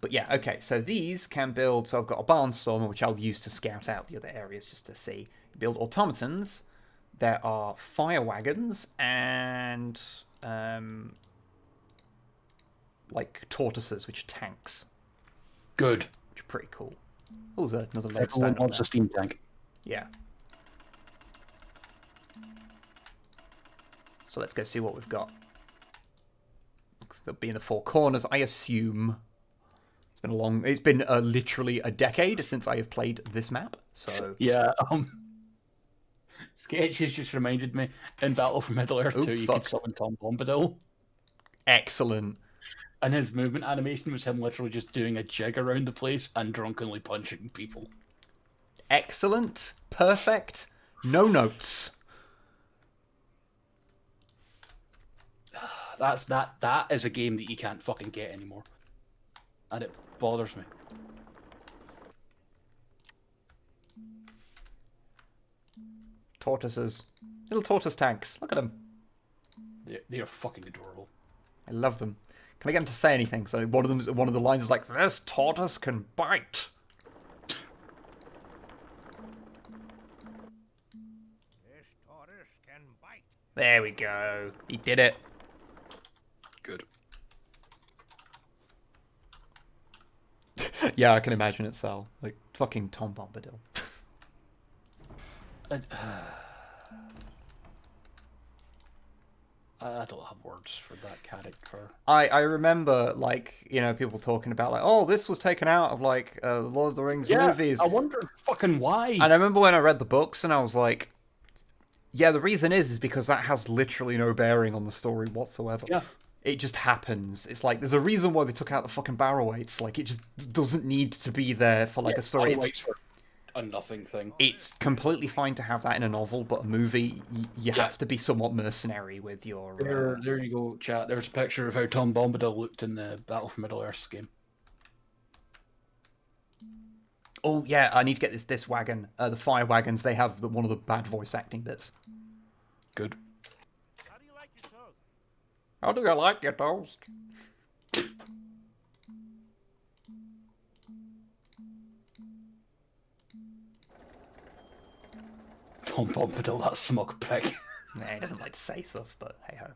But yeah, okay, so these can build... So I've got a barnstormer, which I'll use to scout out the other areas just to see. Build automatons. There are fire wagons and... like, tortoises, which are tanks. Good. Which are pretty cool. Oh, there's another lodestone. Everyone wants a steam tank. Yeah. So let's go see what we've got. They'll be in the four corners, I assume. It's been literally a decade since I have played this map, so... Yeah, Sketch has just reminded me, in Battle for Middle-earth 2, you could summon Tom Bombadil. Excellent. And his movement animation was him literally just doing a jig around the place and drunkenly punching people. Excellent. Perfect. No notes. That is a game that you can't fucking get anymore. And it bothers me. Tortoises. Little tortoise tanks. Look at them. They are fucking adorable. I love them. Can I get them to say anything? So one of the lines is like, "This tortoise can bite." This tortoise can bite. There we go. He did it. Good. Yeah, I can imagine it, Sal. Like, fucking Tom Bombadil. I don't have words for that character. I remember, like, you know, people talking about, like, oh, this was taken out of, like, Lord of the Rings movies. I wonder fucking why. And I remember when I read the books and I was like, yeah, the reason is because that has literally no bearing on the story whatsoever. Yeah. It just happens. It's like, there's a reason why they took out the fucking barrow weights. Like, it just doesn't need to be there for, like, a story. It's for a nothing thing. It's completely fine to have that in a novel, but a movie, you have to be somewhat mercenary with your... There you go, chat. There's a picture of how Tom Bombadil looked in the Battle for Middle-earth game. Oh, yeah, I need to get this wagon. The fire wagons, they have one of the bad voice acting bits. Good. How do you like your toast? How do you like your toast? Tom Bombadil, that smug prick. Nah, he doesn't like to say stuff, but hey-ho.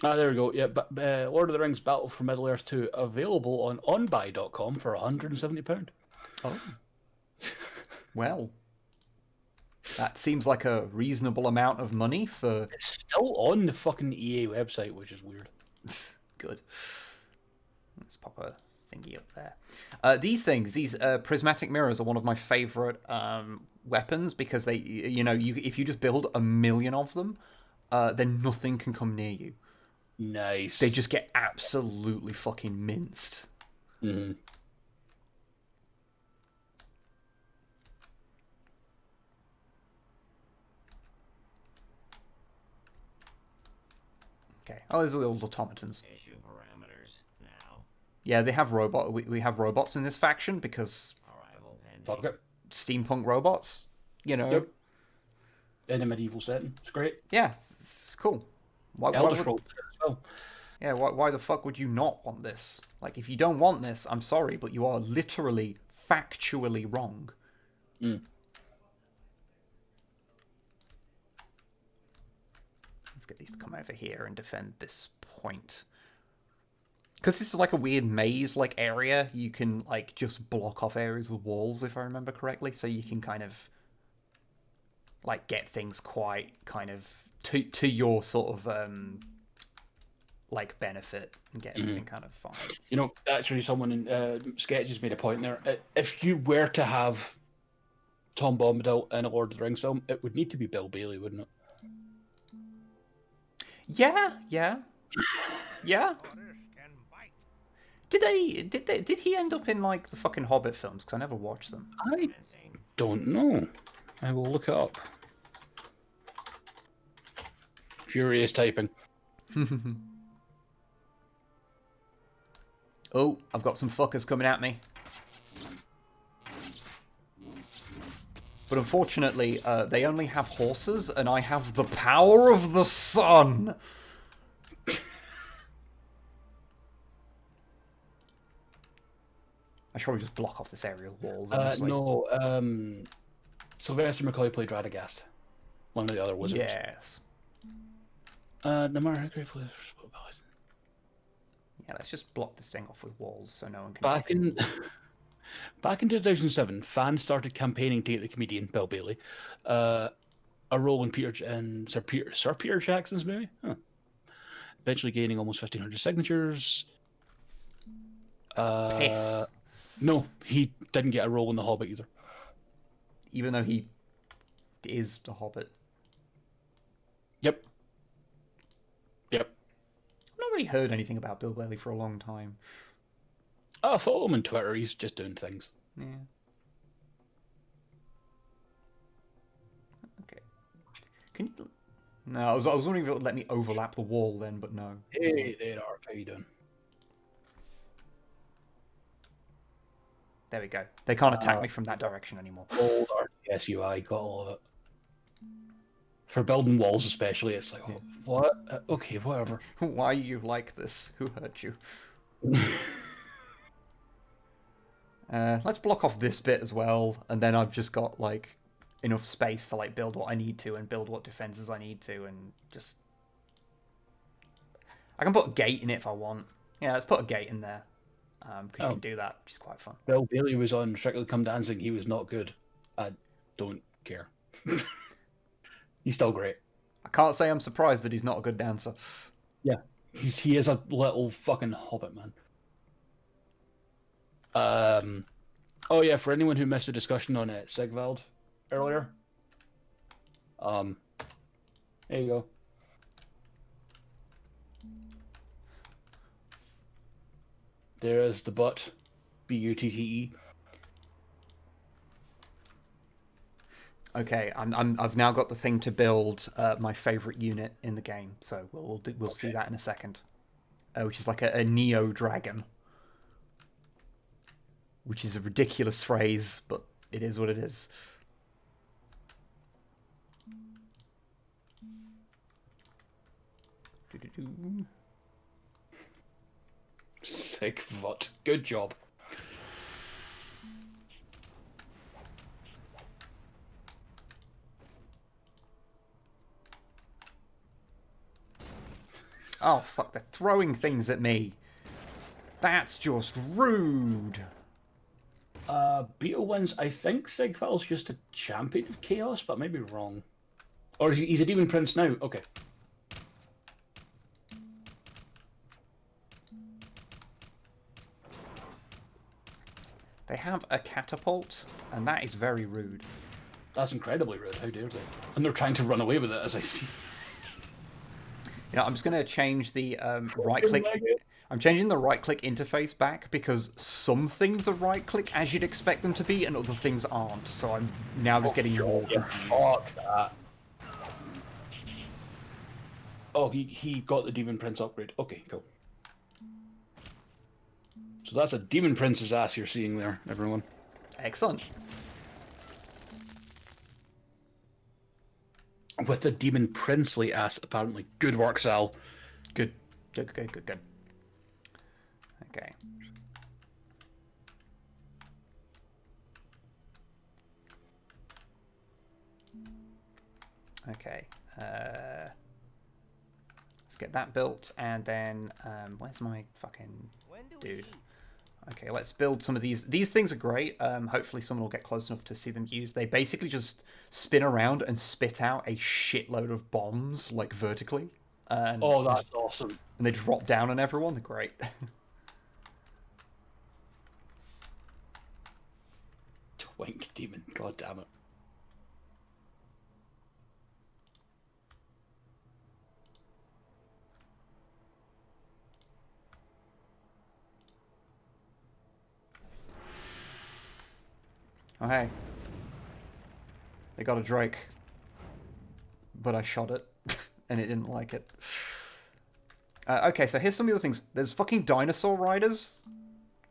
There we go. Yeah, but Lord of the Rings Battle for Middle-earth 2 available on onbuy.com for £170. Oh. Well. That seems like a reasonable amount of money for... It's still on the fucking EA website, which is weird. Good. Let's pop a thingy up there. These things, these prismatic mirrors, are one of my favorite weapons because they, if you just build 1,000,000 of them, then nothing can come near you. Nice. They just get absolutely fucking minced. Mm-hmm. Okay. Oh, there's the little automatons. Issue parameters now. Yeah, they have robot. We have robots in this faction because Arrival pending. Okay. steampunk robots. Yep. In a medieval setting, it's great. Yeah, it's cool. Elder Scrolls as well. Yeah, why the fuck would you not want this? Like, if you don't want this, I'm sorry, but you are literally, factually wrong. Mm. Let's get these to come over here and defend this point. Because this is like a weird maze-like area, you can, like, just block off areas with walls, if I remember correctly, so you can kind of, like, get things quite, kind of, to your sort of, like, benefit and get everything kind of fine. You know, actually, someone in Sketches made a point there. If you were to have Tom Bombadil in a Lord of the Rings film, it would need to be Bill Bailey, wouldn't it? Yeah. Did he end up in, like, the fucking Hobbit films? Because I never watched them. I don't know. I will look it up. Furious typing. Oh, I've got some fuckers coming at me. But unfortunately, they only have horses, and I have the power of the sun! I should probably just block off this aerial walls. No, Sylvester McCoy played Radagast. One of the other wizards. Yes. No matter how grateful it is. Yeah, let's just block this thing off with walls so no one can... Back in 2007, fans started campaigning to get the comedian, Bill Bailey, a role in Sir Peter Jackson's movie. Huh. Eventually gaining almost 1,500 signatures. Piss. No, he didn't get a role in The Hobbit either. Even though he is the Hobbit. Yep. I've not really heard anything about Bill Bailey for a long time. I follow him on Twitter. He's just doing things. Yeah. Okay. Can you... No, I was wondering if it would let me overlap the wall then, but no. Hey there, Ark. How you doing? There we go. They can't attack me from that direction anymore. Old RTS UI, got all of it. For building walls especially, it's like, oh, what? Okay, whatever. Why are you like this? Who hurt you? Let's block off this bit as well, and then I've just got, like, enough space to, like, build what I need to and build what defenses I need to, and just... I can put a gate in it if I want. Yeah, let's put a gate in there, because you can do that, which is quite fun. Bill Bailey was on Strictly Come Dancing. He was not good. I don't care. He's still great. I can't say I'm surprised that he's not a good dancer. Yeah, he is a little fucking hobbit, man. Oh yeah, for anyone who missed the discussion on Sigvald earlier, there you go. There is the butt, B-U-T-T-E. Okay, I've now got the thing to build my favorite unit in the game, so we'll see that in a second. Which is like a Neo Dragon. Which is a ridiculous phrase, but it is what it is. Sick vut. Good job. Oh, fuck, they're throwing things at me. That's just rude. Beetle wins. I think Sigvald's just a champion of chaos, but I may be wrong. Or he's a demon prince now. Okay. They have a catapult, and that is very rude. That's incredibly rude. How dare they? And they're trying to run away with it, as I see. You know, I'm just going to change the right-click... I'm changing the right-click interface back because some things are right-click as you'd expect them to be, and other things aren't. So I'm now just getting more confused. Fuck that. Oh, he got the Demon Prince upgrade. Okay, cool. So that's a Demon Prince's ass you're seeing there, everyone. Excellent. With the Demon Princely ass, apparently. Good work, Sal. Good. Good. Okay. Okay. Let's get that built, and then where's my fucking dude? Okay, let's build some of these. These things are great. Hopefully someone will get close enough to see them used. They basically just spin around and spit out a shitload of bombs, like vertically. And oh, that's awesome. And they drop down on everyone. They're great. Twink demon, god damn it. Oh, hey. They got a Drake. But I shot it. And it didn't like it. Okay, so here's some of the things. There's fucking dinosaur riders.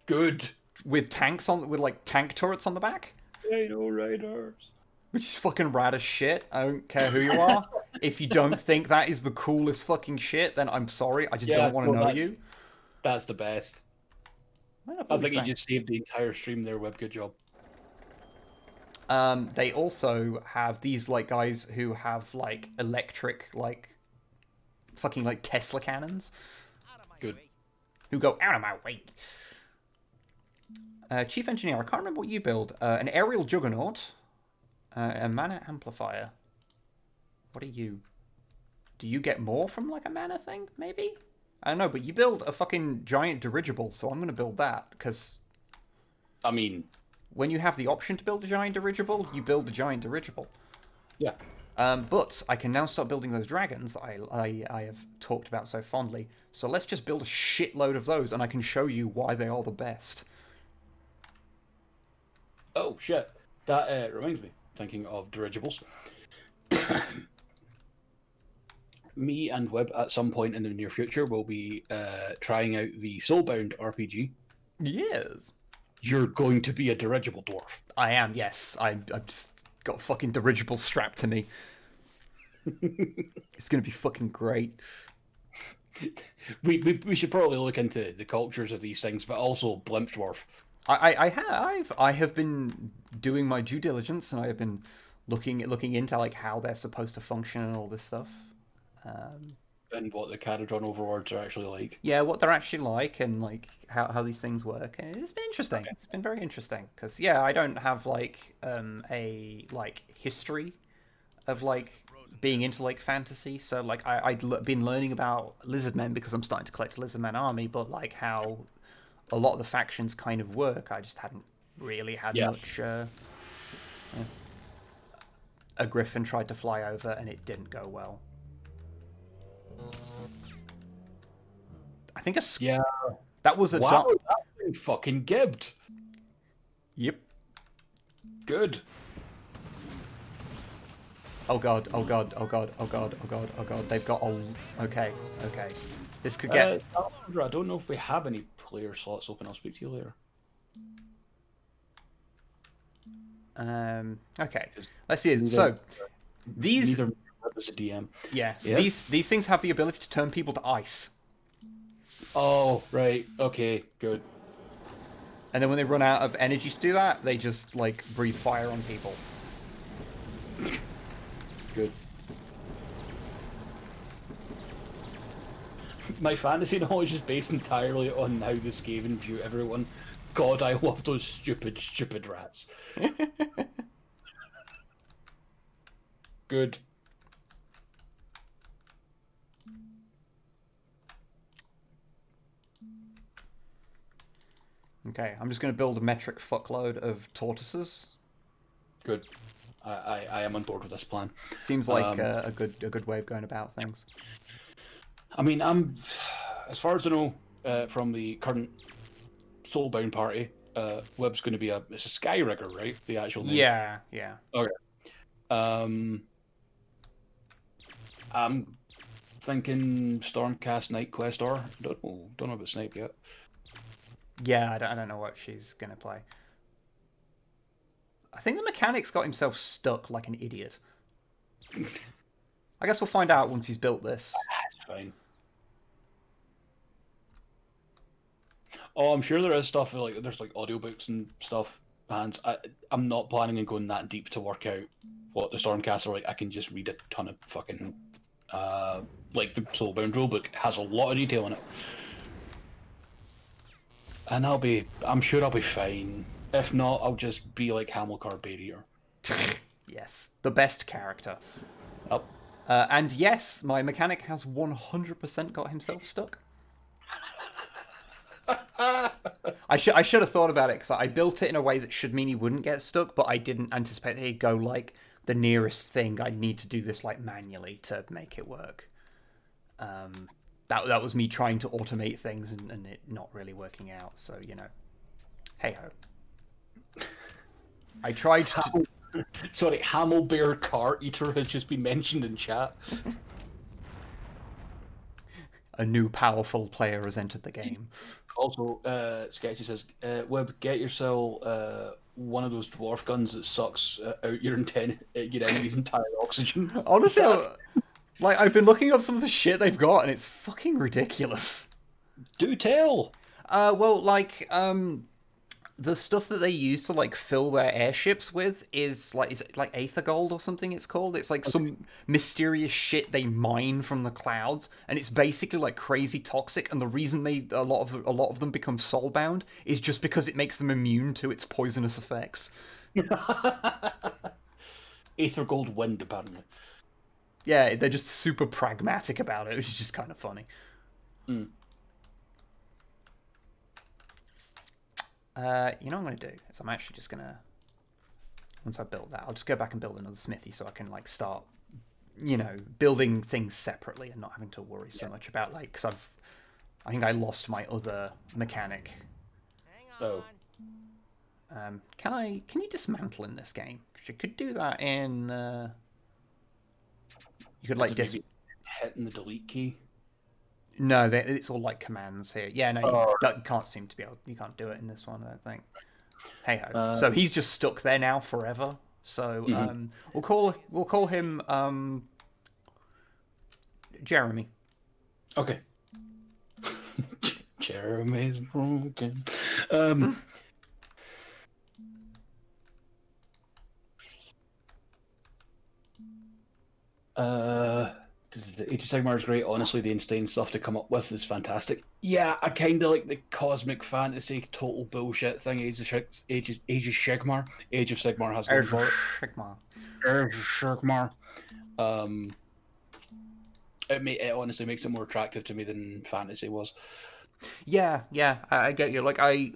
Good. With tanks on... With, like, tank turrets on the back. Dino Riders. Which is fucking rad as shit. I don't care who you are. If you don't think that is the coolest fucking shit, then I'm sorry. I just don't want to know you. That's the best. I think you just saved the entire stream there, Web. Good job. They also have these, like, guys who have, like, electric, like, fucking, like, Tesla cannons. Good. Who go, out of my way. Chief Engineer, I can't remember what you build. An aerial juggernaut. A mana amplifier. What are you? Do you get more from, like, a mana thing, maybe? I don't know, but you build a fucking giant dirigible, so I'm going to build that, because... I mean... When you have the option to build a giant dirigible, you build a giant dirigible. Yeah. But I can now start building those dragons I have talked about so fondly. So let's just build a shitload of those, and I can show you why they are the best. Oh, shit. That reminds me, thinking of dirigibles. Me and Web, at some point in the near future, will be trying out the Soulbound RPG. Yes. You're going to be a dirigible dwarf. I am, yes. I've just got fucking dirigible strapped to me. It's going to be fucking great. We should probably look into the cultures of these things, but also blimp dwarf. I have been doing my due diligence, and I have been looking into, like, how they're supposed to function and all this stuff. And what the Caradron overlords are actually like. Yeah, what they're actually like, and, like, how these things work. And it's been interesting. Okay. It's been very interesting. Because, yeah, I don't have, like, a, like, history of, like, being into, like, fantasy. So, like, I'd been learning about lizardmen because I'm starting to collect a lizardmen army, but, like, how a lot of the factions kind of work, I just hadn't really had much... Yeah. A griffin tried to fly over, and it didn't go well. I think that was a... Wow, that thing fucking gibbed. Yep. Good. Oh god, oh god, oh god, oh god, oh god, oh god. They've got all... Okay. This could get... I don't know if we have any player slots open. I'll speak to you later. Okay. Let's see. So, these... Neither as a DM. Yeah. These things have the ability to turn people to ice. Oh, right. Okay, good. And then when they run out of energy to do that, they just, like, breathe fire on people. Good. My fantasy knowledge is based entirely on how the Skaven view everyone. God, I love those stupid rats. Good. Okay, I'm just going to build a metric fuckload of tortoises. Good. I am on board with this plan. Seems like a good way of going about things. I mean, as far as I know, from the current Soulbound party, Wib's going to be it's a Skyrigger, right? The actual name. Yeah. Okay. I'm thinking Stormcast Night Questor. Don't know about Snipe yet. Yeah, I don't know what she's gonna play. I think the mechanic's got himself stuck like an idiot. I guess we'll find out once he's built this. That's fine. Oh, I'm sure there is stuff like there's like audiobooks and stuff. And I'm not planning on going that deep to work out what the Stormcast are like. I can just read a ton of fucking like the Soulbound rulebook has a lot of detail in it. And I'm sure I'll be fine. If not, I'll just be like Hamilcar Barrier. Yes, the best character. Oh. And yes, my mechanic has 100% got himself stuck. I should have thought about it, because I built it in a way that should mean he wouldn't get stuck, but I didn't anticipate that he'd go like the nearest thing. I need to do this like manually to make it work. That was me trying to automate things and it not really working out. So, you know, hey ho. I tried to... Sorry, Hamilbear Car Eater has just been mentioned in chat. A new powerful player has entered the game. Also, Sketchy says, Wib, get yourself one of those dwarf guns that sucks out your enemy's entire oxygen. Honestly, like, I've been looking up some of the shit they've got, and it's fucking ridiculous. Do tell! Well, like, the stuff that they use to, like, fill their airships with is it like Aether Gold or something it's called? It's like some mysterious shit they mine from the clouds, and it's basically, like, crazy toxic, and the reason a lot of them become soulbound is just because it makes them immune to its poisonous effects. Aether Gold Wind, apparently. Yeah, they're just super pragmatic about it, which is just kind of funny. Mm. You know what I'm going to do? Is I'm actually just going to... Once I build that, I'll just go back and build another smithy so I can, like, start, you know, building things separately and not having to worry so much about, like... Because I think I lost my other mechanic. Oh. Can you dismantle in this game? Because you could do that in... You could, like, hitting the delete key? No, it's all like commands here. Yeah, no, you can't seem to be able. You can't do it in this one, I don't think. Hey ho. So he's just stuck there now forever. So we'll call him Jeremy. Okay. Jeremy's broken. Age of Sigmar is great. Honestly, the insane stuff to come up with is fantastic. Yeah, I kind of like the cosmic fantasy, total bullshit thing. Age of Sigmar. Age of Sigmar has going for it. Age of Sigmar. It honestly makes it more attractive to me than fantasy was. Yeah, I get you. Like I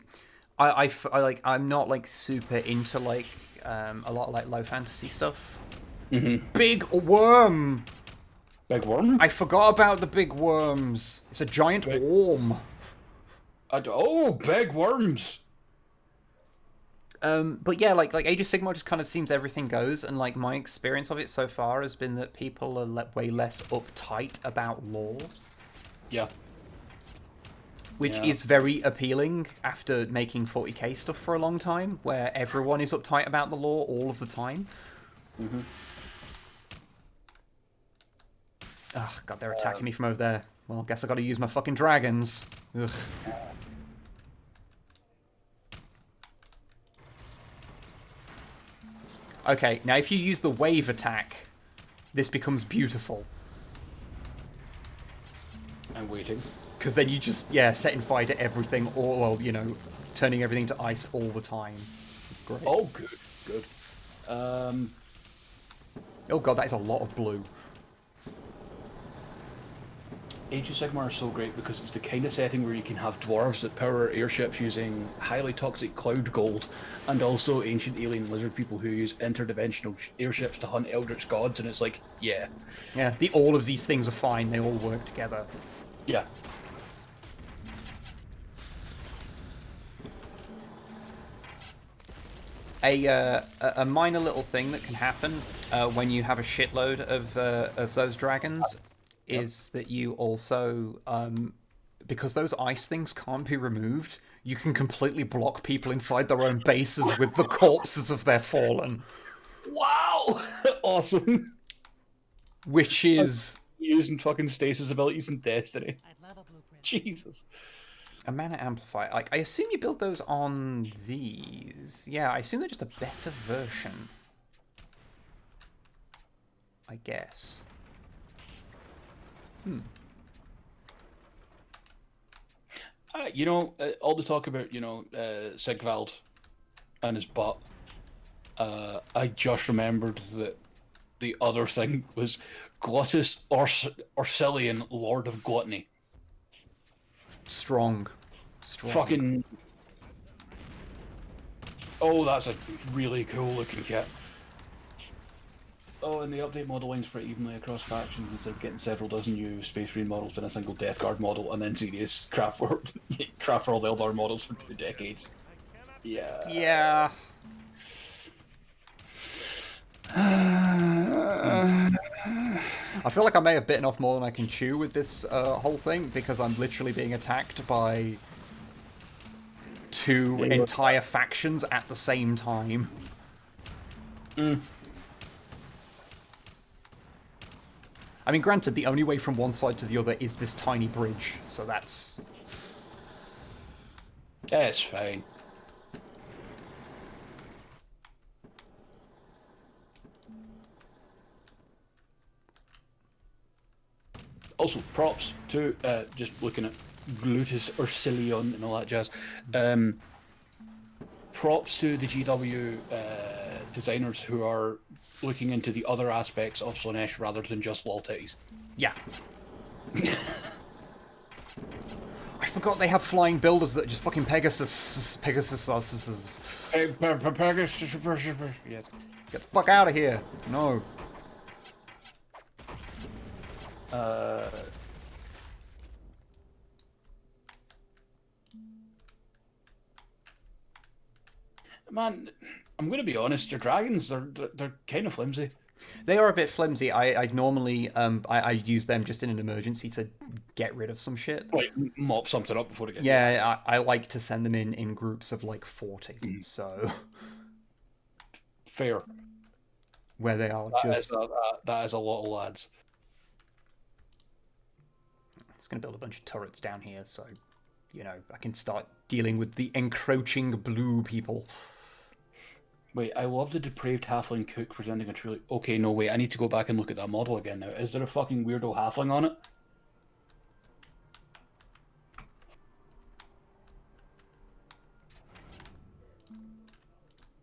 like I'm not like super into like a lot of like low fantasy stuff. Mm-hmm. Big worm. Big worm? I forgot about the big worms. It's a giant worm. Big worms. But yeah, like Age of Sigmar just kind of seems everything goes, and like my experience of it so far has been that people are way less uptight about lore. Yeah. Which is very appealing after making 40k stuff for a long time, where everyone is uptight about the lore all of the time. Mm-hmm. Oh, God, they're attacking me from over there. Well, guess I gotta use my fucking dragons. Ugh. Okay, now if you use the wave attack, this becomes beautiful. I'm waiting. Because then you just, setting fire to everything, or, well, you know, turning everything to ice all the time. It's great. Oh, good. Oh God, that is a lot of blue. Age of Sigmar is so great because it's the kind of setting where you can have dwarves that power airships using highly toxic cloud gold, and also ancient alien lizard people who use interdimensional airships to hunt eldritch gods, and it's like, yeah. Yeah, all of these things are fine, they all work together. Yeah. A minor little thing that can happen when you have a shitload of those dragons is that you also, because those ice things can't be removed, you can completely block people inside their own bases with the corpses of their fallen. Wow! Awesome. Which is... using fucking stasis abilities in Destiny. Jesus. A mana amplifier. Like, I assume you build those on these. Yeah, I assume they're just a better version. I guess. You know, all the talk about, you know, Sigvald and his butt. I just remembered that the other thing was Gluttus Orcillion, Lord of Gluttony. Strong. Fucking... Oh, that's a really cool looking kit. Oh, and the update model lines for it evenly across factions instead of getting several dozen new Space Marine models in a single Death Guard model, and then serious craft for all the Eldar models for 2 decades. Yeah. Yeah. I feel like I may have bitten off more than I can chew with this whole thing, because I'm literally being attacked by 2 entire factions at the same time. I mean, granted, the only way from one side to the other is this tiny bridge, so that's... That's fine. Also, props to, just looking at Gluttus Orcillion and all that jazz, props to the GW designers who are looking into the other aspects of Slaanesh rather than just lol titties. Yeah. I forgot they have flying builders that are just fucking Pegasus. Pegasus. Yes. Get the fuck out of here. No. Man, I'm going to be honest, your dragons, they're kind of flimsy. They are a bit flimsy. I'd normally I use them just in an emergency to get rid of some shit. Like, mop something up before they get I like to send them in groups of like 40, so... Fair. Where they are that is a lot of lads. Just going to build a bunch of turrets down here, so, you know, I can start dealing with the encroaching blue people. Wait, I love the depraved halfling cook presenting a truly... Okay, no, wait, I need to go back and look at that model again now. Is there a fucking weirdo halfling on it?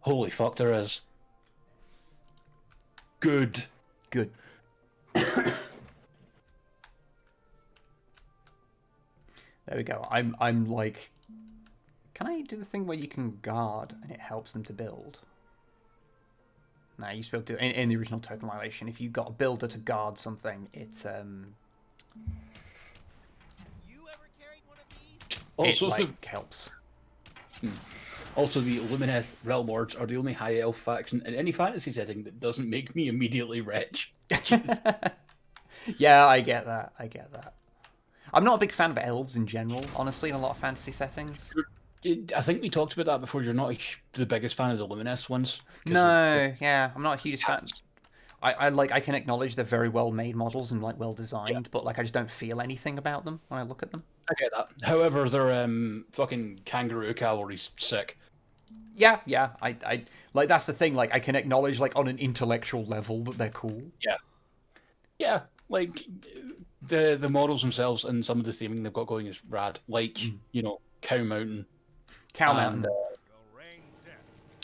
Holy fuck, there is. Good. Good. There we go. I'm like... Can I do the thing where you can guard and it helps them to build? No, you used to be able to do it in the original Total Annihilation. If you got a builder to guard something, it's Also, it like helps. Also, the Lumineth Realm Lords are the only high elf faction in any fantasy setting that doesn't make me immediately rich. Yeah, I get that. I get that. I'm not a big fan of elves in general, honestly, in a lot of fantasy settings. I think we talked about that before. You're not the biggest fan of the Lumineth ones. No, yeah, I'm not a huge fan. I can acknowledge they're very well made models and like well designed, but like I just don't feel anything about them when I look at them. I get that. However, their fucking kangaroo cavalry's sick. Yeah, I like that's the thing. Like I can acknowledge like on an intellectual level that they're cool. Yeah. Like the models themselves and some of the theming they've got going is rad. Like you know, Cow Mountain. Cow Mountain.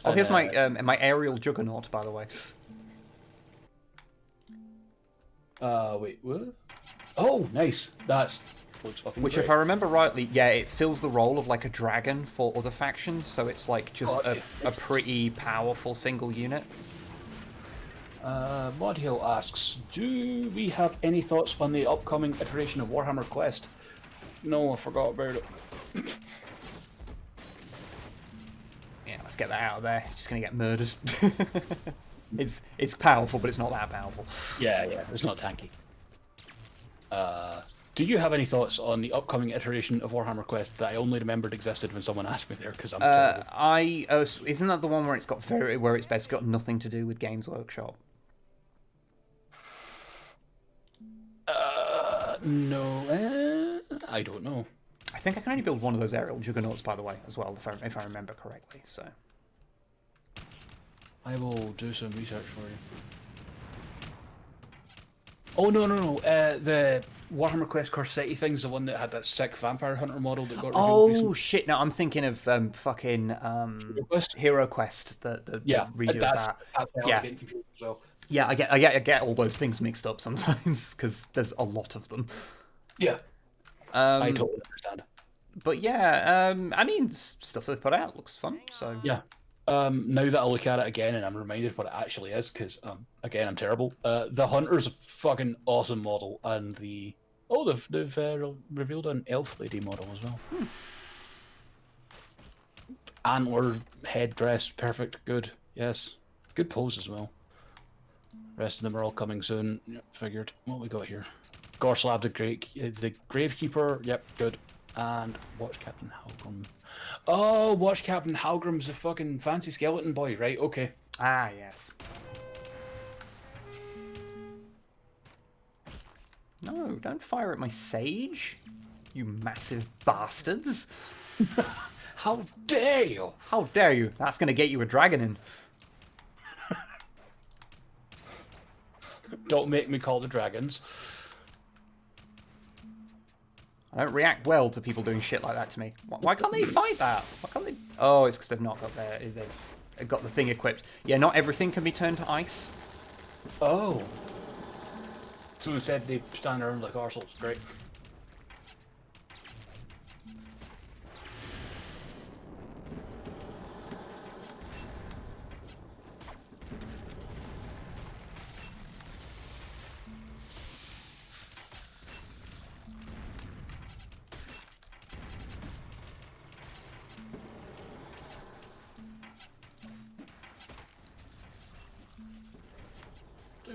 Oh, here's my aerial juggernaut, by the way. Wait, what? Oh, nice. That looks fucking Which, great. if I remember rightly, yeah, it fills the role of like a dragon for other factions, so it's like just a pretty powerful single unit. Mod Hill asks, do we have any thoughts on the upcoming iteration of Warhammer Quest? No, I forgot about it. Yeah, let's get that out of there. It's just gonna get murdered. It's powerful, but it's not that powerful. Yeah, it's not tanky. Do you have any thoughts on the upcoming iteration of Warhammer Quest that I only remembered existed when someone asked me there? Because I'm terrible. Isn't that the one where it's got where it's basically got nothing to do with Games Workshop? No, I don't know. I think I can only build one of those aerial juggernauts, by the way, as well, if I remember correctly. So I will do some research for you. Oh no! The Warhammer Quest Corsetti thing's the one that had that sick vampire hunter model that got revealed. Oh recently. shit! No, I'm thinking of fucking Hero Quest. The redo of that. Yeah, getting confused as well. Yeah, I get all those things mixed up sometimes because there's a lot of them. Yeah, I totally understand. But yeah, I mean, stuff they put out looks fun. So yeah. Now that I look at it again and I'm reminded what it actually is, because again I'm terrible. The Hunter's a fucking awesome model, and they've revealed an elf lady model as well. Antler, headdress, perfect, good. Yes, good pose as well. Rest of them are all coming soon. Yep, figured. What we got here? Gorslav the Gravekeeper. Yep, good. And Watch Captain Halgrim. Oh, Watch Captain Halgrim's a fucking fancy skeleton boy, right? Okay. Ah, yes. No, don't fire at my sage, you massive bastards. How dare you? How dare you? That's going to get you a dragon in. Don't make me call the dragons. I don't react well to people doing shit like that to me. Why can't they fight that? Why can't they? Oh, it's because they've not got they've got the thing equipped. Yeah, not everything can be turned to ice. Oh. So instead they stand around like arseholes. Great.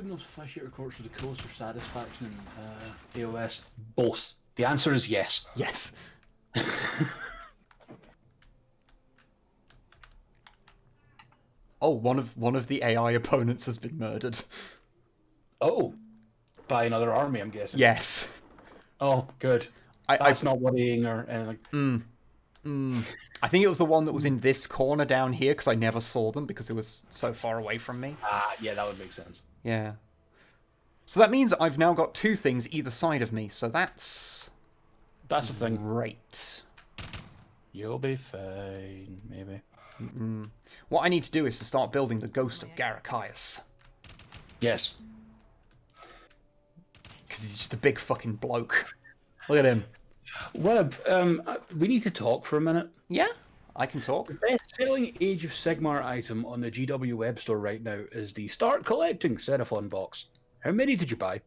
Most fascist records for the coast or satisfaction in AOS? Both. The answer is yes. Yes. Oh, one of the AI opponents has been murdered. Oh, by another army, I'm guessing. Yes. Oh, good. That's not worrying or anything. I think it was the one that was in this corner down here because I never saw them because it was so far away from me. Ah, yeah, that would make sense. Yeah. So that means I've now got two things either side of me, so that's the thing. Great. You'll be fine, maybe. What I need to do is to start building the Ghost of Garakias. Yes. Because he's just a big fucking bloke. Look at him. Web, we need to talk for a minute. Yeah, I can talk. The best-selling Age of Sigmar item on the GW web store right now is the Start Collecting Seraphon box. How many did you buy?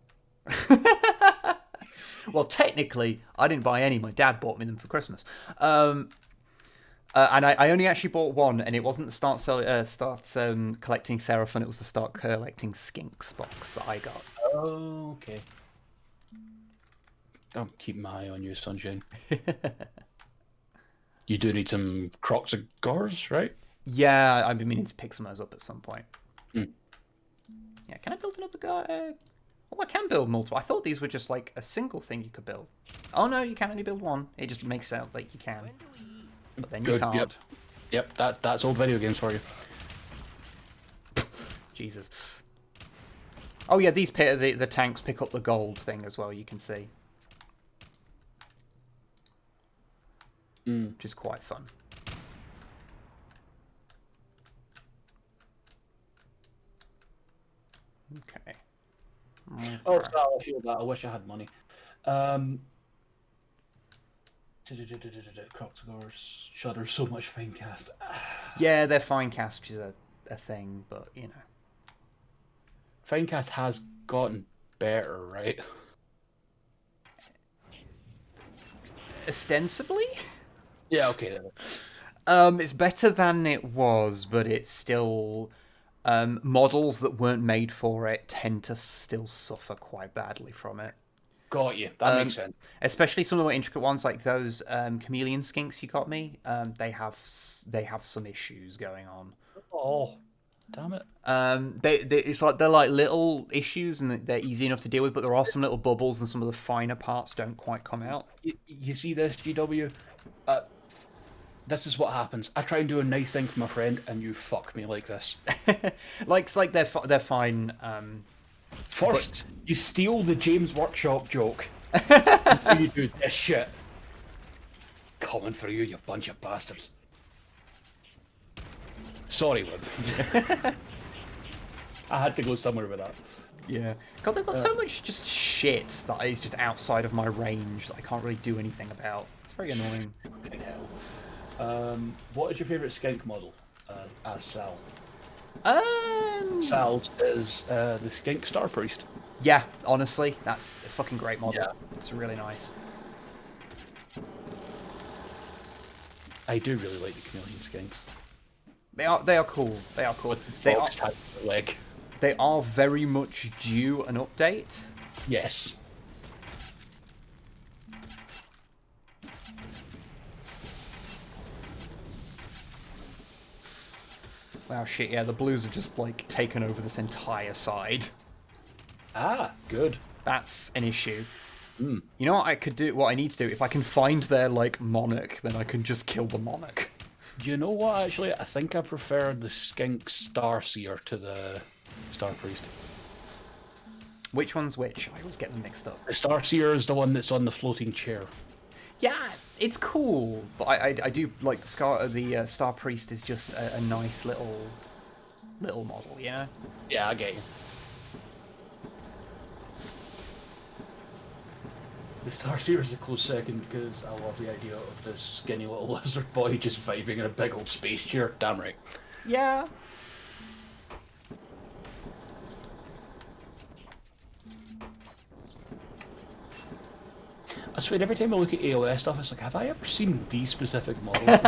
Well, technically, I didn't buy any. My dad bought me them for Christmas. And I only actually bought one, and it wasn't the Start Collecting Seraphon, it was the Start Collecting Skinks box that I got. Oh, okay. I'm keeping my eye on you, Sunshine. You do need some Crocs of Gores, right? Yeah, I've been meaning to pick some of those up at some point. Yeah, can I build another guy? Oh, I can build multiple. I thought these were just like a single thing you could build. Oh no, you can only build one. It just makes it out like you can. But then you can't. Yep, that's old video games for you. Jesus. Oh yeah, these the tanks pick up the gold thing as well, you can see. Which is quite fun. Okay. Oh, sorry, I feel that. I wish I had money. Croctogors, Shudder, so much Finecast. Yeah, their Finecast is a thing, but you know. Finecast has gotten better, right? Ostensibly? Yeah, okay then. It's better than it was, but it's still models that weren't made for it tend to still suffer quite badly from it. Got you. That makes sense. Especially some of the more intricate ones, like those chameleon skinks you got me. They have some issues going on. Oh, damn it. It's like they're like little issues, and they're easy enough to deal with. But there are some little bubbles, and some of the finer parts don't quite come out. You see this, GW? This is what happens. I try and do a nice thing for my friend, and you fuck me like this. It's like they're fine. First, you steal the James Workshop joke. And you do this shit. Coming for you, you bunch of bastards. Sorry, Wib. I had to go somewhere with that. Yeah. God, they've got so much just shit that is just outside of my range that I can't really do anything about. It's very annoying. What is your favourite skink model as Sal? Sal is the skink Star Priest. Yeah, honestly, that's a fucking great model. Yeah. It's really nice. I do really like the chameleon skinks. They are cool. They are cool. They are very much due an update. Yes. Wow, shit, yeah, the blues have just, like, taken over this entire side. Ah, good. That's an issue. You know what I could do, what I need to do? If I can find their, like, monarch, then I can just kill the monarch. You know what, actually? I think I prefer the skink Starseer to the Star Priest. Which one's which? I always get them mixed up. The Starseer is the one that's on the floating chair. Yeah, it's cool, but I do like the Star Priest is just a nice little model, you know? Yeah, I get you. The Starseer is a close second because I love the idea of this skinny little lizard boy just vibing in a big old space chair. Damn right. Yeah. I swear, every time I look at AOS stuff, it's like, have I ever seen these specific models before?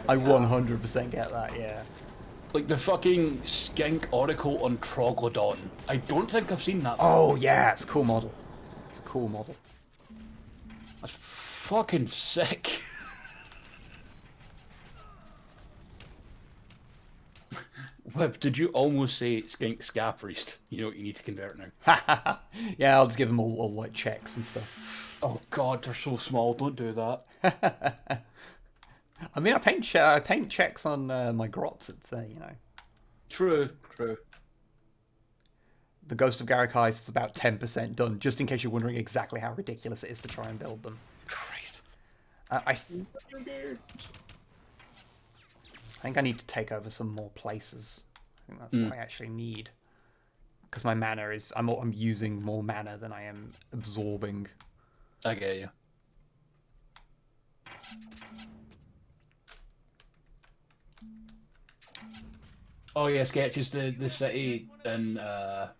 I 100% get that, yeah. Like the fucking skink Oracle on Troglodon. I don't think I've seen that before. Oh, yeah, it's a cool model. It's a cool model. That's fucking sick. Wib, did you almost say skink Ska Priest? You know what you need to convert now. Yeah, I'll just give them all like checks and stuff. Oh god, they're so small, don't do that. I mean, I paint checks on my grots, it's, you know. True. The Ghost of Garakai is about 10% done, just in case you're wondering exactly how ridiculous it is to try and build them. Christ. I think I need to take over some more places. I think that's what I actually need. Because my mana is... I'm using more mana than I am absorbing. I get you. Oh yeah, Sketches, the city in the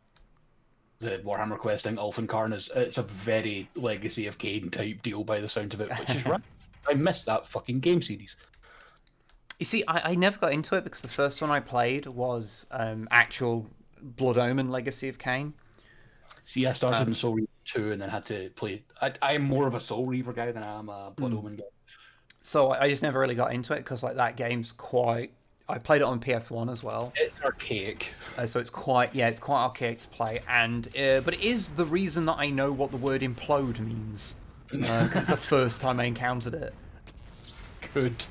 Warhammer Quest thing, Ulfenkarn, it's a very Legacy of Kain type deal by the sound of it, which is right. I missed that fucking game series. You see, I never got into it because the first one I played was actual Blood Omen Legacy of Kain. See, I started in Soul Reaver 2 and then had to play... I'm more of a Soul Reaver guy than I am a Blood Omen guy. So I just never really got into it because like that game's quite... I played it on PS1 as well. It's archaic. So it's quite archaic to play, and but it is the reason that I know what the word implode means. Because it's the first time I encountered it. Good.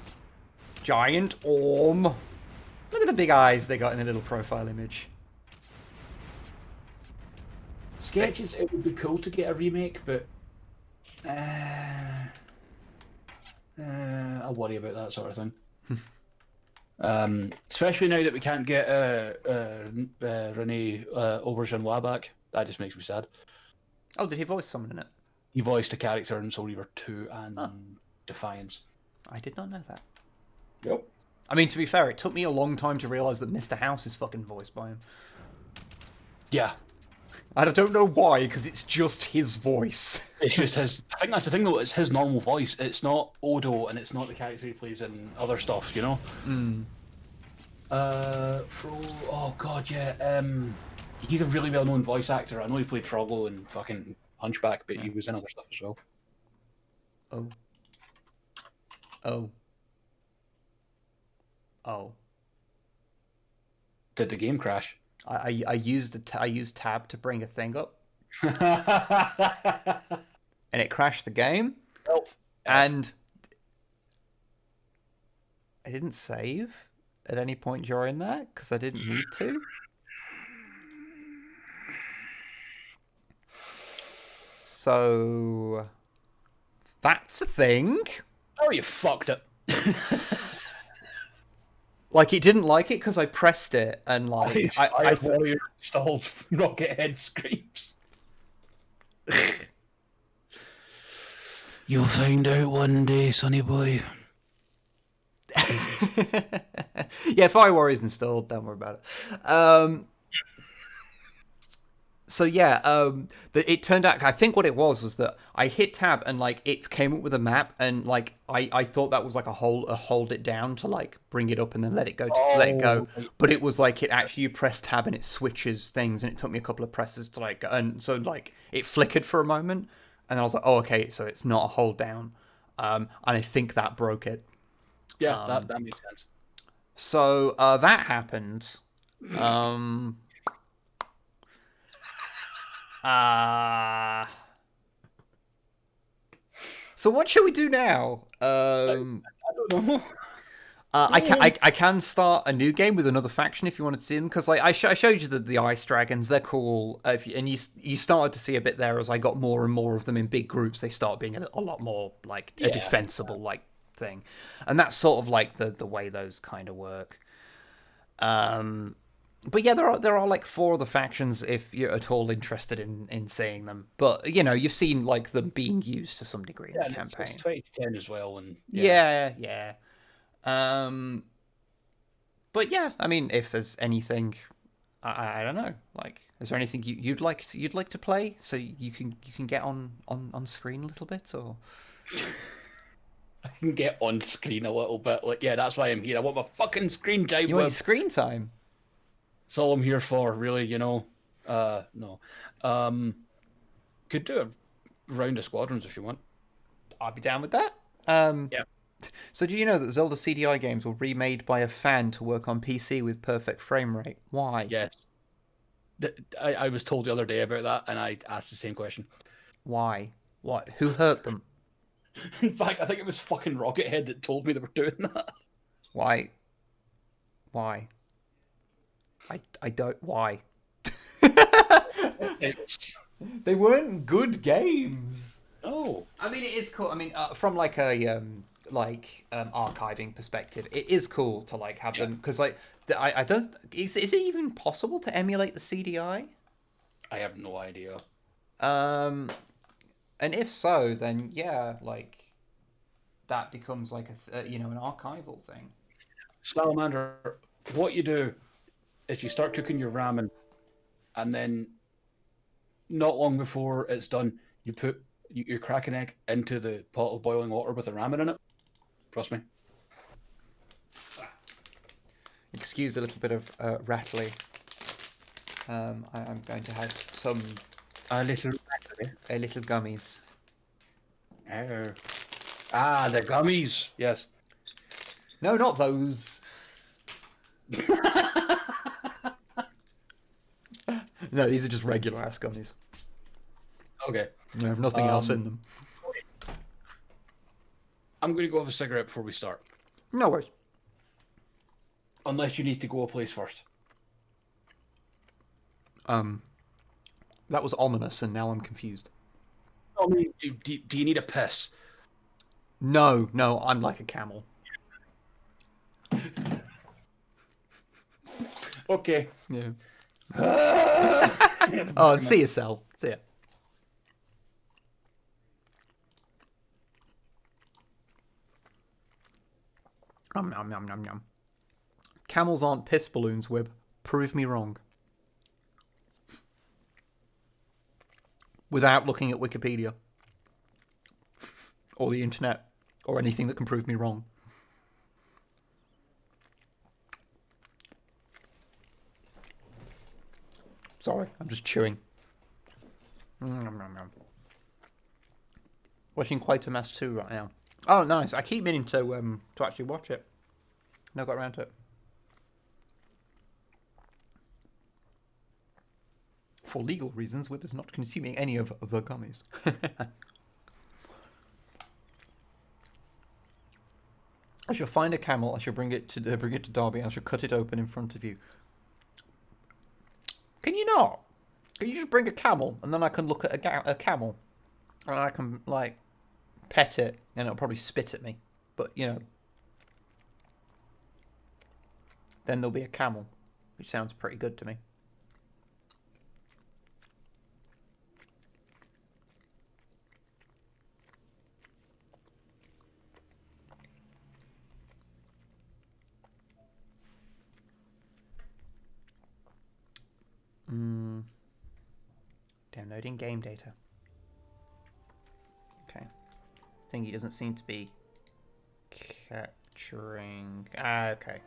Giant Orm. Look at the big eyes they got in the little profile image. Sketches, it would be cool to get a remake, but I worry about that sort of thing. Especially now that we can't get Renee Aubergenois back. That just makes me sad. Oh, did he voice someone in it? He voiced a character in Soul Reaver 2 and Defiance. I did not know that. Yep. I mean, to be fair, it took me a long time to realise that Mr. House is fucking voiced by him. Yeah. And I don't know why, because it's just his voice. It's just his... I think that's the thing, though. It's his normal voice. It's not Odo, and it's not the character he plays in other stuff, you know? Oh, God, yeah. He's a really well-known voice actor. I know he played Froggo and fucking Hunchback, but he was in other stuff as well. Oh. Did the game crash? I used tab to bring a thing up. And it crashed the game. Nope. And I didn't save at any point during that because I didn't need to. So that's a thing. Oh, you fucked it. Like, it didn't like it because I pressed it and like I Warrior installed Rocket Head screams. You'll find out one day, sonny boy. Yeah, Fire Warrior's installed. Don't worry about it. So yeah, it turned out. I think what it was that I hit tab and like it came up with a map, and like I thought that was like a hold it down to like bring it up and then let it go, But it was like it actually you press tab and it switches things, and it took me a couple of presses to like, and so like it flickered for a moment, and I was like, oh okay, so it's not a hold down, and I think that broke it. Yeah, that makes sense. So that happened. So what should we do now? I don't know. I can start a new game with another faction if you want to see them, because like I showed you the ice dragons. They're cool, and you started to see a bit there as I got more and more of them in big groups. They start being a lot more like a defensible like thing, and that's sort of like the way those kind of work. But yeah, there are like 4 other factions if you're at all interested in seeing them. But you know, you've seen like them being used to some degree in the campaign. It's 2010 as well, and yeah. But yeah, I mean, if there's anything, I don't know. Like, is there anything you'd like to play so you can get on screen a little bit, or? I can get on screen a little bit. Like, yeah, that's why I'm here. I want my fucking screen time. You want screen time? That's all I'm here for, really, you know. No. Could do a round of Squadrons if you want. I'd be down with that. Yeah. So did you know that Zelda CDI games were remade by a fan to work on PC with perfect frame rate? Why? Yes. I was told the other day about that, and I asked the same question. Why? What? Who hurt them? In fact, I think it was fucking Rocket Head that told me they were doing that. Why? I don't... Why? They weren't good games. No. I mean, it is cool. I mean, from like a archiving perspective, it is cool to like have them, because like I don't. Is it even possible to emulate the CDI? I have no idea. And if so, then yeah, like that becomes like an archival thing. Salamander, what you do is you start cooking your ramen, and then not long before it's done, you crack an egg into the pot of boiling water with the ramen in it. Trust me. Excuse a little bit of rattly. I'm going to have some A little gummies. Oh. The gummies. Yes. No, not those. No, these are just regular ass gummies. Okay. They have nothing else in them. I'm going to go have a cigarette before we start. No worries. Unless you need to go a place first. That was ominous, and now I'm confused. I mean, do you need a piss? No, I'm like a camel. Okay. Yeah. Oh, and see yourself. See ya. Nom, nom, nom, nom, nom. Camels aren't piss balloons, Wib. Prove me wrong. Without looking at Wikipedia. Or the internet. Or anything that can prove me wrong. Sorry, I'm just chewing. Nom, nom, nom. Watching Quatermass 2 right now. Oh, nice. I keep meaning to actually watch it. Never got around to it. For legal reasons, Wib is not consuming any of the gummies. I shall find a camel. I shall bring it to Derby. I shall cut it open in front of you. Can you not? Can you just bring a camel and then I can look at a camel and I can like pet it and it'll probably spit at me. But you know, then there'll be a camel, which sounds pretty good to me. Downloading game data. Okay. Thingy doesn't seem to be capturing... Ah, okay.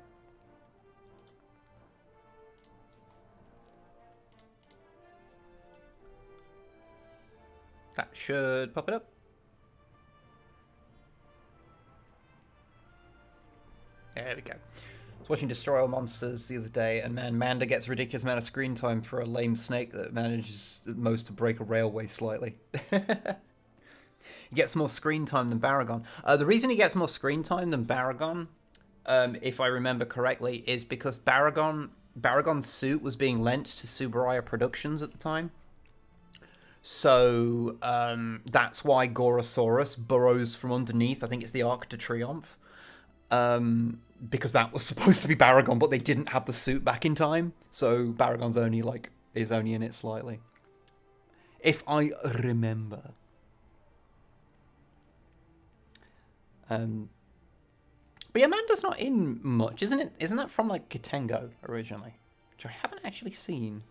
That should pop it up. There we go. I was watching Destroy All Monsters the other day, and man, Manda gets a ridiculous amount of screen time for a lame snake that manages at most to break a railway slightly. He gets more screen time than Baragon. The reason he gets more screen time than Baragon, if I remember correctly, is because Baragon's suit was being lent to Subaraya Productions at the time. So that's why Gorosaurus burrows from underneath. I think it's the Arc de Triomphe. Because that was supposed to be Baragon, but they didn't have the suit back in time. So Baragon's is only in it slightly. If I remember. But yeah, Amanda's not in much, isn't it? Isn't that from like Kitengo originally? Which I haven't actually seen.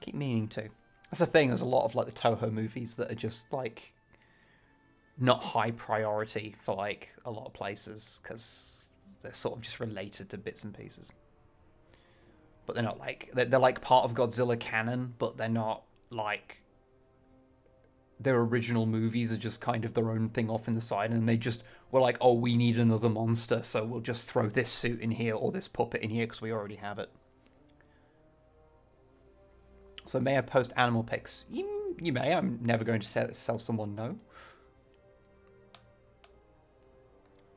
Keep meaning to. That's the thing, there's a lot of like the Toho movies that are just like not high priority for like a lot of places because they're sort of just related to bits and pieces. But they're not like they're like part of Godzilla canon, but they're not like their original movies are just kind of their own thing off in the side, and they just were like, oh, we need another monster, so we'll just throw this suit in here or this puppet in here because we already have it. So may I post animal pics? You may. I'm never going to tell someone no.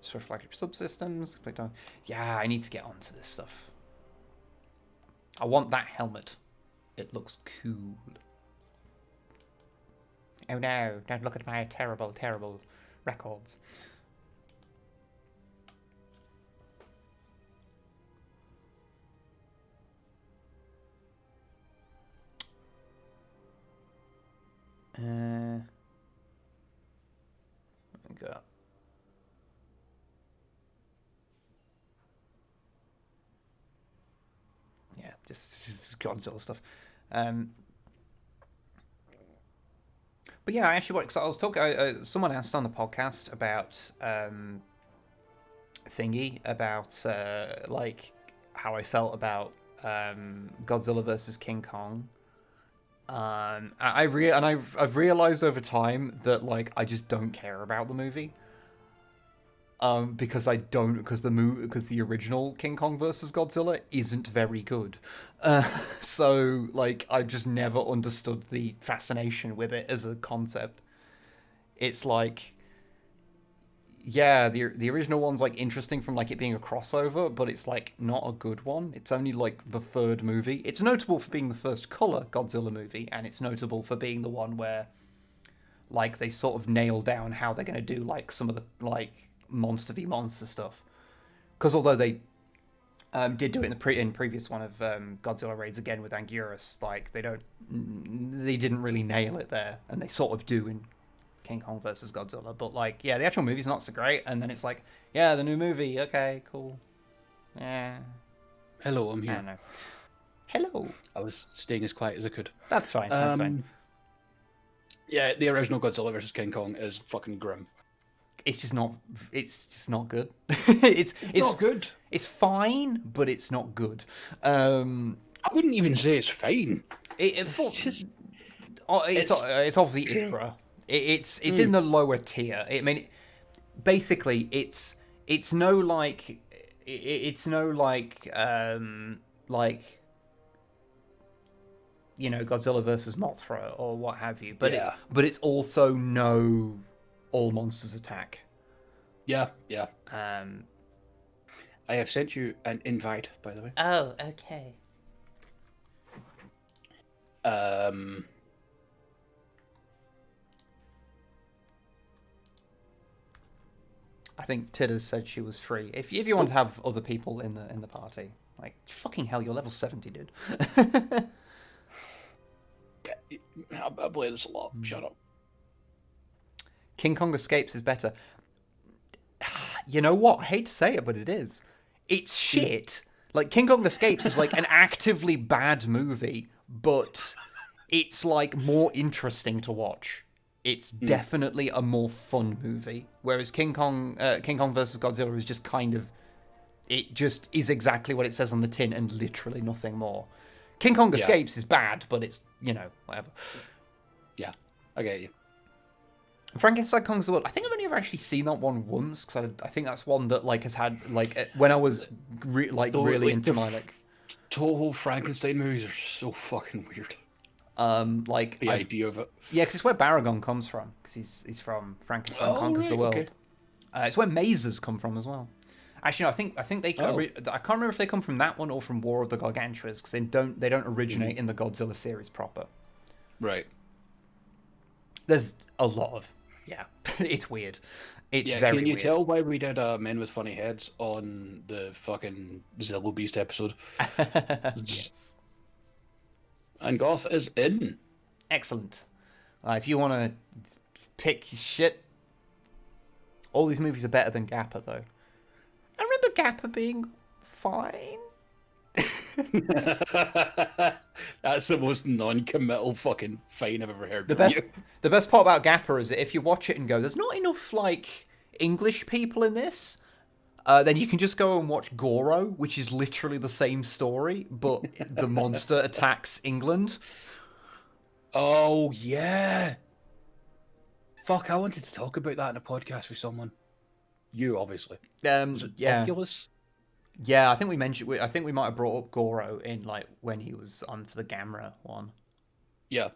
Just reflective subsystems. Yeah, I need to get onto this stuff. I want that helmet. It looks cool. Oh no, don't look at my terrible, terrible records. Go. Yeah, just Godzilla stuff. But yeah, I actually, because I was talking, someone asked on the podcast about thingy about like how I felt about Godzilla versus King Kong. I've realized over time that like I just don't care about the movie. Because the original King Kong versus Godzilla isn't very good. So like I've just never understood the fascination with it as a concept. It's like, yeah, the original one's like interesting from like it being a crossover, but it's like not a good one. It's only like the third movie. It's notable for being the first color Godzilla movie, and it's notable for being the one where like they sort of nail down how they're gonna do like some of the like monster v monster stuff. Because although they did do it in previous one of Godzilla Raids Again with Anguirus, like they didn't really nail it there, and they sort of do in King Kong versus Godzilla. But like, yeah, the actual movie's not so great. And then it's like, yeah, the new movie. Okay, cool. Yeah. Hello, I'm I here. don't know. Hello. I was staying as quiet as I could. That's fine. That's fine. Yeah, the original Godzilla versus King Kong is fucking grim. It's just not. It's just not good. it's not good. It's fine, but it's not good. I wouldn't even say it's fine. It's of the era. It's in the lower tier. I mean, basically, it's no like you know, Godzilla versus Mothra or what have you. But it's also no All Monsters Attack. Yeah. I have sent you an invite, by the way. Oh, okay. I think Tidders said she was free. If you want to have other people in the party, like fucking hell, you're level 70, dude. I play this a lot. Shut up. King Kong Escapes is better. You know what? I hate to say it, but it is. It's shit. Like, King Kong Escapes is like an actively bad movie, but it's like more interesting to watch. It's definitely a more fun movie. Whereas King Kong versus Godzilla is just kind of... It just is exactly what it says on the tin and literally nothing more. King Kong Escapes is bad, but it's, you know, whatever. Yeah, I get you. Frankenstein Conquers the World. I think I've only ever actually seen that one once, because I think that's one that like has had like when I was really into my like Toho Frankenstein movies are so fucking weird. Like the idea of it. Yeah, because it's where Baragon comes from, because he's from Frankenstein Conquers the World. Okay. It's where mazes come from as well. Actually, no, I think they. I can't remember if they come from that one or from War of the Gargantuas, because they don't originate in the Godzilla series proper. Right. There's a lot of it's weird. It's very can you weird. tell why we did Men with Funny Heads on the fucking Zillow Beast episode? Yes. And Goth is in. Excellent. If you want to pick shit, all these movies are better than Gappa, though. I remember Gappa being fine. That's the most non-committal fucking fine I've ever heard. The best part about Gappa is that if you watch it and go, "There's not enough like English people in this," then you can just go and watch Goro, which is literally the same story, but the monster attacks England. Oh yeah. Fuck! I wanted to talk about that in a podcast with someone. You obviously. Oculus? Yeah, I think we mentioned. I think we might have brought up Goro in like when he was on for the Gamera one. Yeah.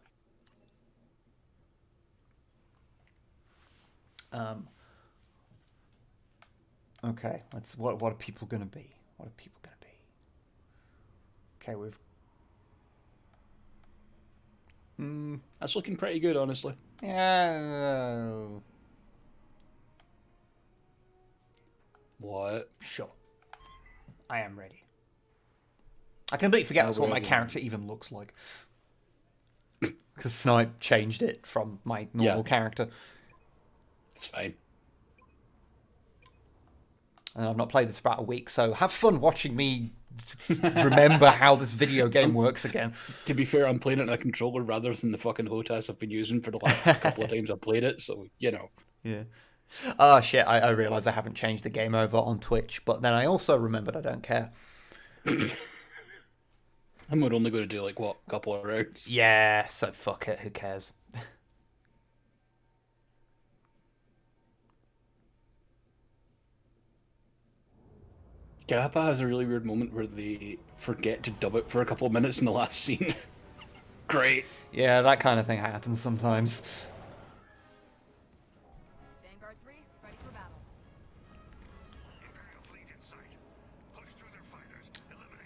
Okay. What are people gonna be? What are people gonna be? Okay, that's looking pretty good, honestly. Yeah. What? Sure. I am ready. I completely forget that's what my character even looks like. Because Snipe changed it from my normal character. It's fine. And I've not played this for about a week, so have fun watching me remember how this video game works again. To be fair, I'm playing it on a controller rather than the fucking HOTAS I've been using for the last couple of times I've played it, so, you know. Yeah. Oh, shit, I realise I haven't changed the game over on Twitch, but then I also remembered I don't care. And we're only going to do, like, what, a couple of rounds? Yeah, so fuck it, who cares? Gappa has a really weird moment where they forget to dub it for a couple of minutes in the last scene. Great. Yeah, that kind of thing happens sometimes. Vanguard 3, ready for battle.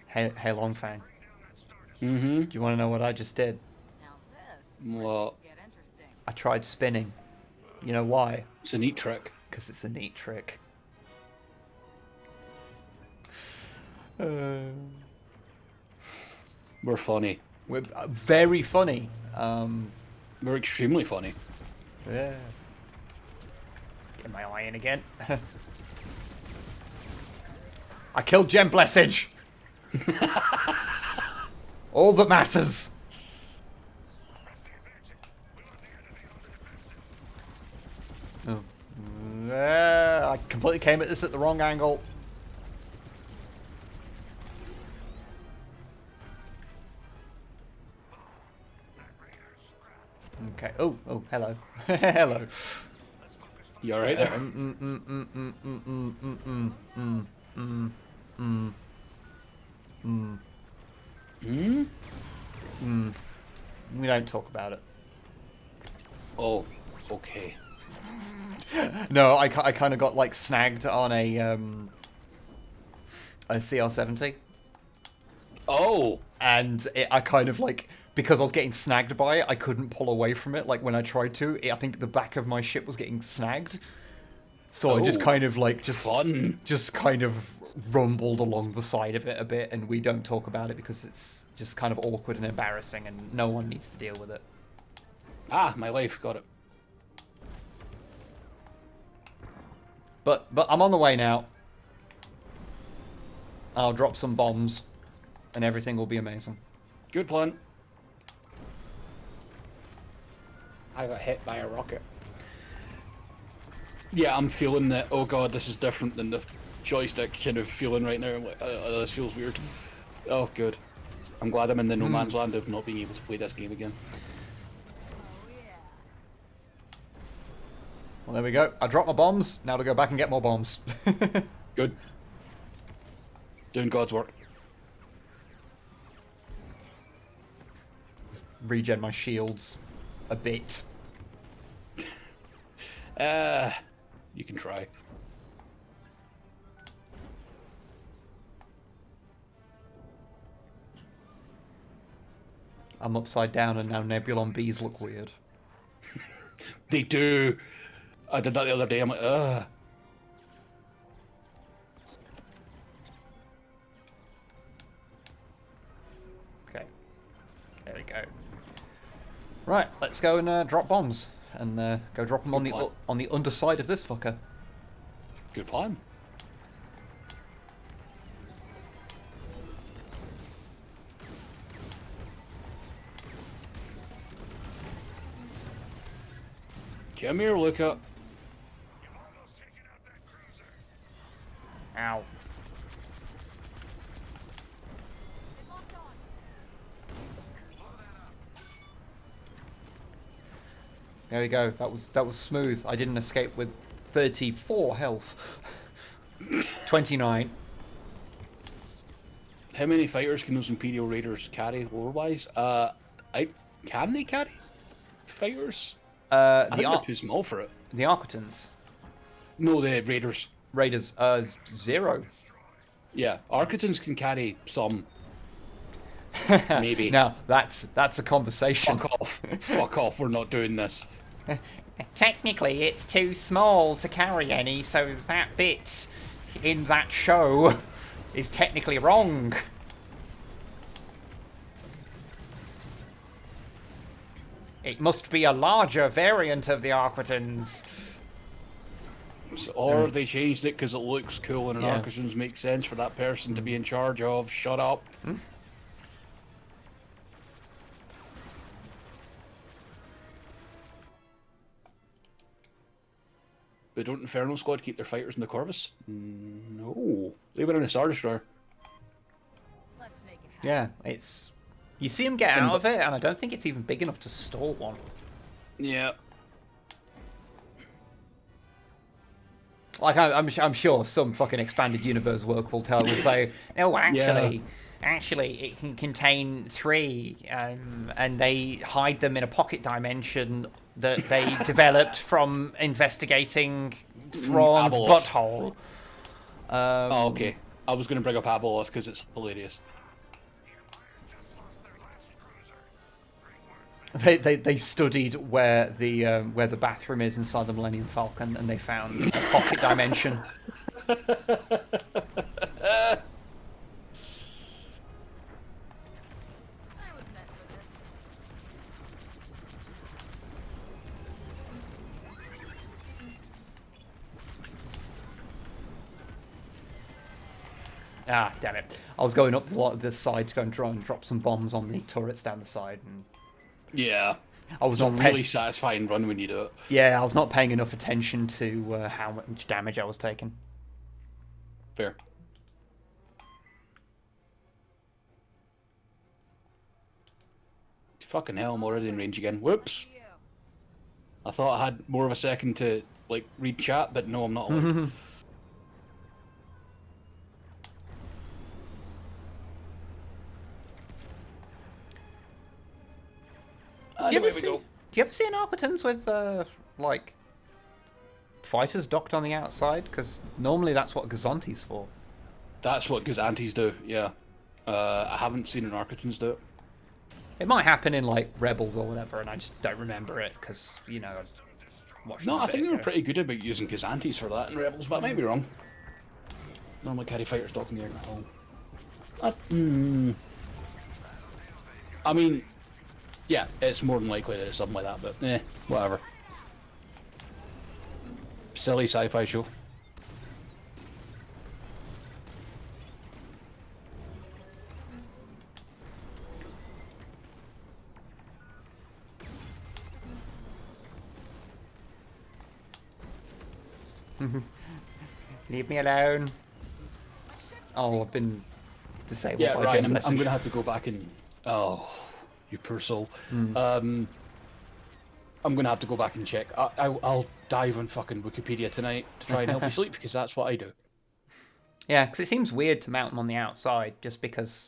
Hey, Longfang. Mm-hmm. Do you want to know what I just did? Now this What? get interesting. I tried spinning. You know why? It's a neat trick. Because it's a neat trick. We're funny. We're very funny. We're extremely funny. Yeah. Get my eye in again. I killed Gem Blessage. All that matters. Oh. I completely came at this at the wrong angle. Okay. Oh, hello. Hello. You alright there? We don't talk about it. Oh, okay. No, I kind of got like snagged on a CR70. Oh! And I kind of like, because I was getting snagged by it, I couldn't pull away from it. Like when I tried to, I think the back of my ship was getting snagged. So I just kind of like, just kind of rumbled along the side of it a bit, and we don't talk about it because it's just kind of awkward and embarrassing, and no one needs to deal with it. Ah, my life, got it. But I'm on the way now. I'll drop some bombs, and everything will be amazing. Good plan. I got hit by a rocket. Yeah, I'm feeling that, oh god, this is different than the joystick kind of feeling right now. I'm like, this feels weird. Oh, good. I'm glad I'm in the no man's land of not being able to play this game again. Well, there we go. I dropped my bombs. Now to go back and get more bombs. Good. Doing God's work. Regen my shields a bit. You can try. I'm upside down and now Nebulon bees look weird. They do. I did that the other day. I'm like, ugh. Okay. There we go. Right, let's go and drop bombs. And go drop them on the underside of this fucker. Good plan. Come here, Luca. Ow. There we go. That was smooth. I didn't escape with 34 health. 29. How many fighters can those Imperial Raiders carry lore-wise? Can they carry fighters? I think they're too small for it. The Arquitans? No, the Raiders. Raiders, 0. Yeah, Arquitans can carry some. Maybe. Now, that's a conversation. Fuck off. Fuck off, we're not doing this. Technically, it's too small to carry any, so that bit in that show is technically wrong. It must be a larger variant of the Arquitans. Or they changed it because it looks cool and an Arquitans makes sense for that person to be in charge of. Shut up. But don't Inferno Squad keep their fighters in the Corvus? No. They were in a Star Destroyer. Let's make it happen. Yeah, it's... You see him get out of it, and I don't think it's even big enough to store one. Yeah. Like, I'm sure some fucking expanded universe work will say, oh, actually, it can contain 3, and they hide them in a pocket dimension that they developed from investigating Thrawn's butthole. Oh, okay. I was going to bring up Abelos because it's hilarious. They studied where the bathroom is inside the Millennium Falcon, and they found a pocket dimension. Ah, damn it. I was going up the side to go and try and drop some bombs on the turrets down the side. And Yeah. I was It's not a really satisfying run when you do it. Yeah, I was not paying enough attention to how much damage I was taking. Fair. Fucking hell, I'm already in range again. Whoops. I thought I had more of a second to, like, read chat, but no, I'm not allowed. Do you ever see an Arquitans with, like, fighters docked on the outside? Because normally that's what Gazanti's for. That's what Gazantis do, yeah. I haven't seen an Arquitans do it. It might happen in, like, Rebels or whatever, and I just don't remember it, because, you know, No, I think they were pretty good about using Gazantis for that in Rebels, but I might be wrong. Normally carry fighters docking the air at home. I mean, yeah, it's more than likely that it's something like that, but whatever. Silly sci-fi show. Leave me alone. Oh, I've been disabled yeah, by Ryan, I'm message. going to have to go back and... Oh, you poor soul. I'm going to have to go back and check. I'll dive on fucking Wikipedia tonight to try and help you sleep, because that's what I do. Yeah, because it seems weird to mount them on the outside, just because...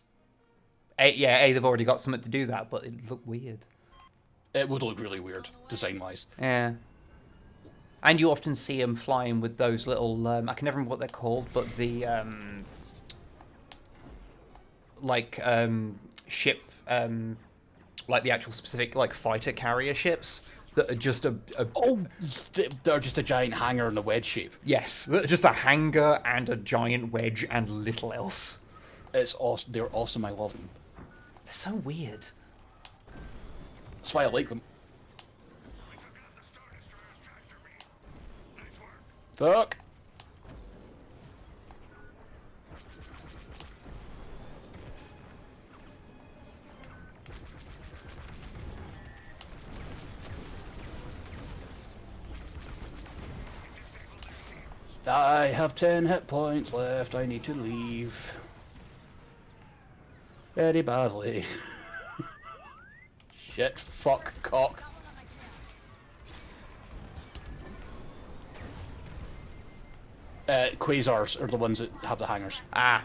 A, they've already got something to do that, but it look weird. It would look really weird, design-wise. Yeah. And you often see them flying with those little... I can never remember what they're called, but the... ship... like the actual specific, like, fighter carrier ships that are just Oh, they're just a giant hangar in a wedge shape. Yes, just a hangar and a giant wedge and little else. It's awesome. They're awesome. I love them. They're so weird. That's why I like them. Fuck. I have 10 hit points left. I need to leave. Eddie Basley. Shit, fuck, cock. Quasars are the ones that have the hangars. Ah.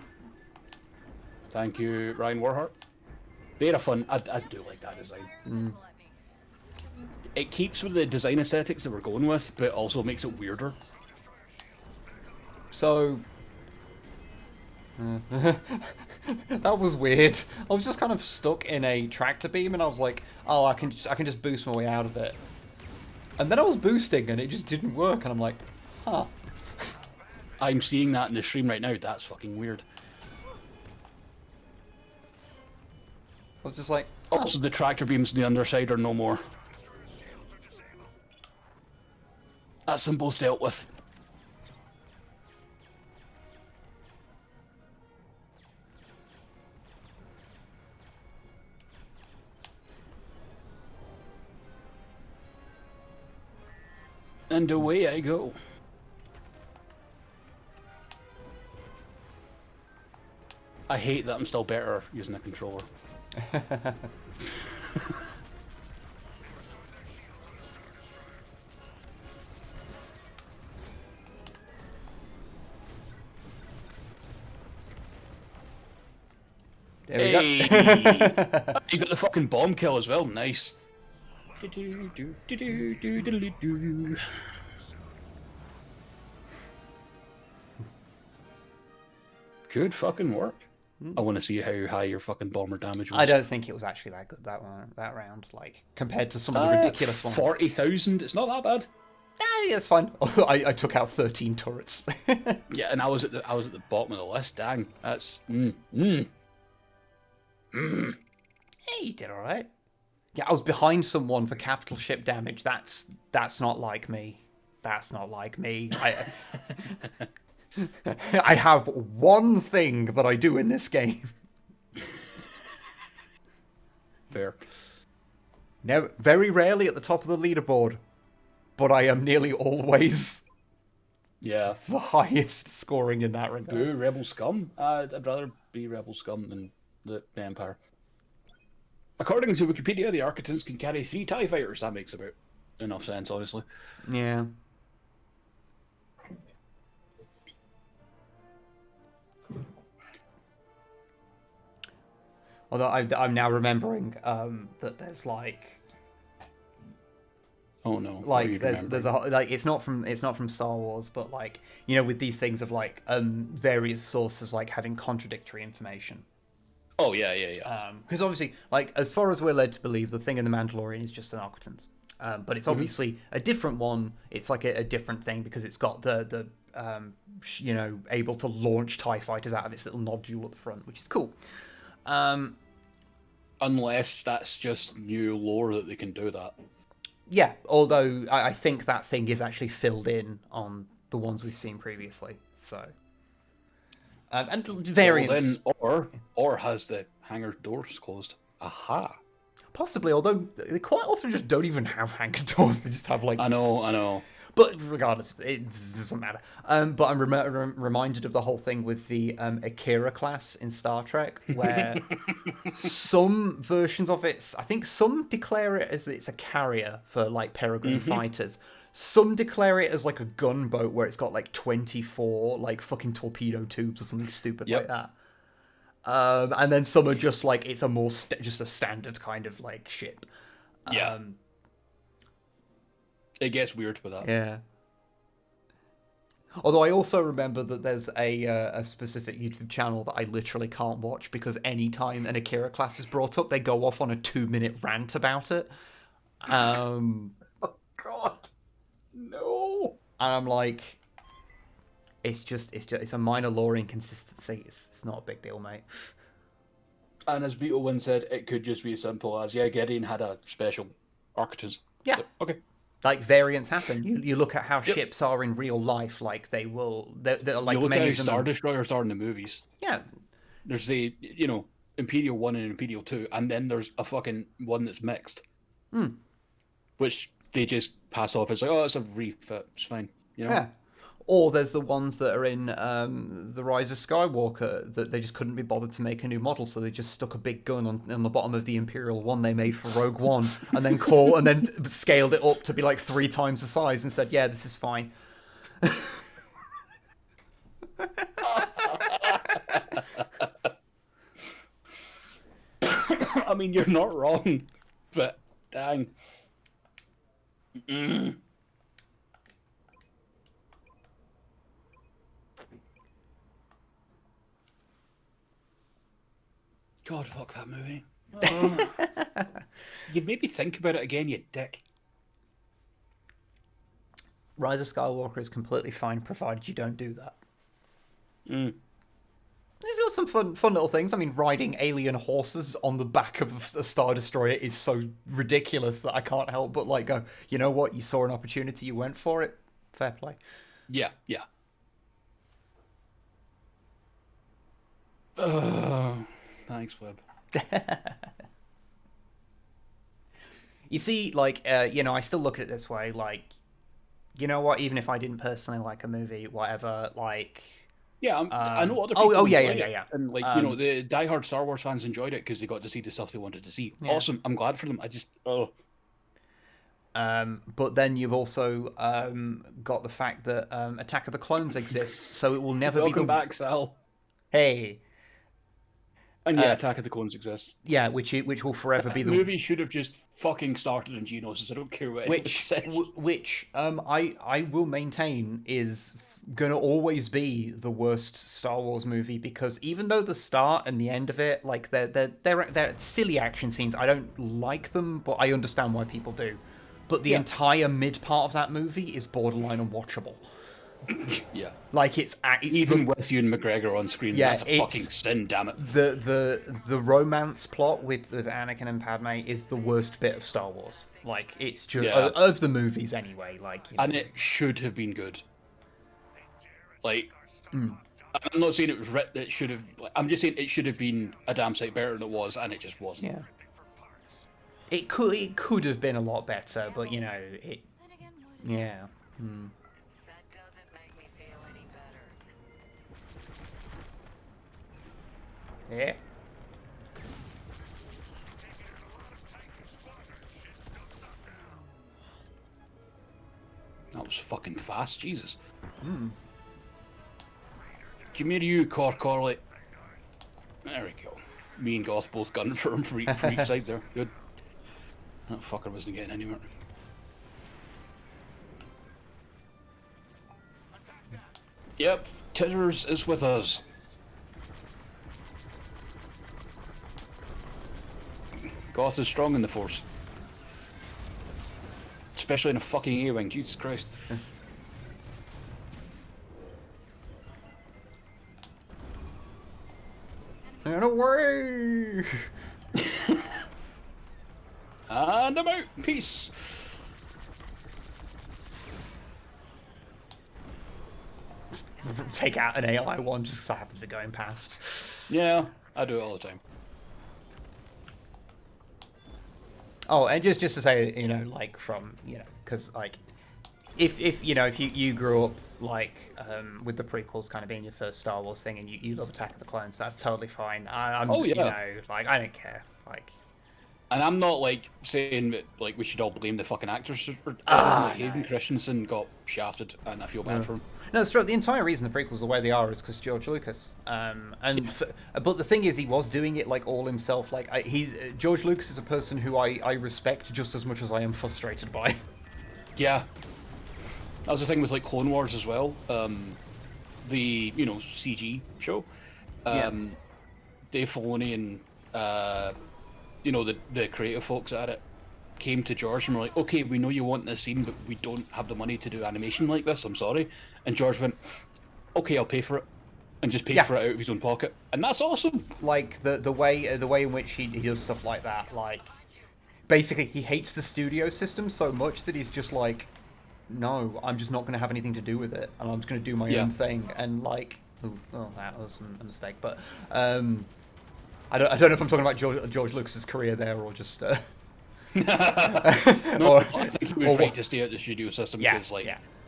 Thank you, Ryan Warhart. They're a fun. I do like that design. It keeps with the design aesthetics that we're going with, but also makes it weirder. So... that was weird. I was just kind of stuck in a tractor beam, and I was like, "Oh, I can just boost my way out of it." And then I was boosting, and it just didn't work. And I'm like, "Huh." I'm seeing that in the stream right now. That's fucking weird. I was just like, oh. Also, the tractor beams on the underside are no more. That's them both dealt with. And away I go. I hate that I'm still better using a controller. There we go. You got the fucking bomb kill as well. Nice. Good fucking work. I want to see how high your fucking bomber damage was. I don't think it was actually that good that round, like compared to some of the ridiculous ones. 40,000. It's not that bad. Yeah, it's fine. I took out 13 turrets. Yeah, and I was at the bottom of the list. Dang, that's Hey, you did all right. Yeah, I was behind someone for capital ship damage. That's not like me. That's not like me. I have one thing that I do in this game. Fair. Never, very rarely at the top of the leaderboard, but I am nearly always Yeah. the highest scoring in that regard. Boo, Rebel Scum. I'd rather be Rebel Scum than the Empire. According to Wikipedia, the Architects can carry 3 TIE fighters. That makes about enough sense, honestly. Yeah. Although I'm now remembering that there's like, oh no, like there's a like it's not from Star Wars, but like, you know, with these things of like various sources like having contradictory information. Oh yeah. Because obviously, like, as far as we're led to believe, the thing in the Mandalorian is just an Architect. But it's obviously a different one. It's like a different thing because it's got the you know, able to launch TIE fighters out of its little nodule at the front, which is cool. Unless that's just new lore that they can do that. Yeah, although I think that thing is actually filled in on the ones we've seen previously. So, and variants. Well, then, or has the hangar doors closed? Aha. Possibly, although they quite often just don't even have hangar doors. They just have like. I know. But regardless, it doesn't matter. But I'm reminded of the whole thing with the Akira class in Star Trek, where some versions of it, I think some declare it as it's a carrier for like peregrine fighters. Some declare it as like a gunboat where it's got like 24 like fucking torpedo tubes or something stupid like that. And then some are just like it's a more just a standard kind of like ship. Yeah. It gets weird with that. Yeah. Although I also remember that there's a specific YouTube channel that I literally can't watch because any time an Akira class is brought up, they go off on a 2-minute rant about it. Oh God, no! And I'm like, it's a minor lore inconsistency. It's not a big deal, mate. And as Beetlewin said, it could just be as simple as Gideon had a special Architect. Yeah. So, okay. Like variants happen. You look at how ships are in real life. Like they're like you look many at how of them. Star Destroyers are in the movies. Yeah. There's the Imperial 1 and Imperial 2, and then there's a fucking one that's mixed. Which they just pass off as like, oh, it's a refit. It's fine. You know? Yeah. Or there's the ones that are in The Rise of Skywalker that they just couldn't be bothered to make a new model, so they just stuck a big gun on the bottom of the Imperial 1 they made for Rogue One, and then scaled it up to be like 3 times the size and said, yeah, this is fine. I mean, you're not wrong, but dang. God, fuck that movie. You'd maybe think about it again, you dick. Rise of Skywalker is completely fine, provided you don't do that. There's got some fun little things. I mean, riding alien horses on the back of a Star Destroyer is so ridiculous that I can't help but like go, you know what? You saw an opportunity, you went for it. Fair play. Yeah. Thanks, Wib. You see, like, I still look at it this way, like, you know what? Even if I didn't personally like a movie, whatever, like. Yeah, I know other people. Yeah. And like the diehard Star Wars fans enjoyed it because they got to see the stuff they wanted to see. Yeah. Awesome, I'm glad for them. I just but then you've also got the fact that Attack of the Clones exists, so it will never be. Welcome back, Sal. Hey. And yeah, Attack of the Clones exists. Yeah, which will forever be the movie should have just fucking started in Geonosis. I don't care what anyone says. Which I will maintain is gonna always be the worst Star Wars movie, because even though the start and the end of it, like they're silly action scenes, I don't like them, but I understand why people do. But the entire mid part of that movie is borderline unwatchable. Yeah, like it's even with Ewan McGregor on screen. Yeah, that's a fucking sin. Damn it. The romance plot with Anakin and Padme is the worst bit of Star Wars. Like it's just of the movies anyway. Like, and it should have been good. Like I'm not saying it was it should have. I'm just saying it should have been a damn sight better than it was, and it just wasn't. Yeah. It could have been a lot better, but you know it. Yeah. Hmm. That doesn't make me feel any better. Yeah. That was fucking fast, Jesus. Hmm. Come here, you Corley. There we go. Me and Goth both gunning for him for each side there. Good. That fucker wasn't getting anywhere. Yep, Titters is with us. Goth is strong in the Force. Especially in a fucking A-Wing, Jesus Christ. And away! And I'm out. Peace. Take out an AI one just because I happen to be going past. Yeah, I do it all the time. Oh, and just to say, you know, like from, you know, because like, if you know, if you grew up like with the prequels kind of being your first Star Wars thing, and you love Attack of the Clones, that's totally fine. I'm, oh yeah, you know, like I don't care, like. And I'm not like saying that like we should all blame the fucking actors. Hayden Christensen got shafted, and I feel bad for him. No, it's true. The entire reason the prequels the way they are is because George Lucas. But the thing is, he was doing it like all himself. Like George Lucas is a person who I respect just as much as I am frustrated by. Yeah, that was the thing with like Clone Wars as well. The CG show. Dave Filoni and the creative folks at it came to George and were like, okay, we know you want this scene, but we don't have the money to do animation like this, I'm sorry. And George went, okay, I'll pay for it. And just paid for it out of his own pocket. And that's awesome. Like, the way in which he does stuff like that, like, basically, he hates the studio system so much that he's just like, no, I'm just not going to have anything to do with it, and I'm just going to do my own thing. And, like, oh, that was a mistake, but, I don't know if I'm talking about George Lucas's career there, or just, no, I think he was right to stay out the studio system because,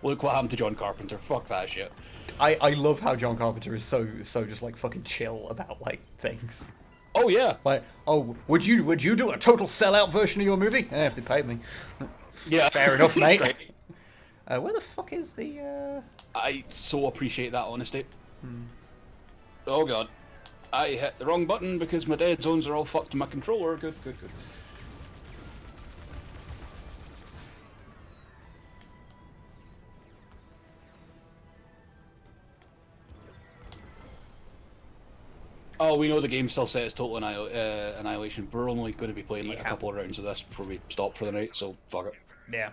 look what happened to John Carpenter. Fuck that shit. I love how John Carpenter is so just like fucking chill about like things. Oh yeah. Like, oh, would you do a total sellout version of your movie? If they paid me. Yeah. Fair enough, mate. Where the fuck is the? I so appreciate that honesty. Oh god. I hit the wrong button because my dead zones are all fucked to my controller. Good. Oh, we know the game still set as Total Annihilation. We're only going to be playing like a couple of rounds of this before we stop for the night, so fuck it. Yeah.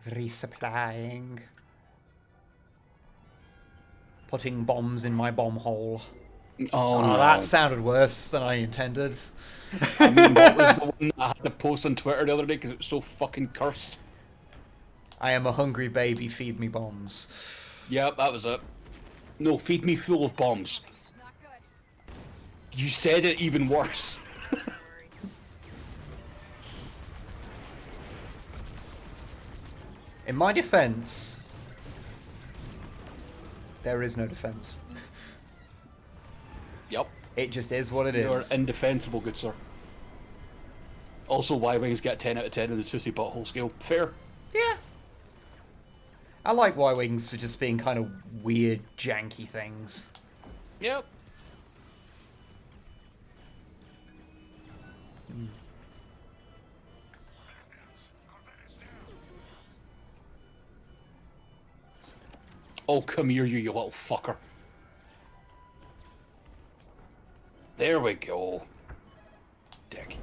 Resupplying. Putting bombs in my bomb hole. Oh no. That sounded worse than I intended. I mean, that was the one I had to post on Twitter the other day because it was so fucking cursed. I am a hungry baby, feed me bombs. Yep, that was it. No, feed me full of bombs. You said it even worse. In my defense, there is no defense. Yep. It just is what it is. You're indefensible, good sir. Also, Y-Wings get 10 out of 10 in the Tootsie Butthole scale. Fair. Yeah. I like Y-Wings for just being kind of weird, janky things. Yep. Oh, come here, you little fucker. There we go. Dick.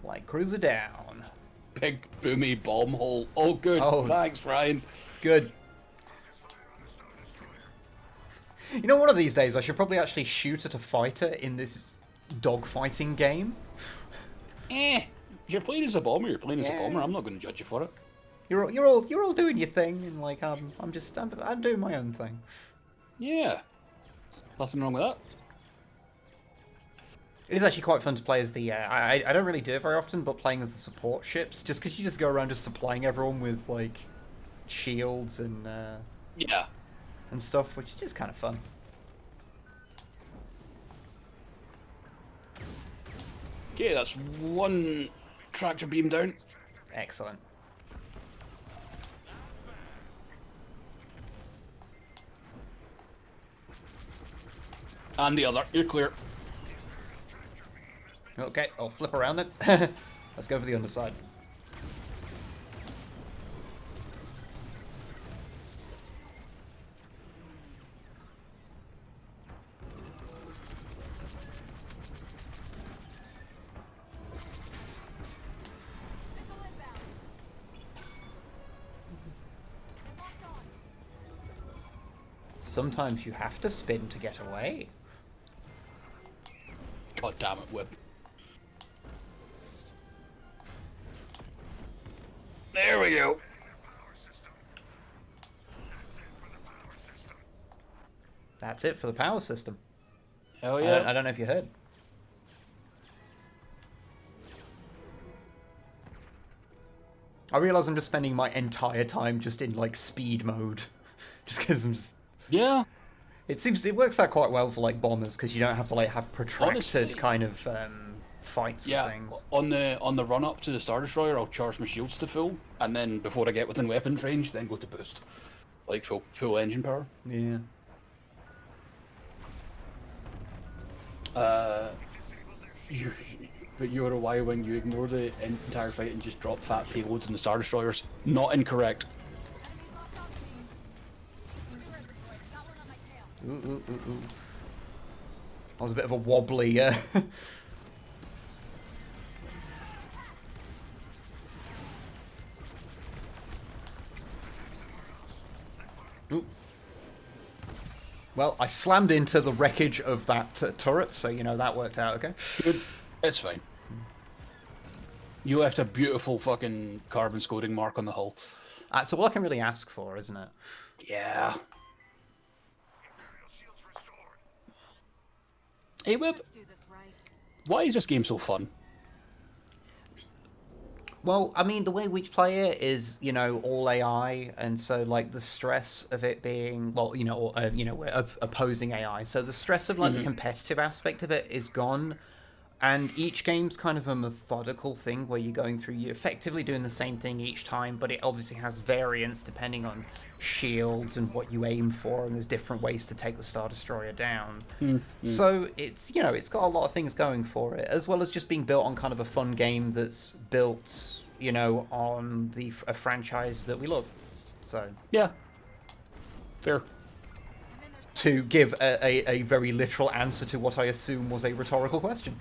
Light cruiser down. Big boomy bomb hole. Oh, good. Oh. Thanks, Ryan. Good. You know, one of these days I should probably actually shoot at a fighter in this dogfighting game. You're playing as a bomber. You're playing as a bomber. I'm not going to judge you for it. You're all doing your thing, and like I'm doing my own thing. Yeah. Nothing wrong with that. It is actually quite fun to play as the. I don't really do it very often, but playing as the support ships, just because you just go around just supplying everyone with like shields and yeah, and stuff, which is just kind of fun. Okay, that's one tractor beam down. Excellent. And the other. You're clear. Okay, I'll flip around it. Let's go for the underside. Sometimes you have to spin to get away. God damn it, Wib. There we go. That's it for the power system. Hell yeah. I don't know if you heard. I realise I'm just spending my entire time just in like speed mode. Just because I'm just... Yeah. It works out quite well for like bombers because you don't have to like have protracted Honestly, kind of fights with things. On the run up to the Star Destroyer, I'll charge my shields to full, and then before I get within weapons range, then go to boost, like full engine power. Yeah. But you're a Y when you ignore the entire fight and just drop fat payloads in the Star Destroyers. Not incorrect. Ooh. That was a bit of a wobbly. Ooh. Well, I slammed into the wreckage of that turret, so you know that worked out okay. Good. It's fine. You left a beautiful fucking carbon scoding mark on the hull. That's all I can really ask for, isn't it? Yeah. Hey, Wib. Why is this game so fun? Well, I mean, the way we play it is, you know, all AI, and so like the stress of it being, well, you know, we're opposing AI, so the stress of like the competitive aspect of it is gone. And each game's kind of a methodical thing where you're going through, you're effectively doing the same thing each time, but it obviously has variance depending on shields and what you aim for, and there's different ways to take the Star Destroyer down. So it's, you know, it's got a lot of things going for it, as well as just being built on kind of a fun game that's built, you know, on a franchise that we love. So yeah, fair. To give a very literal answer to what I assume was a rhetorical question.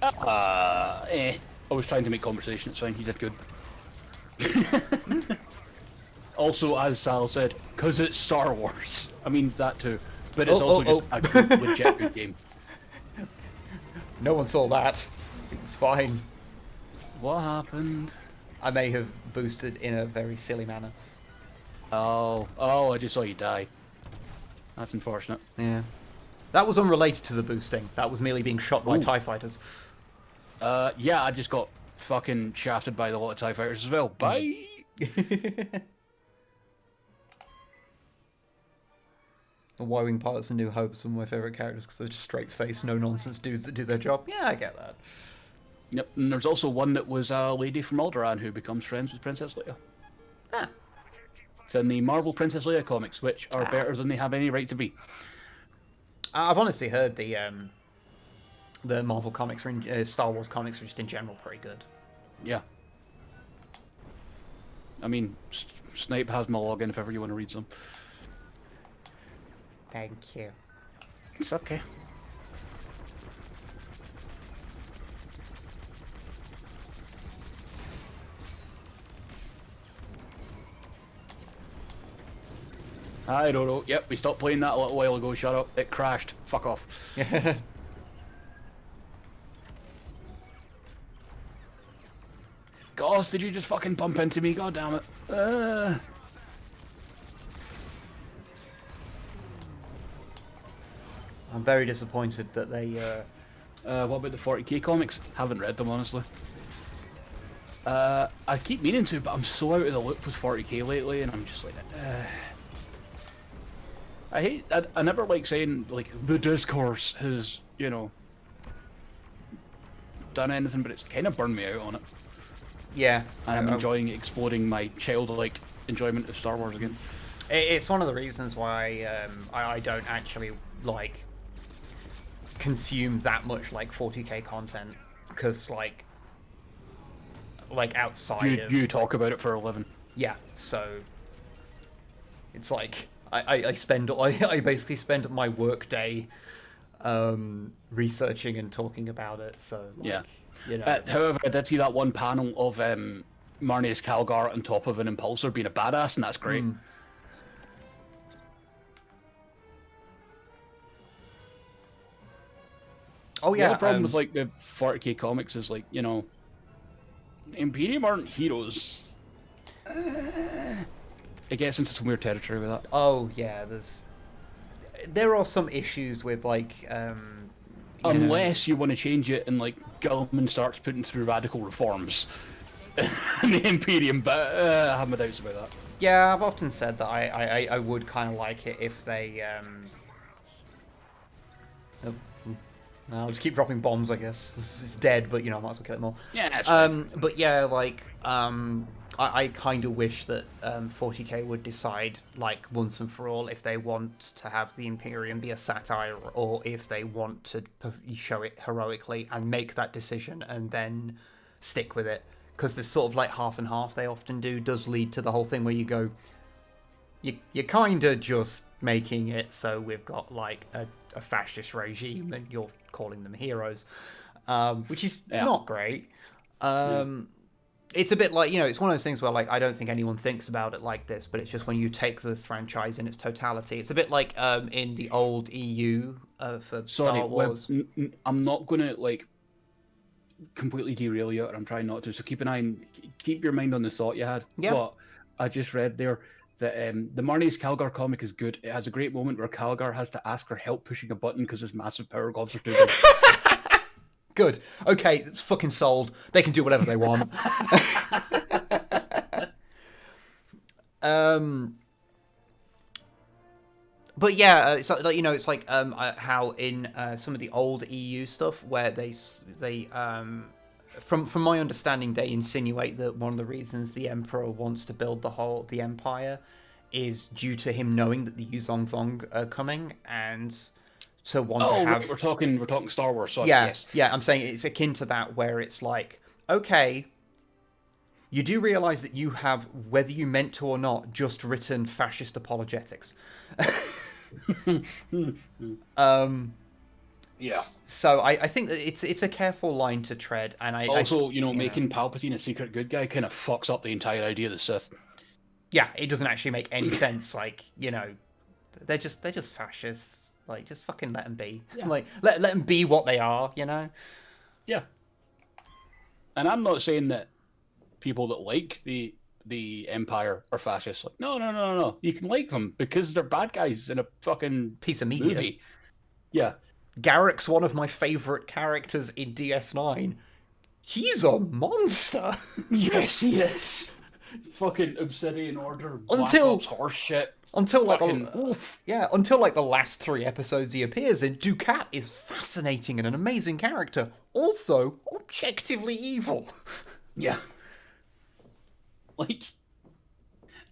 I was trying to make conversation, it's fine, you did good. Also, as Sal said, because it's Star Wars. I mean, that too. But it's also just a good, legit good game. No one saw that. It was fine. What happened? I may have boosted in a very silly manner. Oh, I just saw you die. That's unfortunate. Yeah. That was unrelated to the boosting. That was merely being shot by TIE fighters. Yeah, I just got fucking shafted by a lot of TIE fighters as well. Bye! The Y-Wing pilots and New Hope, some of my favourite characters because they're just straight-faced, no-nonsense dudes that do their job. Yeah, I get that. Yep, and there's also one that was a lady from Alderaan who becomes friends with Princess Leia. Ah. It's in the Marvel Princess Leia comics, which are better than they have any right to be. I've honestly heard the Marvel comics, or Star Wars comics, are just in general pretty good. Yeah. I mean, Snipe has my login if ever you want to read some. Thank you. It's okay. I don't know. Yep, we stopped playing that a little while ago. Shut up. It crashed. Fuck off. Gosh, did you just fucking bump into me? God damn it. I'm very disappointed that they... what about the 40k comics? Haven't read them, honestly. I keep meaning to, but I'm so out of the loop with 40k lately, and I'm just like... I never like saying, like, the discourse has, you know, done anything, but it's kind of burned me out on it. Yeah. And I'm enjoying exploding my childlike enjoyment of Star Wars again. It's one of the reasons why I don't actually, like, consume that much, like, 40k content. Because, like outside of... You talk about it for a living. Yeah, so... It's like... I basically spend my work day researching and talking about it, so, like, yeah. You know. However, I did see that one panel of Marnie's Calgar on top of an Impulsor being a badass, and that's great. Oh yeah. The problem with like the 40k comics is like, you know, Imperium aren't heroes. It gets into some weird territory with that. Oh yeah, there are some issues with like unless you want to change it and like Gilman starts putting through radical reforms in the Imperium, but I have my doubts about that. Yeah, I've often said that I would kind of like it if they I'll just keep dropping bombs, I guess. It's dead, but you know, I might as well kill it more. Yeah, that's fine. But yeah, like I kind of wish that 40k would decide, like, once and for all, if they want to have the Imperium be a satire or if they want to show it heroically and make that decision and then stick with it. Because this sort of, like, half and half they often do does lead to the whole thing where you go, you're kind of just making it so we've got, like, a fascist regime and you're calling them heroes, which is not great. It's a bit like, you know, it's one of those things where, like, I don't think anyone thinks about it like this, but it's just when you take the franchise in its totality. It's a bit like in the old EU for Star Wars. I'm not going to, like, completely derail you, and I'm trying not to, so keep your mind on the thought you had. Yeah. But I just read there that the Marnie's Calgar comic is good. It has a great moment where Calgar has to ask for help pushing a button because his massive power gloves are too big. Good. Okay, it's fucking sold. They can do whatever they want. But yeah, it's like, you know, it's like how in some of the old EU stuff where they from my understanding, they insinuate that one of the reasons the Emperor wants to build the Empire is due to him knowing that the Yuzong are coming and to want to have... we're talking Star Wars. Sorry, yeah, yes. Yeah, I'm saying it's akin to that, where it's like, okay, you do realise that you have, whether you meant to or not, just written fascist apologetics. Yeah. So I think that it's a careful line to tread, and making Palpatine a secret good guy kind of fucks up the entire idea of the Sith. Yeah, it doesn't actually make any sense. Like, you know, they're just fascists. Like, just fucking let them be. Yeah. Like, let them be what they are, you know? Yeah. And I'm not saying that people that like the Empire are fascists. Like, no. You can like them because they're bad guys in a fucking piece of media. Movie. Yeah. Garrick's one of my favourite characters in DS9. He's a monster. Yes, he is. Fucking Obsidian Order, until horse shit. Until like until like the last 3 episodes he appears in, Ducat is fascinating and an amazing character. Also, objectively evil. Yeah. Like,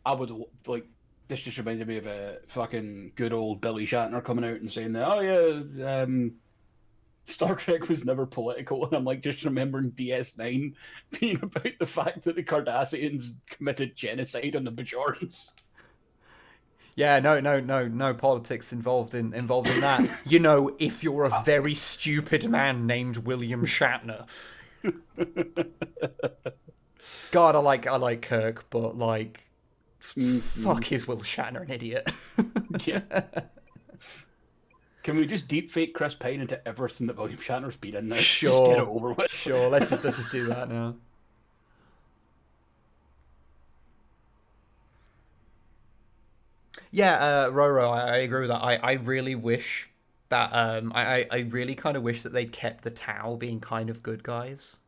I would like. This just reminded me of a fucking good old Billy Shatner coming out and saying that, oh yeah, Star Trek was never political, and I'm like, just remembering DS9 being about the fact that the Cardassians committed genocide on the Bajorans. Yeah, no politics involved in that. You know, if you're a very stupid man named William Shatner. God, I like Kirk, but like, Fuck, is Will Shatner an idiot? Yeah. Can we just deep fake Chris Pine into everything that William Shatner's been in now? Sure. Just get it over with. Sure, let's just do that now. Yeah, Roro, I agree with that. I really wish that I really kind of wish that they'd kept the Tau being kind of good guys.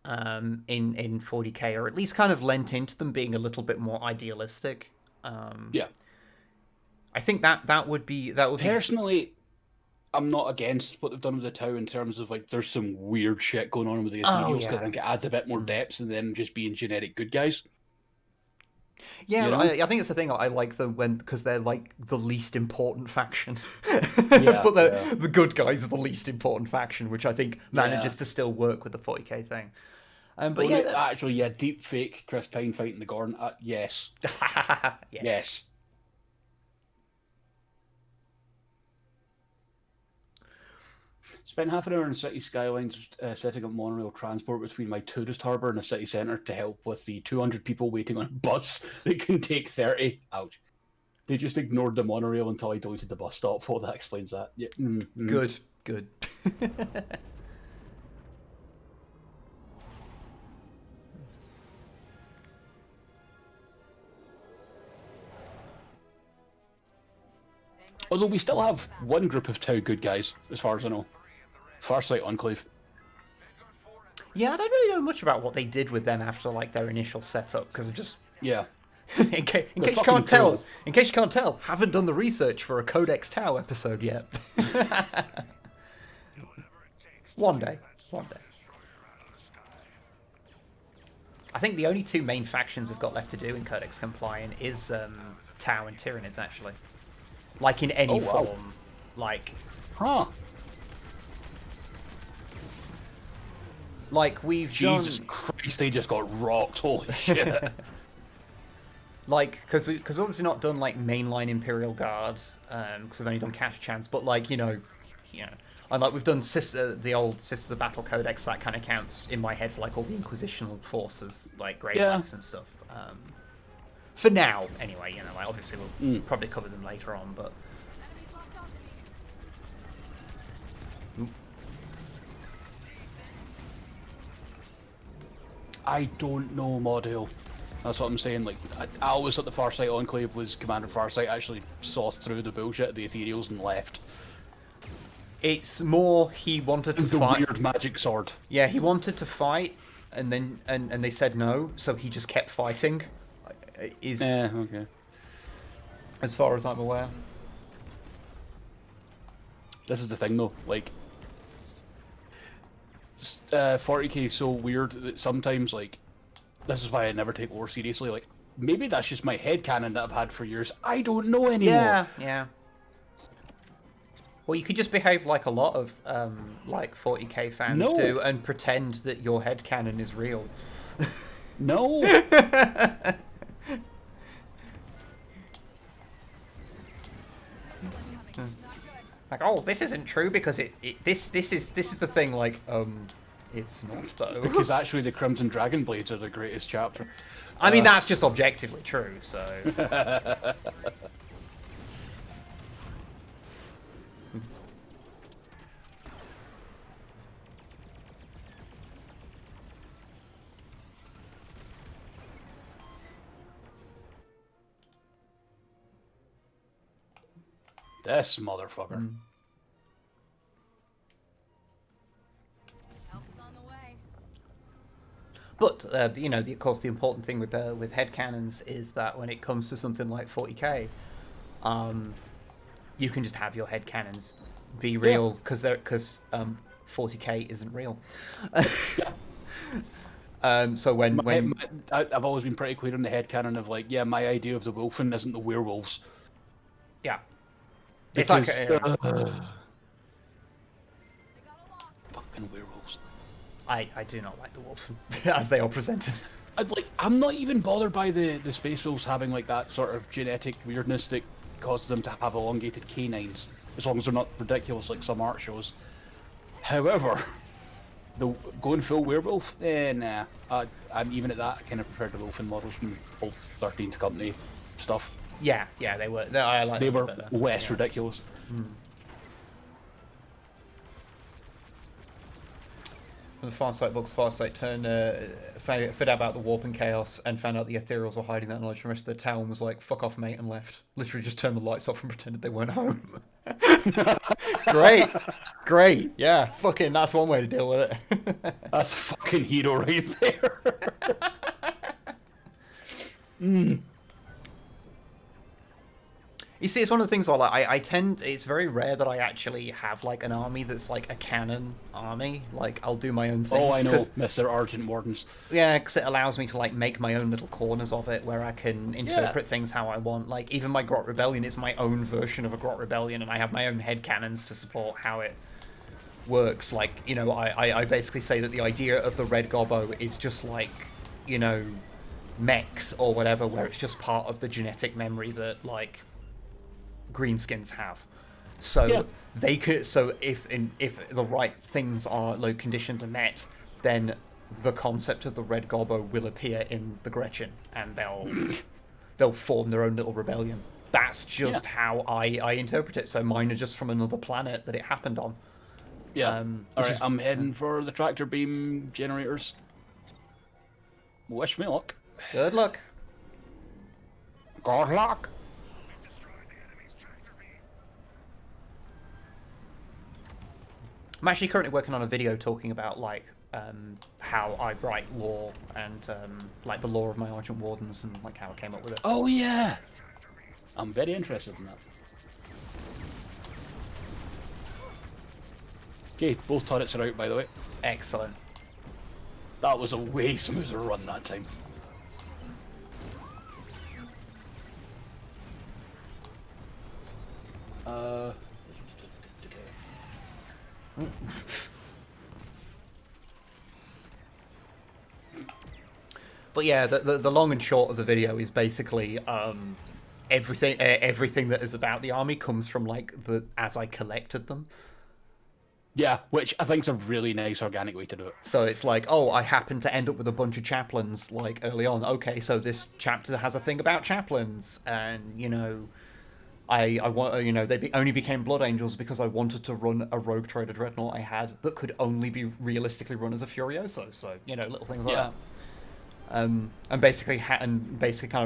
In 40k, or at least kind of lent into them being a little bit more idealistic. Yeah. I think that would be personally. I'm not against what they've done with the Tau in terms of like there's some weird shit going on with the Ethereals. I think it adds a bit more depth than them just being generic good guys. Yeah, you know? I think it's the thing. I like them because they're like the least important faction, Yeah, but the good guys are the least important faction, which I think manages to still work with the 40k thing. But well, yeah, actually, deep fake Chris Pine fighting the Gorn. Yes. Yes. Spent half an hour in City Skylines setting up monorail transport between my tourist harbour and the city centre to help with the 200 people waiting on a bus that can take 30. Ouch. They just ignored the monorail until I deleted the bus stop. Well, that explains that. Yeah. Good. Although we still have one group of Tau good guys, as far as I know. Farsight Enclave. Yeah, I don't really know much about what they did with them after like their initial setup because of just in case you can't tell, haven't done the research for a Codex Tau episode yet. One day. I think the only two main factions we've got left to do in Codex Compliant is Tau and Tyranids, actually. Like in any form, like. Like we've Jesus Christ, they just got rocked. Holy shit. Like, because we've obviously not done like mainline Imperial Guard, because we've only done Cash Chance, but like and like we've done the old Sisters of Battle Codex. That kind of counts in my head for like all the Inquisitional forces, like Grey Knights and stuff. For now, anyway, like obviously we'll probably cover them later on, but. I don't know, Model. That's what I'm saying. Like, I always thought the Farsight Enclave was Commander Farsight actually saw through the bullshit of the Ethereals and left. It's more he wanted to fight. The weird magic sword. Yeah, he wanted to fight, and then and they said no, so he just kept fighting. Okay. As far as I'm aware. This is the thing, though. Like, 40k is so weird that sometimes, like, this is why I never take lore seriously. Like, maybe that's just my headcanon that I've had for years. I don't know anymore. Yeah. Well, you could just behave like a lot of like 40k fans do and pretend that your headcanon is real. No. Like, oh, this isn't true because this is the thing. Like, it's not though. Because actually, the Crimson Dragon Blades are the greatest chapter. I mean, that's just objectively true. So. This motherfucker. But of course, the important thing with headcanons is that when it comes to something like 40k, you can just have your headcanons be real because 40k isn't real. So when I've always been pretty clear on the headcanon of like, my idea of the Wolfen isn't the werewolves. Yeah. Because, it's like fucking werewolves. I do not like the wolf as they are presented. I'm not even bothered by the space wolves having like that sort of genetic weirdness that causes them to have elongated canines, as long as they're not ridiculous like some art shows. However, the going full werewolf, nah. I'm even at that. I kind of prefer the wolfen models from old 13th Company stuff. Yeah, they were. I like. They were better. less ridiculous. From the Farsight books, Farsight found out about the warp and chaos and found out the ethereals were hiding that knowledge from the rest of the town. Was like, fuck off, mate, and left. Literally just turned the lights off and pretended they weren't home. Great, yeah, fucking, that's one way to deal with it. That's a fucking hero right there. You see, it's one of the things I like. It's very rare that I actually have like an army that's like a canon army. Like, I'll do my own things. Oh, I know, Mr. Argent Wardens. Yeah, because it allows me to like make my own little corners of it where I can interpret things how I want. Like, even my Grot Rebellion is my own version of a Grot Rebellion, and I have my own headcanons to support how it works. Like, you know, I basically say that the idea of the Red Gobbo is just like, you know, mechs or whatever, where it's just part of the genetic memory that like greenskins have. So they could. So if the right things are, like, conditions are met, then the concept of the Red Gobbo will appear in the Gretchen, and they'll form their own little rebellion. That's just how I interpret it. So mine are just from another planet that it happened on. Yeah. Alright, I'm heading for the tractor beam generators. Wish me luck. Good luck. Good luck. I'm actually currently working on a video talking about like how I write lore and like the lore of my Argent Wardens and like how I came up with it. Oh yeah, I'm very interested in that. Okay, both turrets are out, by the way. Excellent. That was a way smoother run that time. But yeah, the long and short of the video is basically everything that is about the army comes from like as I collected them. Yeah, which I think is a really nice organic way to do it. So it's like, oh, I happen to end up with a bunch of chaplains like early on. Okay, so this chapter has a thing about chaplains, and you know, I want, you know, they only became Blood Angels because I wanted to run a Rogue Trader Dreadnought I had that could only be realistically run as a Furioso. So, you know, little things like that. And basically kind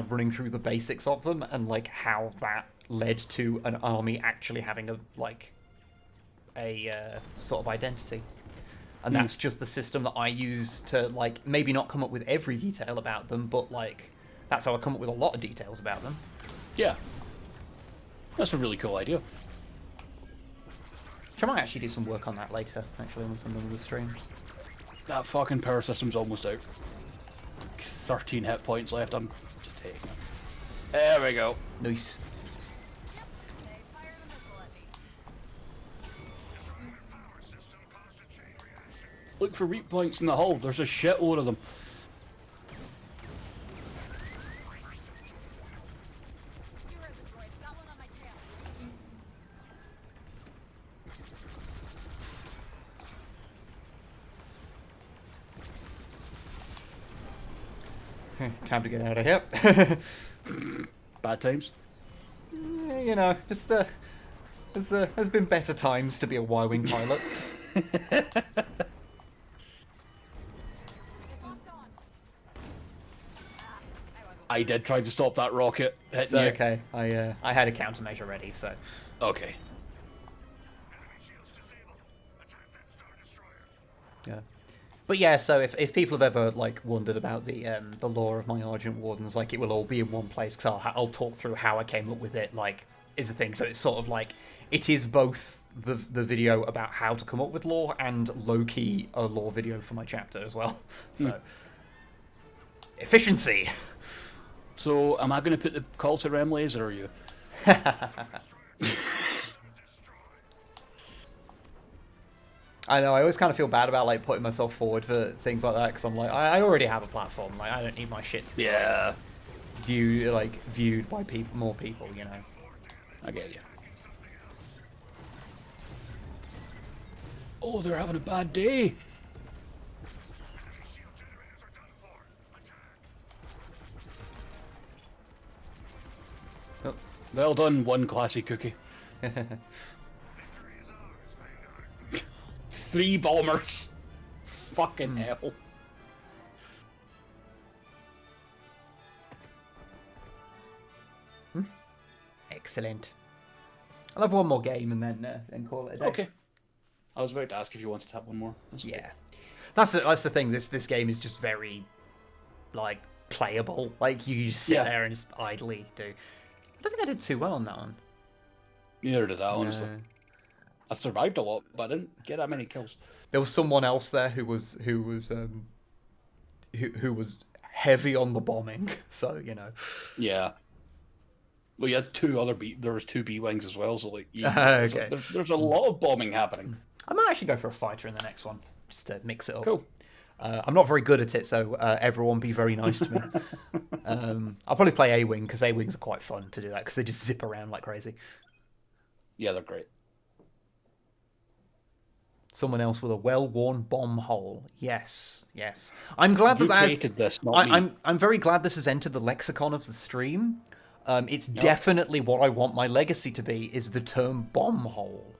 of running through the basics of them and like how that led to an army actually having a sort of identity. And that's just the system that I use to like maybe not come up with every detail about them, but like that's how I come up with a lot of details about them. Yeah. That's a really cool idea. I might actually do some work on that later, actually, on some of the streams. That fucking power system's almost out. 13 hit points left, I'm just taking it. There we go. Nice. Look for weak points in the hull, there's a shitload of them. Time to get out of here. Bad times? You know, just there's been better times to be a Y-Wing pilot. I did try to stop that rocket. It's okay. I had a countermeasure ready, so. Okay. Yeah. But yeah, so if people have ever like wondered about the lore of my Argent Wardens, like it will all be in one place because I'll talk through how I came up with it. Like, is a thing. So it's sort of like it is both the video about how to come up with lore and low-key a lore video for my chapter as well. So efficiency. So am I going to put the call to Rem laser, or are you? I know, I always kind of feel bad about like putting myself forward for things like that because I'm like, I already have a platform. Like, I don't need my shit to be viewed by more people, you know. I get you. Oh, they're having a bad day. Well done, one classy cookie. 3 bombers. Fucking hell. Excellent. I'll have one more game and then call it a day. Okay. I was about to ask if you wanted to have one more. Yeah. That's the thing. This game is just very, like, playable. Like, you just sit there and just idly do. I don't think I did too well on that one. Neither did I, honestly. I survived a lot, but I didn't get that many kills. There was someone else there who was heavy on the bombing, so you know. Yeah. Well, you had there was 2 B-wings as well, so like, okay. There's a lot of bombing happening. I might actually go for a fighter in the next one, just to mix it up. Cool. I'm not very good at it, so everyone be very nice to me. I'll probably play A-wing, because A-wings are quite fun to do that, because they just zip around like crazy. Yeah, they're great. Someone else with a well-worn bomb hole. Yes, yes. I'm glad you that created this, not me. I'm very glad this has entered the lexicon of the stream. It's definitely what I want my legacy to be, is the term bomb hole.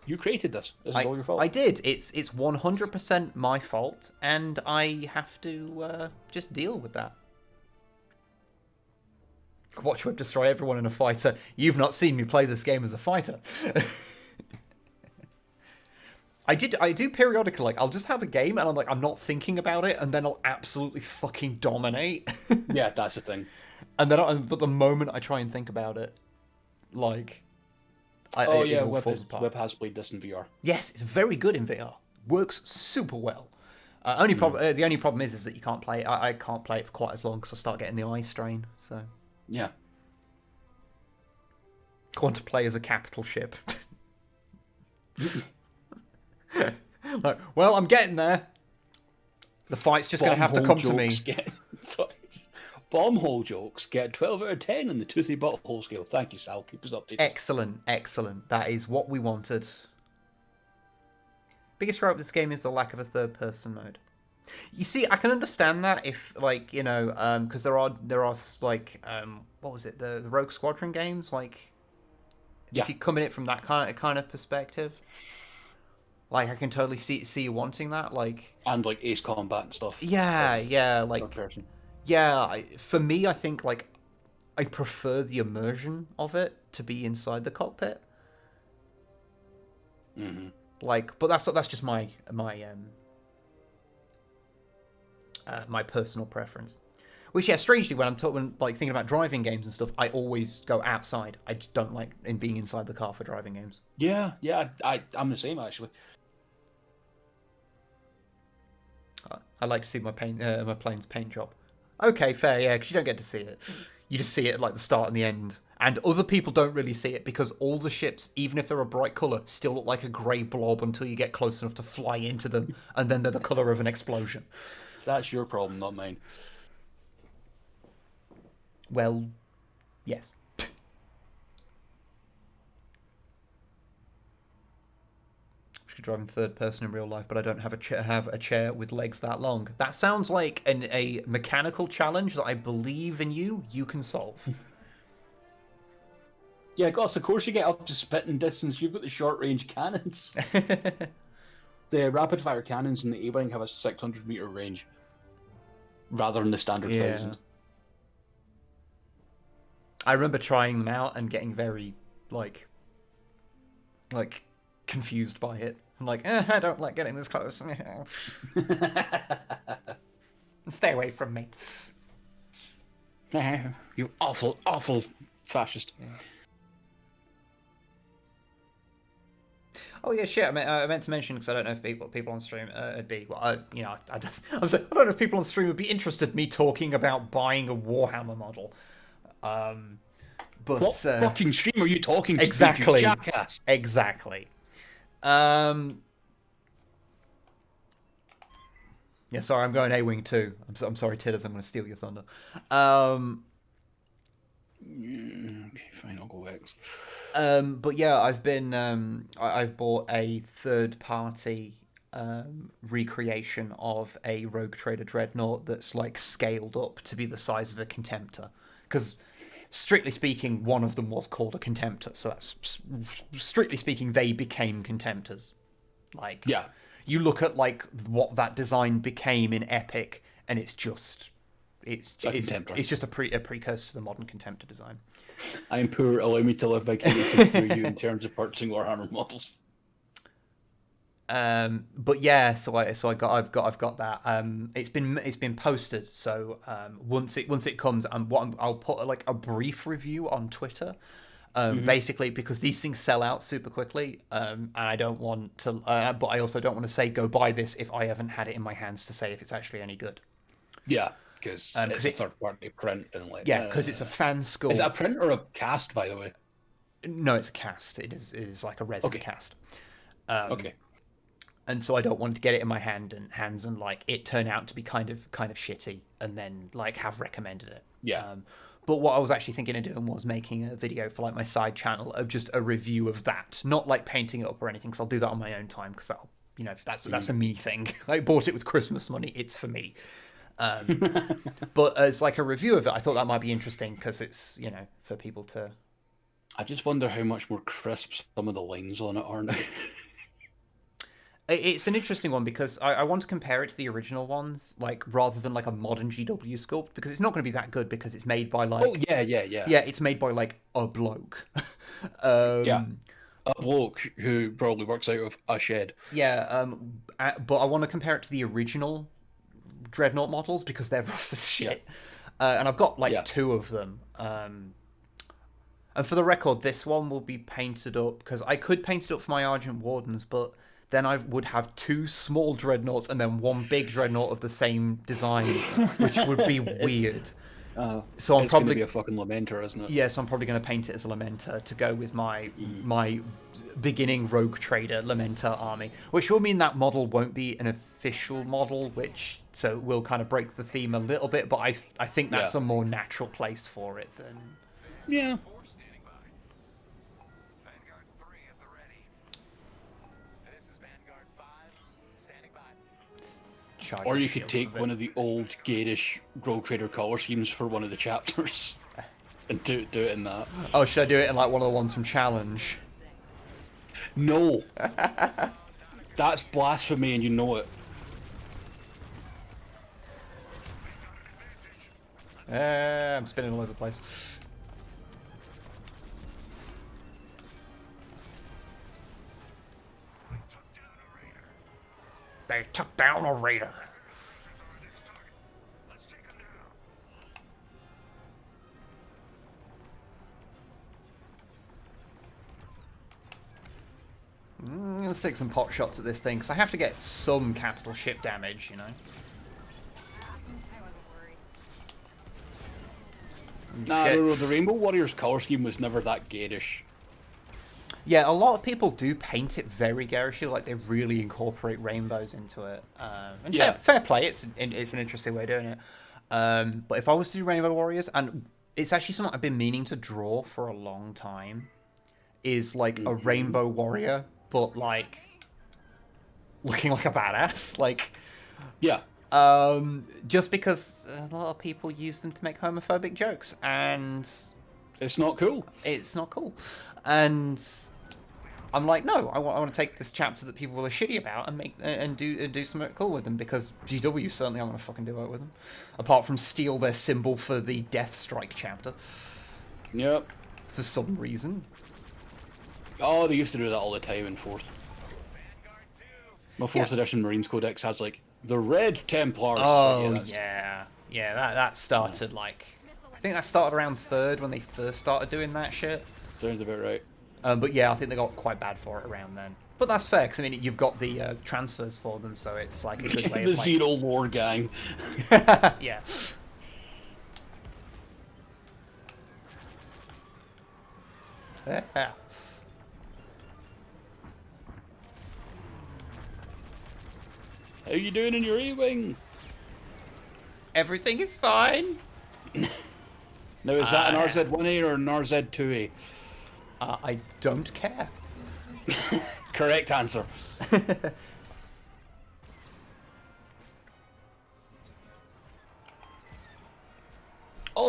You created this. This is all your fault. I did. It's 100% my fault, and I have to just deal with that. Watch Wib destroy everyone in a fighter. You've not seen me play this game as a fighter. I do periodically, like, I'll just have a game and I'm like, I'm not thinking about it, and then I'll absolutely fucking dominate. Yeah, that's the thing. And then, but the moment I try and think about it, like, it all falls apart. Wib has played this in VR. Yes, it's very good in VR. Works super well. The only problem is that you can't play it. I can't play it for quite as long because I start getting the eye strain. So yeah, I want to play as a capital ship. Like, well, I'm getting there. The fight's just going to have to come to me. Bomb hole jokes get 12 out of 10 in the toothy butthole scale. Thank you, Sal. Keep us updated. Excellent, excellent. That is what we wanted. Biggest gripe of this game is the lack of a third-person mode. You see, I can understand that if, like, you know, because there are like, what was it, the Rogue Squadron games, like, if you come in it from that kind of perspective, like, I can totally see you wanting that, like, and like Ace Combat and stuff. Yeah, like, yeah. For me, I think, like, I prefer the immersion of it to be inside the cockpit. Mm-hmm. Like, but that's just my personal preference. Which, yeah, strangely, when I'm thinking about driving games and stuff, I always go outside. I just don't like being inside the car for driving games. Yeah, I'm the same, actually. I like to see my plane's paint job. Okay, fair, yeah, because you don't get to see it. You just see it at, like, the start and the end. And other people don't really see it because all the ships, even if they're a bright colour, still look like a grey blob until you get close enough to fly into them, and then they're the colour of an explosion. That's your problem, not mine. Well, yes. I drive in third person in real life, but I don't have a chair with legs that long. That sounds like a mechanical challenge that I believe in you can solve. Yeah, Goss, of course you get up to spitting distance. You've got the short range cannons. The rapid fire cannons in the A-Wing have a 600-meter range rather than the standard 1,000. I remember trying them out and getting very like confused by it. I'm like, I don't like getting this close. Stay away from me. You awful, awful fascist. Yeah. Oh yeah, shit. I meant to mention because I don't know if people on stream would be. Well, I don't know if people on stream would be interested in me talking about buying a Warhammer model. But what fucking stream are you talking to? Exactly, you jackass? Exactly. Yeah, sorry, I'm going A-Wing too. I'm sorry, Tidders, I'm going to steal your thunder. Okay, fine, I'll go X. But yeah, I've bought a third-party recreation of a Rogue Trader Dreadnought that's like scaled up to be the size of a Contemptor. Because strictly speaking, one of them was called a Contemptor. So that's strictly speaking, they became Contemptors. Like, yeah, you look at like what that design became in Epic, and it's just just a precursor to the modern Contemptor design. I'm poor. Allow me to live vicariously through you in terms of purchasing Warhammer models. But yeah, I've got that. It's been posted. So once it comes, I'll put like a brief review on Twitter. Basically because these things sell out super quickly, and I don't want to. But I also don't want to say go buy this if I haven't had it in my hands to say if it's actually any good. Yeah, because it's a third-party print and like. Yeah, because it's a fan score. Is it a print or a cast, by the way? No, it's a cast. It is like a resin cast. Okay. And so I don't want to get it in my hands and like it turn out to be kind of shitty and then like have recommended it. Yeah. But what I was actually thinking of doing was making a video for like my side channel of just a review of that, not like painting it up or anything. Because I'll do that on my own time because that'll, that's a me thing. I bought it with Christmas money. It's for me. But as like a review of it, I thought that might be interesting because it's for people to. I just wonder how much more crisp some of the lines on it are now. It's an interesting one because I want to compare it to the original ones, like rather than like a modern GW sculpt, because it's not going to be that good because it's made by like. Oh yeah. Yeah, it's made by like a bloke. Yeah, a bloke who probably works out of a shed. Yeah, but I want to compare it to the original Dreadnought models because they're rough as shit, and I've got like two of them. And for the record, this one will be painted up because I could paint it up for my Argent Wardens, but then I would have two small Dreadnoughts and then one big Dreadnought of the same design, which would be weird. So I'm probably going to be a fucking Lamenter, isn't it? Yeah, so I'm probably going to paint it as a Lamenter to go with my beginning Rogue Trader Lamenter army, which will mean that model won't be an official model, so will kind of break the theme a little bit, but I think that's a more natural place for it than... Yeah. Or you could take one of the old garish Rogue Trader color schemes for one of the chapters and do it in that. Oh, should I do it in like one of the ones from Challenge? No. That's blasphemy and you know it. I'm spinning all over the place. They took down a raider. Let's take some pot shots at this thing, because I have to get some capital ship damage, Nah, no, the Rainbow Warriors color scheme was never that garish. Yeah, a lot of people do paint it very garishly, like they really incorporate rainbows into it. And fair play, it's an interesting way of doing it. But if I was to do Rainbow Warriors, and it's actually something I've been meaning to draw for a long time, is like a Rainbow Warrior, but like looking like a badass. Like, yeah. Just because a lot of people use them to make homophobic jokes, and it's not cool. It's not cool. And I'm like, no, I want to take this chapter that people are shitty about and do something cool with them, because GW certainly aren't going to fucking do it with them, apart from steal their symbol for the Death Strike chapter. Yep. For some reason. Oh, they used to do that all the time in 4th. My 4th edition Marines Codex has like the Red Templars. Oh, yeah, that started like, I think that started around 3rd when they first started doing that shit. Sounds about right. But yeah, I think they got quite bad for it around then. But that's fair, because I mean, you've got the transfers for them, so it's like a good way the of like... Zero Lore gang. Yeah. How you doing in your E-Wing? Everything is fine. Now, is that an RZ-1A or an RZ-2A? I don't care. Correct answer.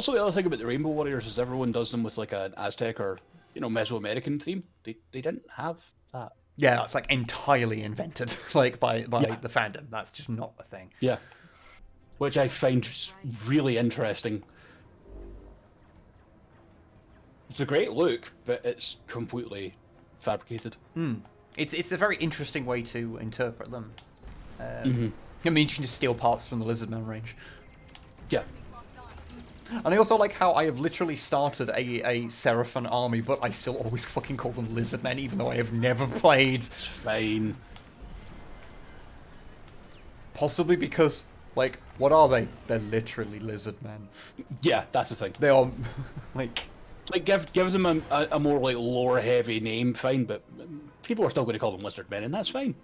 Also, the other thing about the Rainbow Warriors is everyone does them with like an Aztec or Mesoamerican theme. They didn't have that. Yeah, that's like entirely invented, like by the fandom. That's just not a thing. Yeah, which I find really interesting. It's a great look, but it's completely fabricated. It's a very interesting way to interpret them. I mean, you can just steal parts from the Lizardman range. Yeah. And I also like how I have literally started a Seraphon army, but I still always fucking call them Lizardmen, even though I have never played. It's fine. Possibly because, like, what are they? They're literally Lizardmen. Yeah, that's the thing. They are, like... Like, give them a more, like, lore-heavy name, fine, but people are still going to call them Lizardmen, and that's fine.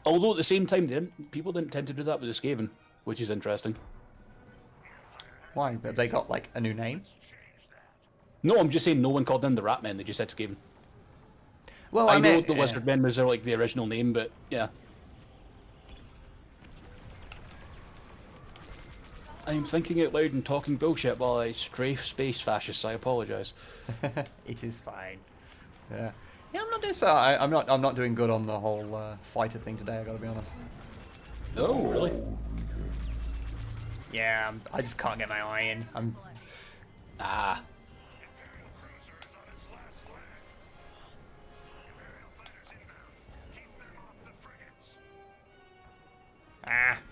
Although, at the same time, people didn't tend to do that with the Skaven, which is interesting. Why? Have they got, like, a new name? No, I'm just saying no one called them the Ratmen, they just said Skaven. Well, I know the Lizardmen was their, like, the original name, but, yeah. I'm thinking out loud and talking bullshit while I strafe space fascists. I apologise. It is fine. Yeah, I'm not doing so. I'm not doing good on the whole fighter thing today. I gotta be honest. Oh, really? Yeah, I just can't get my eye in. Ah,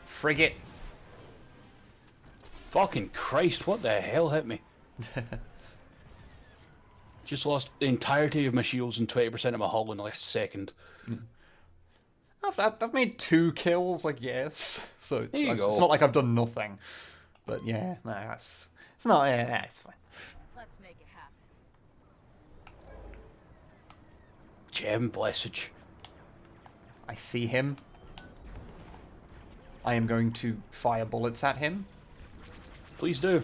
frigate. fucking Christ! What the hell hit me? Just lost the entirety of my shields and 20% of my hull in like a second. I've made 2 kills, I guess. So it's not like I've done nothing. But yeah, no, it's not. Yeah, it's fine. Let's make it happen. Gem blessage. I see him. I am going to fire bullets at him. Please do.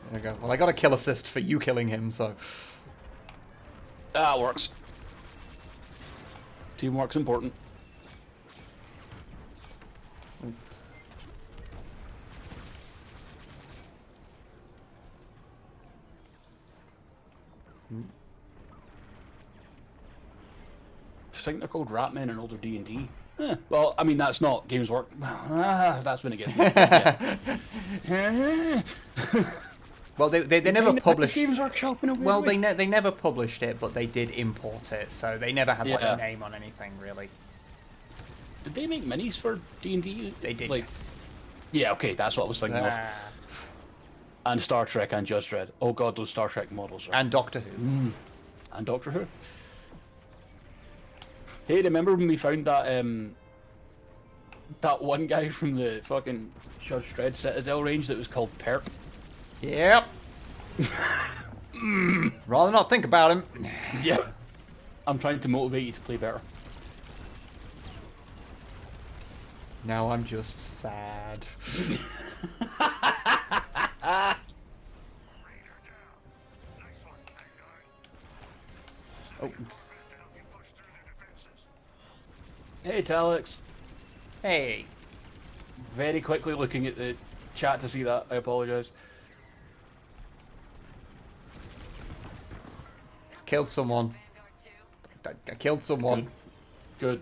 There we go. Well, I got a kill assist for you killing him, so... That works. Teamwork's important. I think they're called Ratmen in older D&D. Well, I mean, that's not Games Work. That's when it gets me. Well, they never published... Games Workshop in a weird Well, way. they never published it, but they did import it, so they never had like a name on anything, really. Did they make minis for D&D? They did, like, yes. Yeah, okay, that's what I was thinking of. And Star Trek and Judge Dredd. Oh god, those Star Trek models. Right? And Doctor Who. And Doctor Who. Hey, remember when we found that that one guy from the fucking Judge Dredd Citadel range that was called Perp? Yep. Rather not think about him. Yep. I'm trying to motivate you to play better. Now I'm just sad. Oh. Hey, Talix. Hey. Very quickly looking at the chat to see that. I apologise. Killed someone. I killed someone. Good.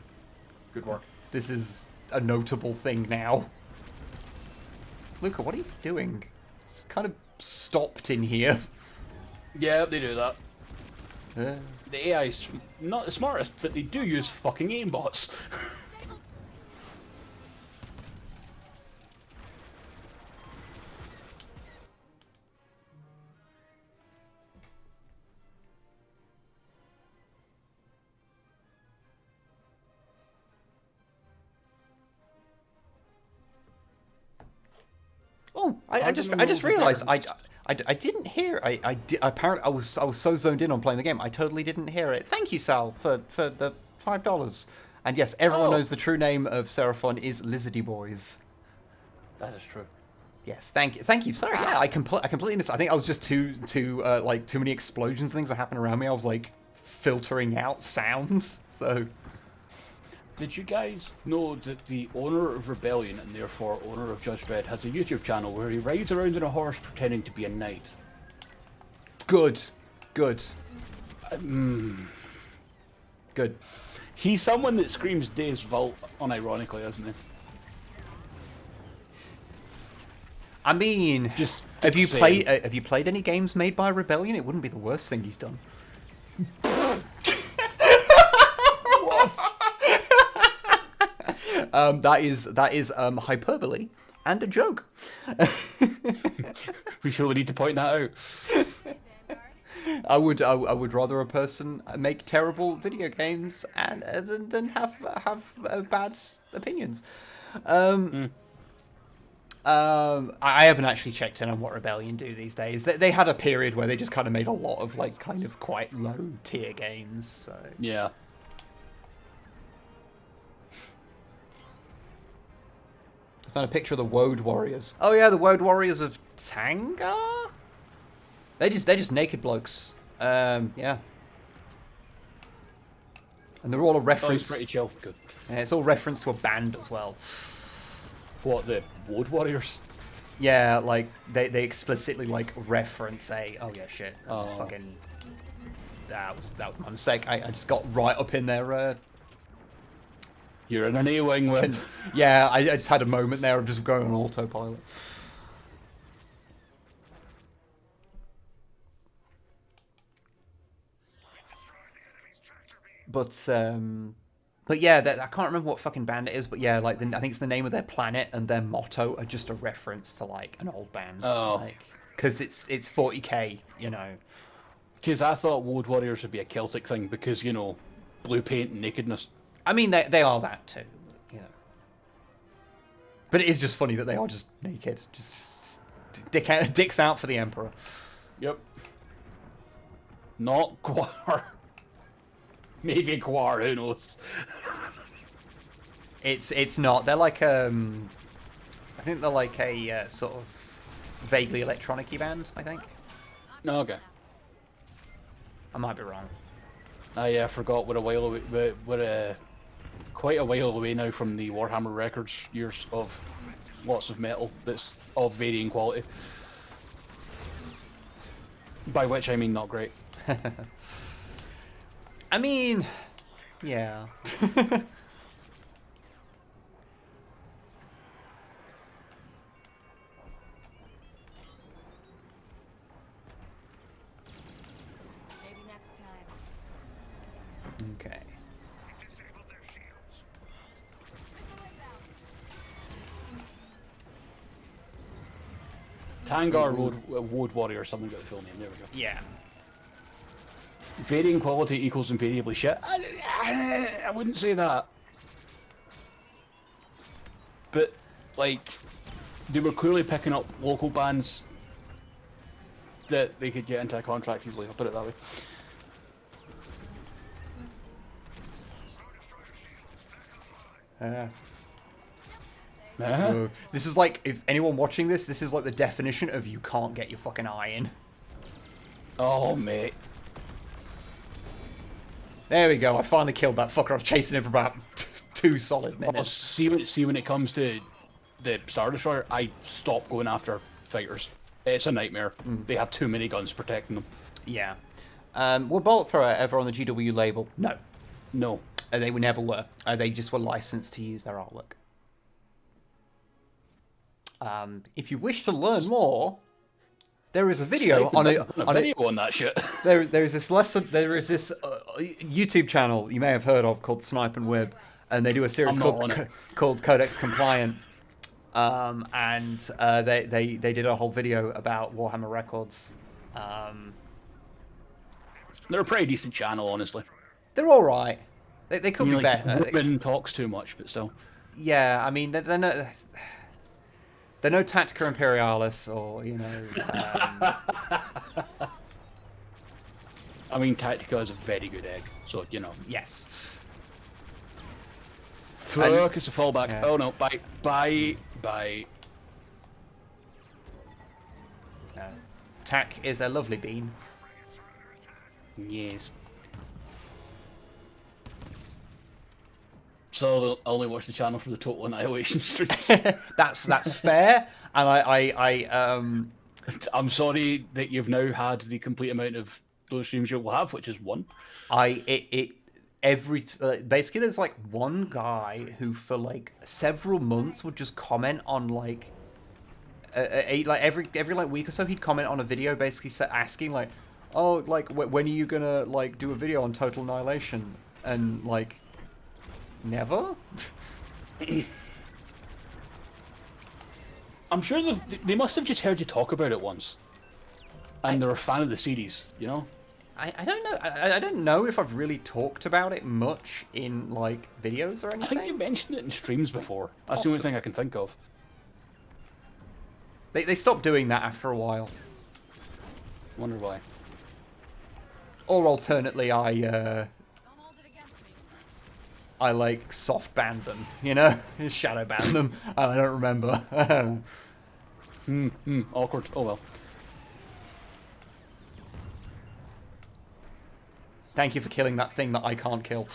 Good work. This is a notable thing now. Luca, what are you doing? It's kind of stopped in here. Yeah, they do that. Yeah. The AI's not the smartest, but they do use fucking aimbots. Oh, I just realised I didn't hear. Apparently I was so zoned in on playing the game. I totally didn't hear it. Thank you, Sal, for the $5. And yes, everyone knows the true name of Seraphon is Lizardy Boys. That is true. Yes, thank you. Sorry, yeah, I completely missed. I think I was just too many explosions and things that happened around me. I was like filtering out sounds. So, did you guys know that the owner of Rebellion, and therefore owner of Judge Dredd, has a YouTube channel where he rides around on a horse pretending to be a knight? Good. Good. He's someone that screams Dave's Vault unironically, isn't he? I mean, just have you played any games made by Rebellion? It wouldn't be the worst thing he's done. That is hyperbole and a joke. We surely need to point that out. I would rather a person make terrible video games and than have bad opinions. I haven't actually checked in on what Rebellion do these days. They had a period where they just kind of made a lot of like kind of quite low tier games. So yeah. I found a picture of the Woad Warriors. Oh yeah, the Woad Warriors of Tanga. They're just naked blokes. Yeah. And they're all a reference. It's pretty chill. Good. Yeah, it's all reference to a band as well. What, the Woad Warriors? Yeah, like they explicitly like reference a. Oh yeah, shit. Fucking. That was my mistake. I just got right up in there. You're in an A-wing, Wib. Yeah, I just had a moment there of just going on autopilot. But yeah, I can't remember what fucking band it is, but yeah, like I think it's the name of their planet and their motto are just a reference to like an old band. Oh, like, because it's 40k, you know. Because I thought Woad Warriors would be a Celtic thing because, you know, blue paint and nakedness. I mean, they are that too, you know. But it is just funny that they are just naked, just dicks out for the Emperor. Yep. Not Gwar. Maybe Gwar, who knows? It's not. They're like I think they're like a sort of vaguely electronic-y band, I think. Okay. I might be wrong. I forgot we're a while away. We're quite a while away now from the Warhammer Records years of lots of metal that's of varying quality. By which I mean not great. I mean, yeah. Maybe next time. Okay. Tangar Woad Warrior or something got the full name. There we go. Yeah. Varying quality equals invariably shit. I wouldn't say that. But, like, they were clearly picking up local bands that they could get into a contract easily, I'll put it that way. This is like, if anyone watching this is like the definition of you can't get your fucking eye in. Oh, mate. There we go, I finally killed that fucker. I was chasing him for about 2 solid minutes. Oh, see when it comes to the Star Destroyer, I stop going after fighters. It's a nightmare. They have too many guns protecting them. Yeah. Were Bolt Thrower ever on the GW label? No. No. They never were. They just were licensed to use their artwork. If you wish to learn more, there is a video on that shit. There is this YouTube channel you may have heard of called Snipe and Wib, and they do a series called Codex Compliant. And they did a whole video about Warhammer Records. They're a pretty decent channel, honestly. They're all right. They could be better. Wibben talks too much, but still. Yeah, I mean they're no Tactica Imperialis or I mean, Tactica is a very good egg, so Yes. Fuck, it's a fallback. Yeah. Oh no, bye. Tack is a lovely bean. Yes. So I'll only watch the channel for the Total Annihilation streams. That's fair, and I'm sorry that you've now had the complete amount of those streams you will have, which is one. Basically there's like one guy who for like several months would just comment on like every like week or so he'd comment on a video basically asking like, oh, like when are you gonna like do a video on Total Annihilation, and like never. I'm sure they must have just heard you talk about it once, and they're a fan of the series, you know. I don't know. I don't know if I've really talked about it much in like videos or anything. I think you mentioned it in streams before. That's the only thing I can think of. They stopped doing that after a while. Wonder why. Or alternately, I like soft banned them, you know, shadow banned them. I don't remember. Awkward. Oh well. Thank you for killing that thing that I can't kill.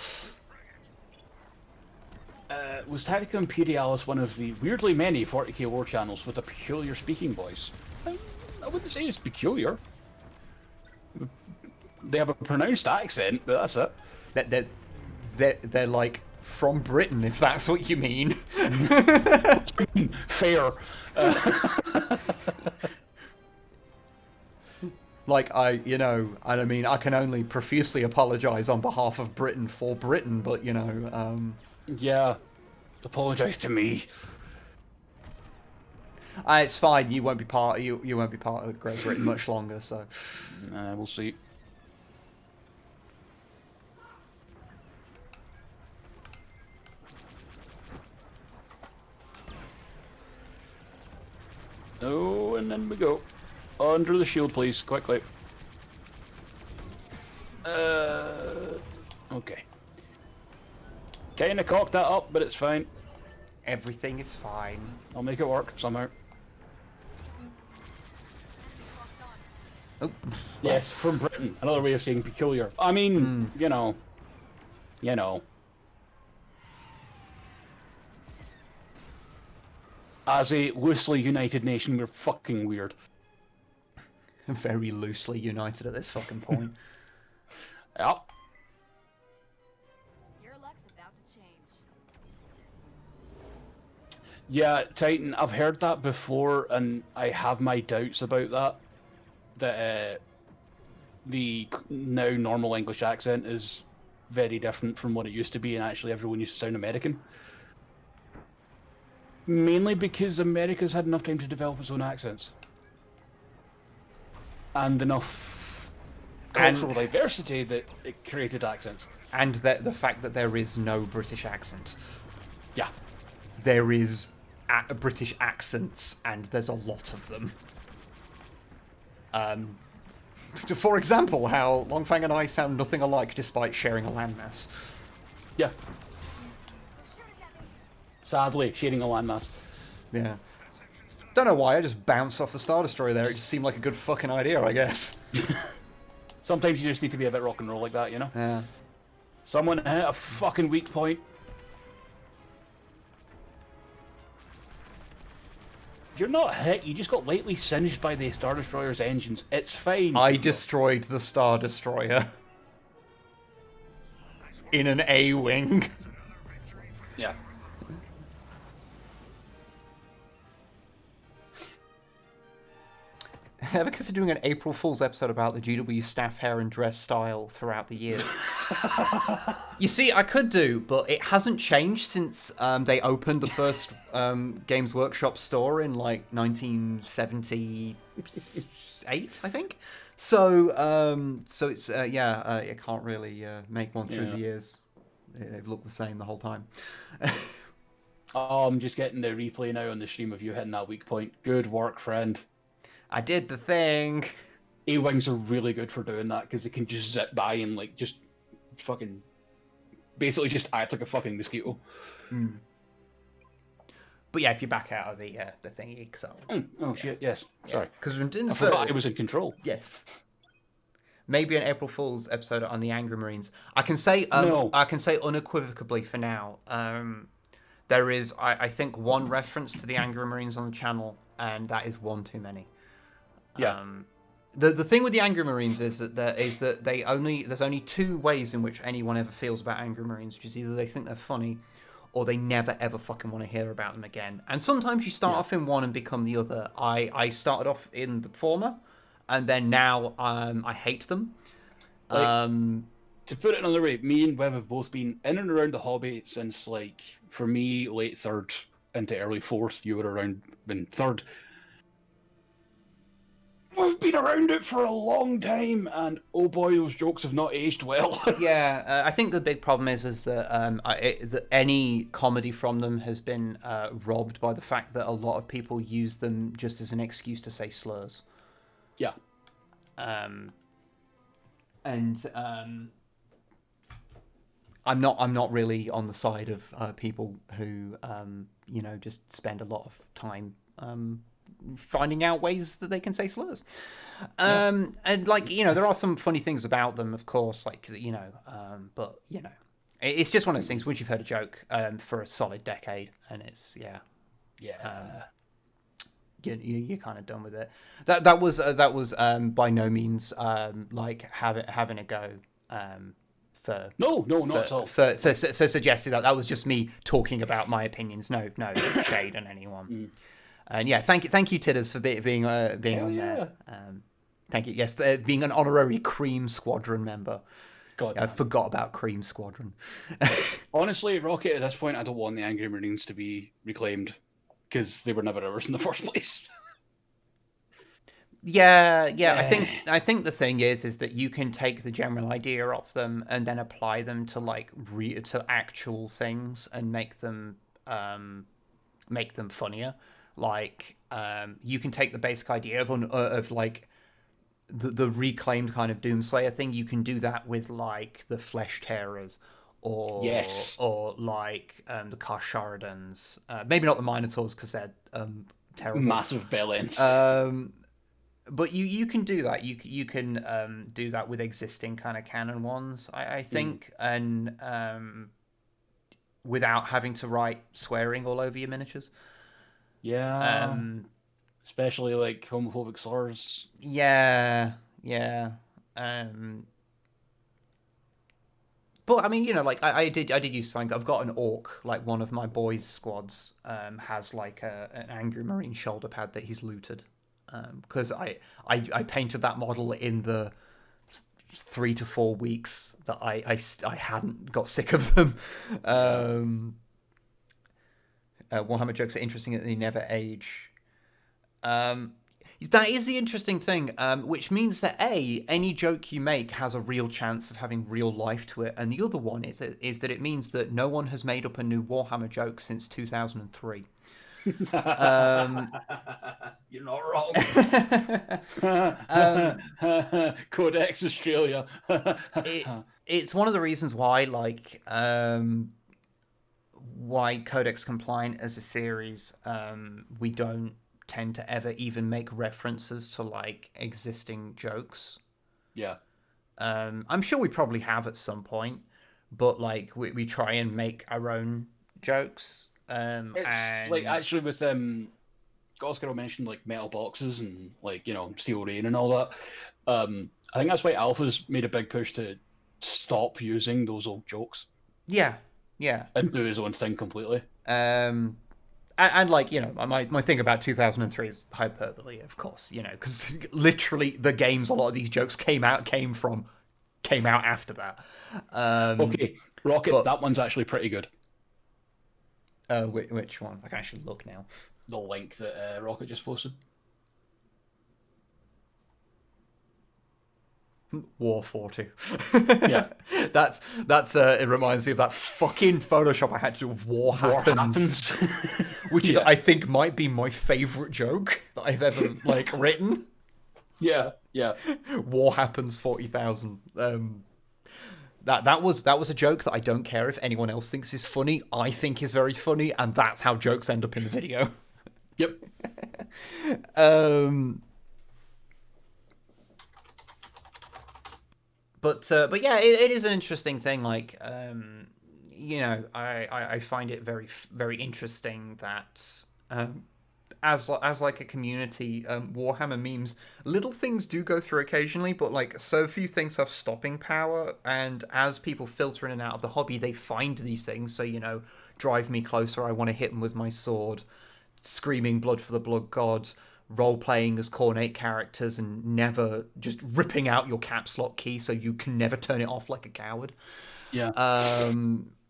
Was Tactica Imperialis one of the weirdly many 40k war channels with a peculiar speaking voice? I wouldn't say it's peculiar. They have a pronounced accent, but that's it. They're like from Britain, if that's what you mean. Fair. Like, I mean, I can only profusely apologise on behalf of Britain for Britain, but, you know, Yeah, apologise to me. It's fine, you won't be part of Great Britain much longer, so... We'll see. Oh, and then we go. Under the shield, please, quickly. Okay. Kinda cocked that up, but it's fine. Everything is fine. I'll make it work somehow. Oh. Yes, from Britain. Another way of saying peculiar. I mean, you know. As a loosely united nation, we're fucking weird. Very loosely united at this fucking point. Yep. Your luck's about to change. Yeah, Titan, I've heard that before, and I have my doubts about that. That the now normal English accent is very different from what it used to be, and actually everyone used to sound American. Mainly because America's had enough time to develop its own accents. And enough cultural diversity that it created accents. And the fact that there is no British accent. Yeah. There is British accents, and there's a lot of them. For example, how Longfang and I sound nothing alike despite sharing a landmass. Yeah. Sadly, sharing a landmass. Yeah. Don't know why, I just bounced off the Star Destroyer there. It just seemed like a good fucking idea, I guess. Sometimes you just need to be a bit rock and roll like that, you know? Yeah. Someone hit a fucking weak point. You're not hit, you just got lightly singed by the Star Destroyer's engines. It's fine. I destroyed the Star Destroyer. In an A-wing. Yeah. Ever consider doing an April Fool's episode about the GW staff hair and dress style throughout the years? You see, I could do, but it hasn't changed since they opened the first Games Workshop store in like 1978, I think. So it's I can't really make one through the years. They've looked the same the whole time. Oh, I'm just getting the replay now on the stream of you hitting that weak point. Good work, friend. I did the thing. A-Wings are really good for doing that because they can just zip by and like just fucking basically just act like a fucking mosquito. Mm. But yeah, if you back out of the thingy, so shit, yes. Sorry, because we're doing I forgot I was in control. Yes. maybe an April Fool's episode on the Angry Marines. I can say No. I can say unequivocally for now. There is, I think, one reference to the Angry Marines on the channel, and that is one too many. Yeah. The thing with the Angry Marines is that there's only two ways in which anyone ever feels about Angry Marines, which is either they think they're funny, or they never ever fucking want to hear about them again. And sometimes you start off in one and become the other. I started off in the former, and then now I hate them. To put it another way, me and Web have both been in and around the hobby since, like, for me, late third into early fourth. You were around in third. We've been around it for a long time, and oh boy, those jokes have not aged well. Yeah, I think the big problem is that that any comedy from them has been robbed by the fact that a lot of people use them just as an excuse to say slurs. Yeah. I'm not really on the side of people who just spend a lot of time finding out ways that they can say slurs. And like, there are some funny things about them, of course, like, but it's just one of those things. Once you've heard a joke for a solid decade, and it's you're kind of done with it. That was by no means like having a go for not at all for suggesting that was just me talking about my opinions. No shade on anyone. And yeah, thank you Tidders for being on there. Thank you. Yes, being an honorary Cream Squadron member. God, I forgot about Cream Squadron. Honestly, Rocket, at this point, I don't want the Angry Marines to be reclaimed because they were never ours in the first place. Yeah. I think the thing is that you can take the general idea of them and then apply them to to actual things and make them funnier. Like, you can take the basic idea of like the reclaimed kind of Doomslayer thing. You can do that with like the Flesh Tearers, or like the Karsharadans. Maybe not the Minotaurs because they're terrible, massive bell ends. But you can do that. You can do that with existing kind of canon ones, I think, and without having to write swearing all over your miniatures. Yeah. Especially like homophobic slurs. Yeah. But I mean, like I did used to find I've got an orc, like one of my boys' squads has like an Angry Marine shoulder pad that he's looted. Because I painted that model in the 3 to 4 weeks that I hadn't got sick of them. Warhammer jokes are interesting that they never age. That is the interesting thing, which means that any joke you make has a real chance of having real life to it, and the other one is that it means that no one has made up a new Warhammer joke since 2003. You're not wrong. Codex Australia. It's one of the reasons why, like, why Codex Compliant as a series, we don't tend to ever even make references to like existing jokes. Yeah. I'm sure we probably have at some point, but like we try and make our own jokes. It's like actually with Oscar mentioned like metal boxes and like Steel Rain and all that. I think that's why Alpha's made a big push to stop using those old jokes. Yeah. And do his own thing completely. And like, my thing about 2003 is hyperbole, of course, because literally the games a lot of these jokes came out after that. Okay, Rocket, that one's actually pretty good. Which one? I can actually look now. The link that Rocket just posted. War 40. Yeah. That's it reminds me of that fucking Photoshop I had to do of War Happens. Which is, I think, might be my favourite joke that I've ever like written. Yeah. War Happens 40,000. That was a joke that I don't care if anyone else thinks is funny. I think is very funny, and that's how jokes end up in the video. Yep. But yeah, it is an interesting thing. Like, you know, I find it very, very interesting that as like a community, Warhammer memes, little things do go through occasionally, but like so few things have stopping power. And as people filter in and out of the hobby, they find these things. So, you know, drive me closer, I want to hit them with my sword, screaming blood for the blood gods, role-playing as Cornate characters and never just ripping out your caps lock key so you can never turn it off like a coward. Yeah.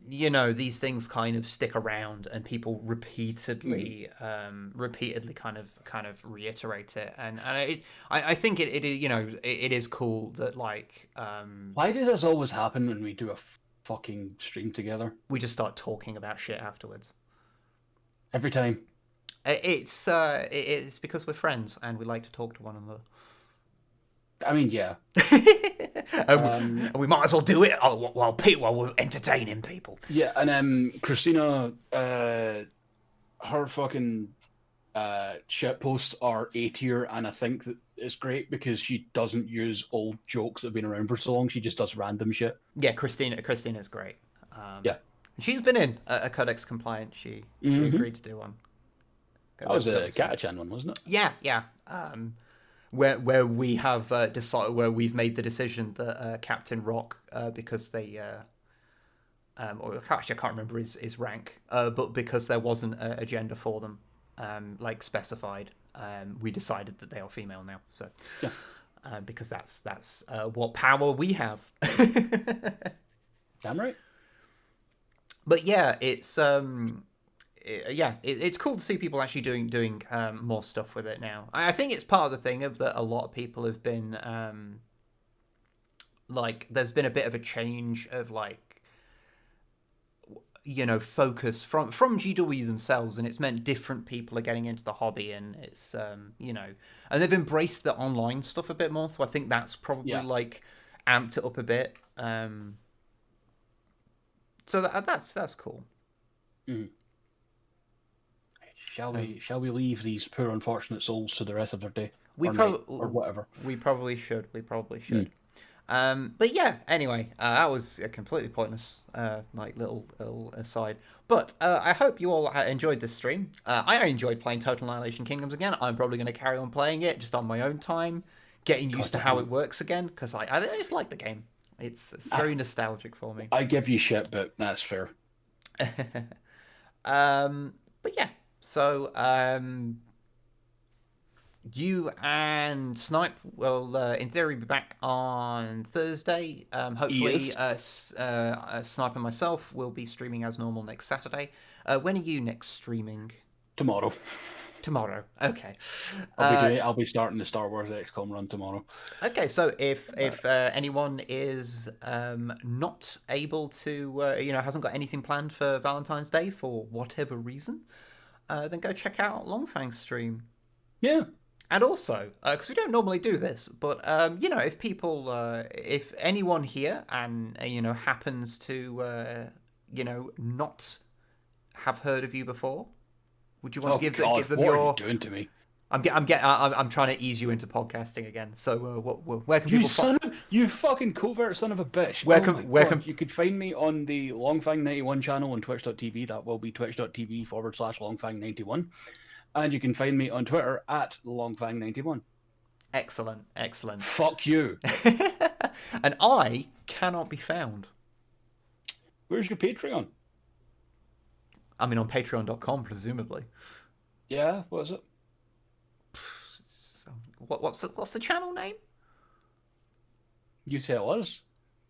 You know, these things kind of stick around and people repeatedly kind of reiterate it. And I think it you know, it is cool that, like... Why does this always happen when we do a fucking stream together? We just start talking about shit afterwards. Every time. It's because we're friends and we like to talk to one another. I mean, yeah. and we might as well do it while we're entertaining people. Yeah, and Christina, her fucking shit posts are A tier, and I think that it's great because she doesn't use old jokes that have been around for so long. She just does random shit. Yeah, Christina's great. Yeah. She's been in a Codex compliant. She agreed to do one. That was a Gatachan one, wasn't it? Yeah. Where we have decided, where we've made the decision that Captain Rock, because they, or actually I can't remember his rank, but because there wasn't a gender for them, like specified, we decided that they are female now. So, yeah. Because that's what power we have. Damn right. But yeah, it's it's cool to see people actually doing more stuff with it now. I think it's part of the thing of that a lot of people have been like, there's been a bit of a change of, like, you know, focus from GW themselves, and it's meant different people are getting into the hobby, and it's you know, and they've embraced the online stuff a bit more. So I think that's probably like amped it up a bit. So that's cool. Mm. Shall we leave these poor unfortunate souls to the rest of their day? Or whatever. We probably should. But yeah, anyway, that was a completely pointless like little aside. But I hope you all enjoyed this stream. I enjoyed playing Total Annihilation Kingdoms again. I'm probably going to carry on playing it just on my own time, getting used to how it works again, because I just like the game. It's very nostalgic for me. I give you shit, but that's fair. But yeah. So, you and Snipe will, in theory, be back on Thursday. Hopefully, Snipe and myself will be streaming as normal next Saturday. When are you next streaming? Tomorrow. Tomorrow, okay. I'll be starting the Star Wars XCOM run tomorrow. Okay, so if anyone is not able to, you know, hasn't got anything planned for Valentine's Day for whatever reason, then go check out Longfang's stream. Yeah. And also, because we don't normally do this, but, you know, if people, if anyone here and, you know, happens to, you know, not have heard of you before, would you want to give them what your... are you doing to me? I'm trying to ease you into podcasting again. So where can people you fucking covert son of a bitch. You could find me on the Longfang91 channel on twitch.tv. That will be twitch.tv/Longfang91. And you can find me on Twitter at Longfang91. Excellent. Fuck you. And I cannot be found. Where's your Patreon? I mean, on patreon.com, presumably. Yeah, what is it? What's the channel name? You tell us.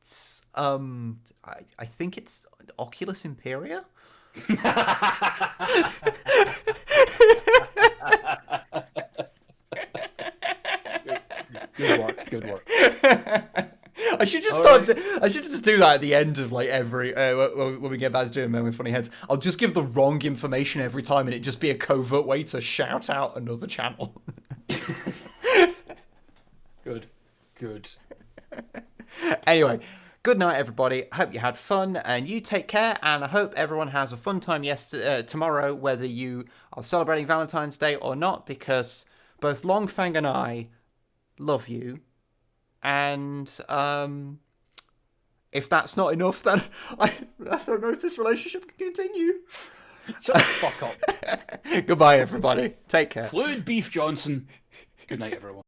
It's, I think it's Oculus Imperia. Good work. I should just do that at the end of like every when we get back to doing Men with Funny Heads. I'll just give the wrong information every time, and it just be a covert way to shout out another channel. Good. Anyway, good night, everybody. I hope you had fun, and you take care. And I hope everyone has a fun time tomorrow, whether you are celebrating Valentine's Day or not, because both Longfang and I love you. And If that's not enough, then I don't know if this relationship can continue. Shut the fuck up. Goodbye, everybody. Take care. Fluid Beef Johnson. Good night, everyone.